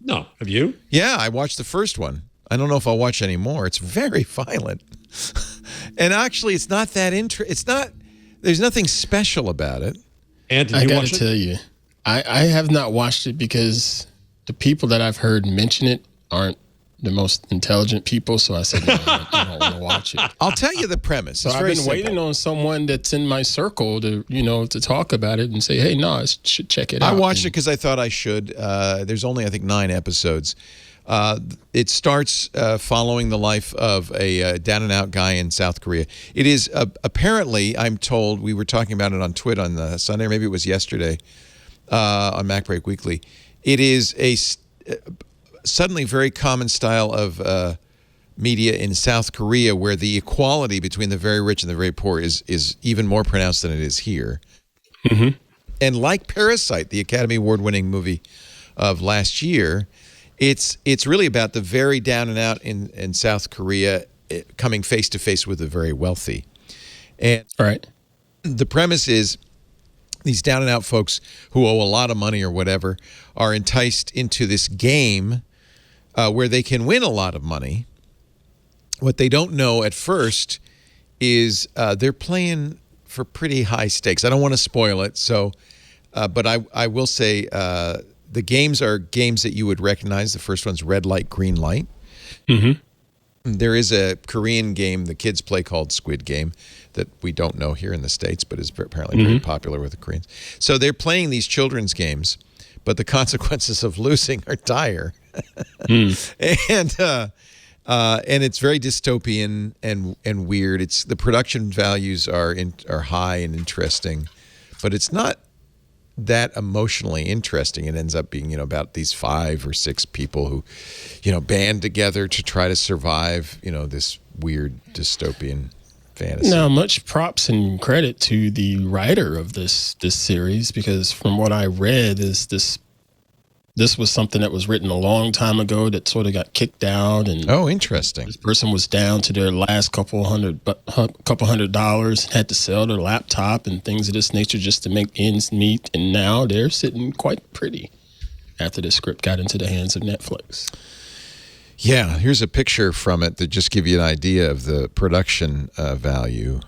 Speaker 4: No. Have you?
Speaker 1: Yeah, I watched the first one. I don't know if I'll watch any more. It's very violent. And actually, it's not that there's nothing special about it.
Speaker 4: Anthony,
Speaker 5: I got to tell you, I have not watched it because the people that I've heard mention it aren't the most intelligent people, so I said, no, I don't want to watch it.
Speaker 1: I'll tell you the premise.
Speaker 5: So I've been waiting on someone that's in my circle to talk about it and say, hey, no, I should check it out.
Speaker 1: I watched it because I thought I should. There's only, I think, 9 episodes. It starts following the life of a down-and-out guy in South Korea. It is apparently, I'm told, we were talking about it on TWiT on Sunday, or maybe it was yesterday, on MacBreak Weekly. It is a suddenly very common style of media in South Korea where the equality between the very rich and the very poor is even more pronounced than it is here.
Speaker 5: Mm-hmm.
Speaker 1: And like Parasite, the Academy Award-winning movie of last year, it's really about the very down and out in South Korea coming face to face with the very wealthy. And the premise is these down and out folks who owe a lot of money or whatever are enticed into this game where they can win a lot of money. What they don't know at first is they're playing for pretty high stakes. I don't want to spoil it, but I will say the games are games that you would recognize. The first one's red light, green light.
Speaker 5: Mm-hmm.
Speaker 1: There is a Korean game the kids play called Squid Game that we don't know here in the States, but is apparently very popular with the Koreans. So they're playing these children's games, but the consequences of losing are dire. And it's very dystopian and weird. It's the production values are high and interesting, but it's not that emotionally interesting. It ends up being, about these 5 or 6 people who, band together to try to survive, this weird dystopian fantasy.
Speaker 5: Now, much props and credit to the writer of this series, because from what I read, is this was something that was written a long time ago that sort of got kicked out, and
Speaker 1: interesting.
Speaker 5: This person was down to their last couple $100, had to sell their laptop and things of this nature just to make ends meet, and now they're sitting quite pretty after the script got into the hands of Netflix.
Speaker 1: Yeah, here's a picture from it that just give you an idea of the production value.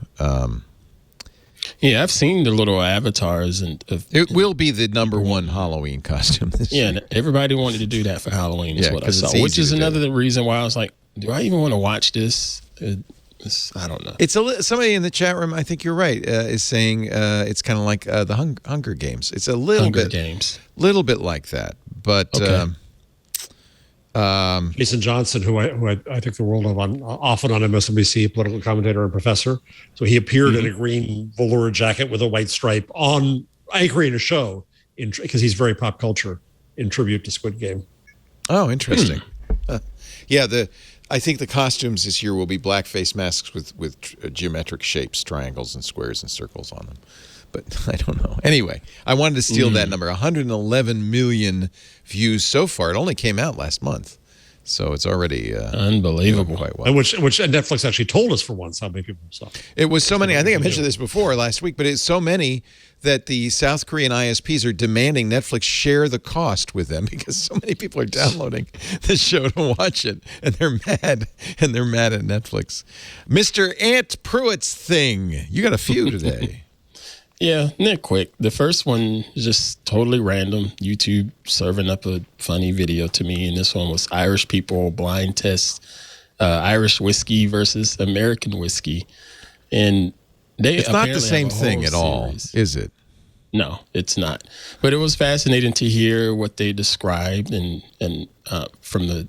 Speaker 5: Yeah, I've seen the little avatars, and
Speaker 1: it will be the number one Halloween costume this year.
Speaker 5: And everybody wanted to do that for Halloween. Is what I saw,
Speaker 1: it's
Speaker 5: which is
Speaker 1: easy to
Speaker 5: another reason why I was like, do I even want to watch this? I don't know.
Speaker 1: It's somebody in the chat room, I think you're right, is saying it's kind of like the Hunger Games. It's a little bit like that, but. Okay.
Speaker 4: Jason Johnson, who I think the world of often on MSNBC, political commentator and professor. So he appeared in a green velour jacket with a white stripe anchoring a show because he's very pop culture in tribute to Squid Game.
Speaker 1: Oh, interesting. Yeah, I think the costumes this year will be blackface masks with geometric shapes, triangles and squares and circles on them. But I don't know. Anyway, I wanted to steal that number. 111 million views so far. It only came out last month, so it's already
Speaker 5: unbelievable.
Speaker 1: Quite well.
Speaker 4: And which Netflix actually told us for once how many people saw.
Speaker 1: It was so many. I think I mentioned this before last week, but it's so many that the South Korean ISPs are demanding Netflix share the cost with them because so many people are downloading the show to watch it, and they're mad. And they're mad at Netflix. Mr. Ant Pruitt's thing. You got a few today.
Speaker 5: Yeah, they're quick. The first one is just totally random. YouTube serving up a funny video to me, and this one was Irish people blind test Irish whiskey versus American whiskey, and it's
Speaker 1: not the same thing at all, is it?
Speaker 5: No, it's not. But it was fascinating to hear what they described and from the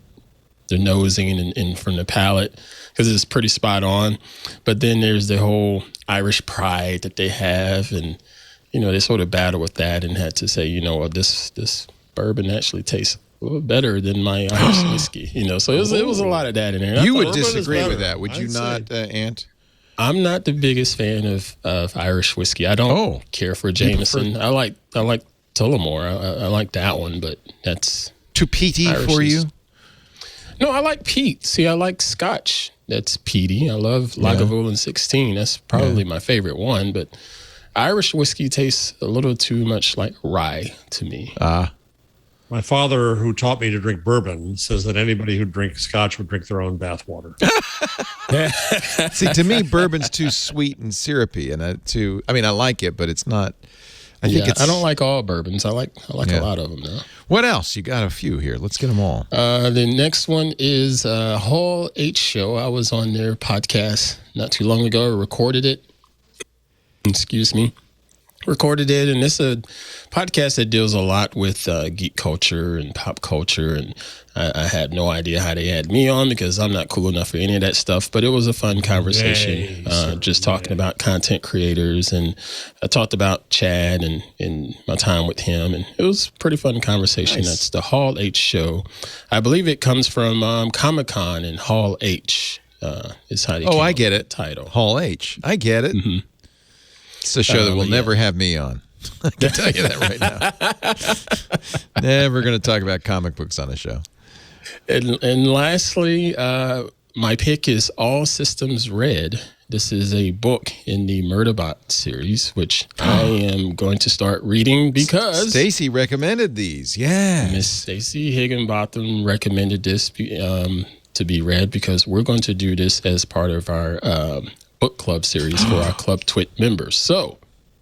Speaker 5: nosing and from the palate, because it's pretty spot on. But then there's the whole Irish pride that they have, and they sort of battle with that and had to say, this bourbon actually tastes a little better than my Irish whiskey. So it was a lot of that in there.
Speaker 1: You would disagree with that, would you not, Ant?
Speaker 5: I'm not the biggest fan of Irish whiskey. I don't care for Jameson. I like Tullamore. I like that one, but that's
Speaker 1: too peaty for you.
Speaker 5: No, I like peat. See, I like Scotch. That's peaty. I love Lagavulin 16. That's probably my favorite one. But Irish whiskey tastes a little too much like rye to me.
Speaker 4: My father, who taught me to drink bourbon, says that anybody who drinks Scotch would drink their own bathwater.
Speaker 1: See, to me, bourbon's too sweet and syrupy, and I like it, but it's not. I don't like all bourbons. I like a lot of them though. What else? You got a few here. Let's get them all.
Speaker 5: The next one is Hall H Show. I was on their podcast not too long ago. I recorded it. Excuse me. Recorded it, and it's a podcast that deals a lot with geek culture and pop culture, and I had no idea how they had me on because I'm not cool enough for any of that stuff, but it was a fun conversation, talking about content creators, and I talked about Chad and my time with him, and it was a pretty fun conversation. Nice. That's the Hall H Show. I believe it comes from Comic-Con, and Hall H is how they came
Speaker 1: I get it.
Speaker 5: Title.
Speaker 1: Hall H. I get it. Mm-hmm. It's a show that will never have me on. I can tell you that right now. Never going to talk about comic books on a show.
Speaker 5: And lastly, my pick is All Systems Red. This is a book in the Murderbot series, which I am going to start reading because
Speaker 1: Stacy recommended these. Yeah,
Speaker 5: Miss Stacy Higginbotham recommended this to be read because we're going to do this as part of our book club series for our Club TWiT members. So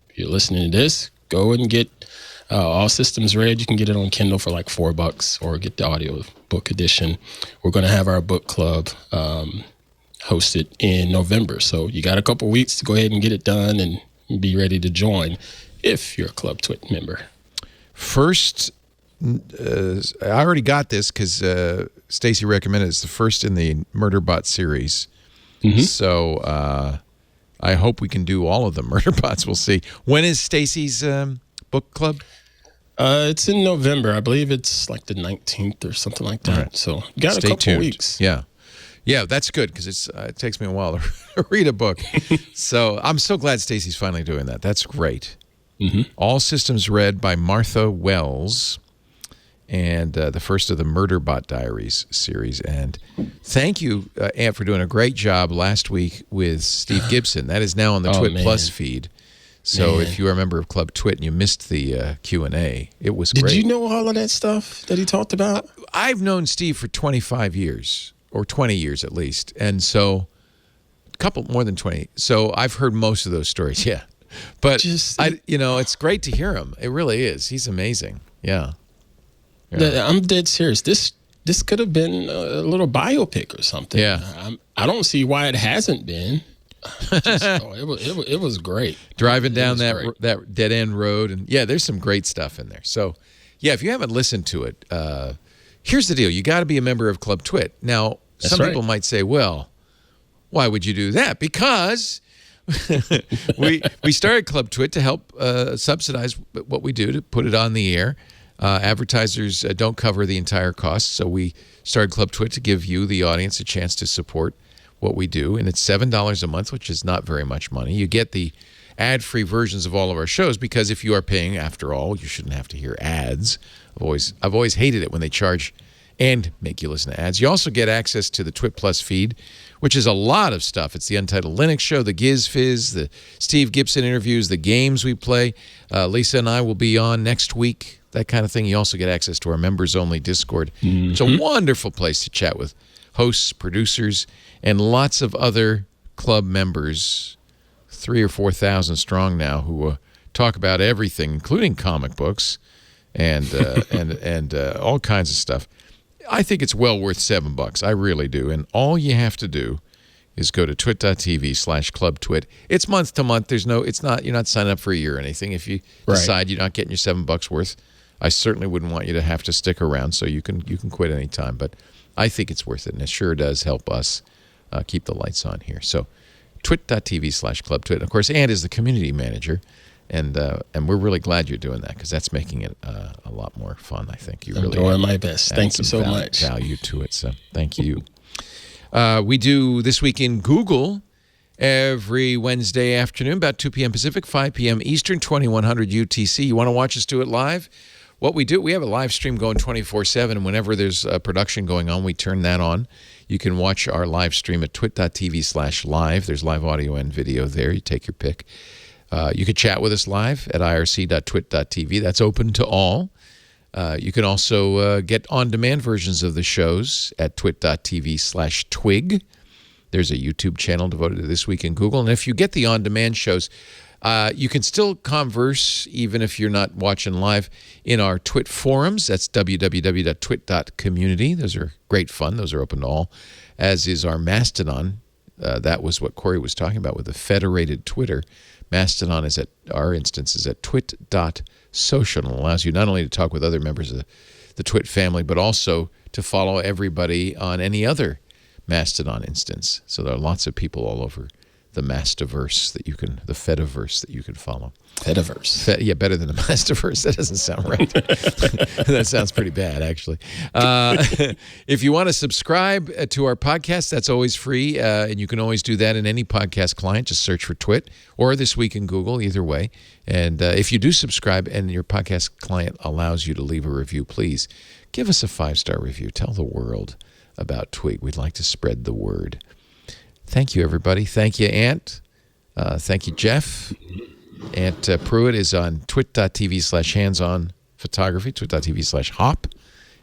Speaker 5: if you're listening to this, go and get All Systems Red. You can get it on Kindle for like $4 or get the audio book edition. We're going to have our book club hosted in November. So you got a couple weeks to go ahead and get it done and be ready to join if you're a Club TWiT member.
Speaker 1: First I already got this because Stacy recommended it. It's the first in the Murderbot series. So I hope we can do all of the Murderbots. We'll see. When is Stacy's book club?
Speaker 5: It's in November. I believe it's like the 19th or something like that.
Speaker 1: Right.
Speaker 5: So you got
Speaker 1: Stay
Speaker 5: a couple
Speaker 1: tuned.
Speaker 5: weeks.
Speaker 1: Yeah, that's good because it takes me a while to read a book. So I'm so glad Stacy's finally doing that. That's great. All Systems Read by Martha Wells, and the first of the Murderbot Diaries series. And thank you, Ant, for doing a great job last week with Steve Gibson. That is now on the TWiT Plus feed. So if you are a member of Club TWiT and you missed the Q&A, it was great.
Speaker 5: Did you know all of that stuff that he talked about?
Speaker 1: I've known Steve for 25 years, or 20 years at least. And so, a couple more than 20. So I've heard most of those stories, yeah. But, it's great to hear him. It really is. He's amazing. Yeah.
Speaker 5: I'm dead serious. This could have been a little biopic or something.
Speaker 1: Yeah.
Speaker 5: I don't see why it hasn't been. It was great.
Speaker 1: Driving down that dead end road, and there's some great stuff in there. So, if you haven't listened to it, here's the deal: you got to be a member of Club TWiT. Now, some people might say, "Well, why would you do that?" Because we started Club TWiT to help subsidize what we do to put it on the air. Advertisers don't cover the entire cost, so we started Club TWiT to give you, the audience, a chance to support what we do, and it's $7 a month, which is not very much money. You get the ad-free versions of all of our shows because if you are paying, after all, you shouldn't have to hear ads. I've always hated it when they charge and make you listen to ads. You also get access to the TWiT Plus feed, which is a lot of stuff. It's the Untitled Linux Show, the Giz Fizz, the Steve Gibson interviews, the games we play. Lisa and I will be on next week, that kind of thing. You also get access to our members-only Discord. It's a wonderful place to chat with hosts, producers, and lots of other club members, 3,000 or 4,000 strong now, who talk about everything, including comic books and all kinds of stuff. I think it's well worth $7. I really do. And all you have to do is go to twit.tv/clubtwit. It's month to month. You're not signing up for a year or anything. If you decide you're not getting your $7 worth, I certainly wouldn't want you to have to stick around, so you can quit any time. But I think it's worth it, and it sure does help us keep the lights on here. So twit.tv/clubtwit. Of course, Ant is the community manager, and we're really glad you're doing that because that's making it a lot more fun, I think.
Speaker 5: I'm doing my best. Thank you so much.
Speaker 1: Value to it, so thank you. We do This Week in Google every Wednesday afternoon, about 2 p.m. Pacific, 5 p.m. Eastern, 2100 UTC. You want to watch us do it live? What we do, we have a live stream going 24/7, and whenever there's a production going on, we turn that on. You can watch our live stream at twit.tv/live. There's live audio and video there. You take your pick. You can chat with us live at irc.twit.tv. That's open to all. You can also get on-demand versions of the shows at twit.tv/twig. There's a YouTube channel devoted to This Week in Google. And if you get the on-demand shows, you can still converse, even if you're not watching live, in our TWiT forums. That's www.twit.community. Those are great fun. Those are open to all, as is our Mastodon. That was what Cory was talking about with the Federated Twitter. Mastodon is our instance is at twit.social, and allows you not only to talk with other members of the TWiT family, but also to follow everybody on any other Mastodon instance. So there are lots of people all over the Mastiverse the Fediverse that you can follow.
Speaker 5: Fediverse.
Speaker 1: Better than the Mastiverse. That doesn't sound right. That sounds pretty bad, actually. If you want to subscribe to our podcast, that's always free, and you can always do that in any podcast client. Just search for TWiT or This Week in Google, either way. And if you do subscribe and your podcast client allows you to leave a review, please give us a 5-star review. Tell the world about TWiT. We'd like to spread the word. Thank you, everybody. Thank you, Ant. Thank you, Jeff. Ant Pruitt is on twit.tv/hands-on photography, twit.tv/hop.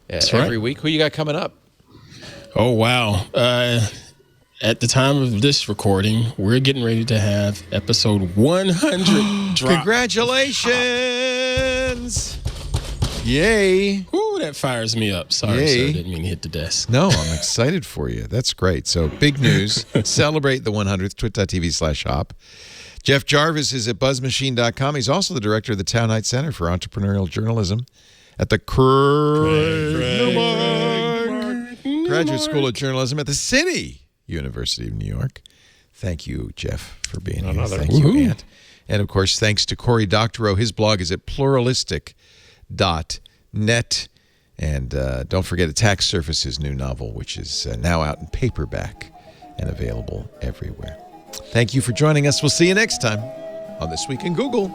Speaker 1: Every week. Who you got coming up?
Speaker 5: Oh, wow. At the time of this recording, we're getting ready to have episode 100 drop.
Speaker 1: Congratulations! Yay.
Speaker 5: Ooh, that fires me up. Sorry, sir. I didn't mean to hit the desk.
Speaker 1: No, I'm excited for you. That's great. So big news. Celebrate the 100th, twit.tv/hop. Jeff Jarvis is at buzzmachine.com. He's also the director of the Town Night Center for Entrepreneurial Journalism at the Graduate School of Journalism at the City University of New York. Thank you, Jeff, for being here. Thank you, Ant. And, of course, thanks to Cory Doctorow. His blog is at pluralistic.net. And don't forget Attack Surface's new novel, which is now out in paperback and available everywhere. Thank you for joining us. We'll see you next time on This Week in Google.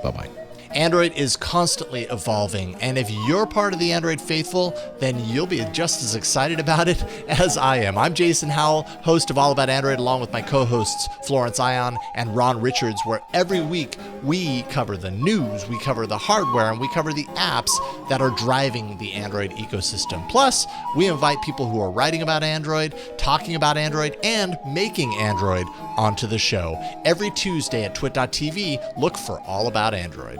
Speaker 1: Bye-bye.
Speaker 8: Android is constantly evolving, and if you're part of the Android faithful, then you'll be just as excited about it as I am. I'm Jason Howell, host of All About Android, along with my co-hosts Florence Ion and Ron Richards, where every week we cover the news, we cover the hardware, and we cover the apps that are driving the Android ecosystem. Plus, we invite people who are writing about Android, talking about Android, and making Android onto the show. Every Tuesday at twit.tv, look for All About Android.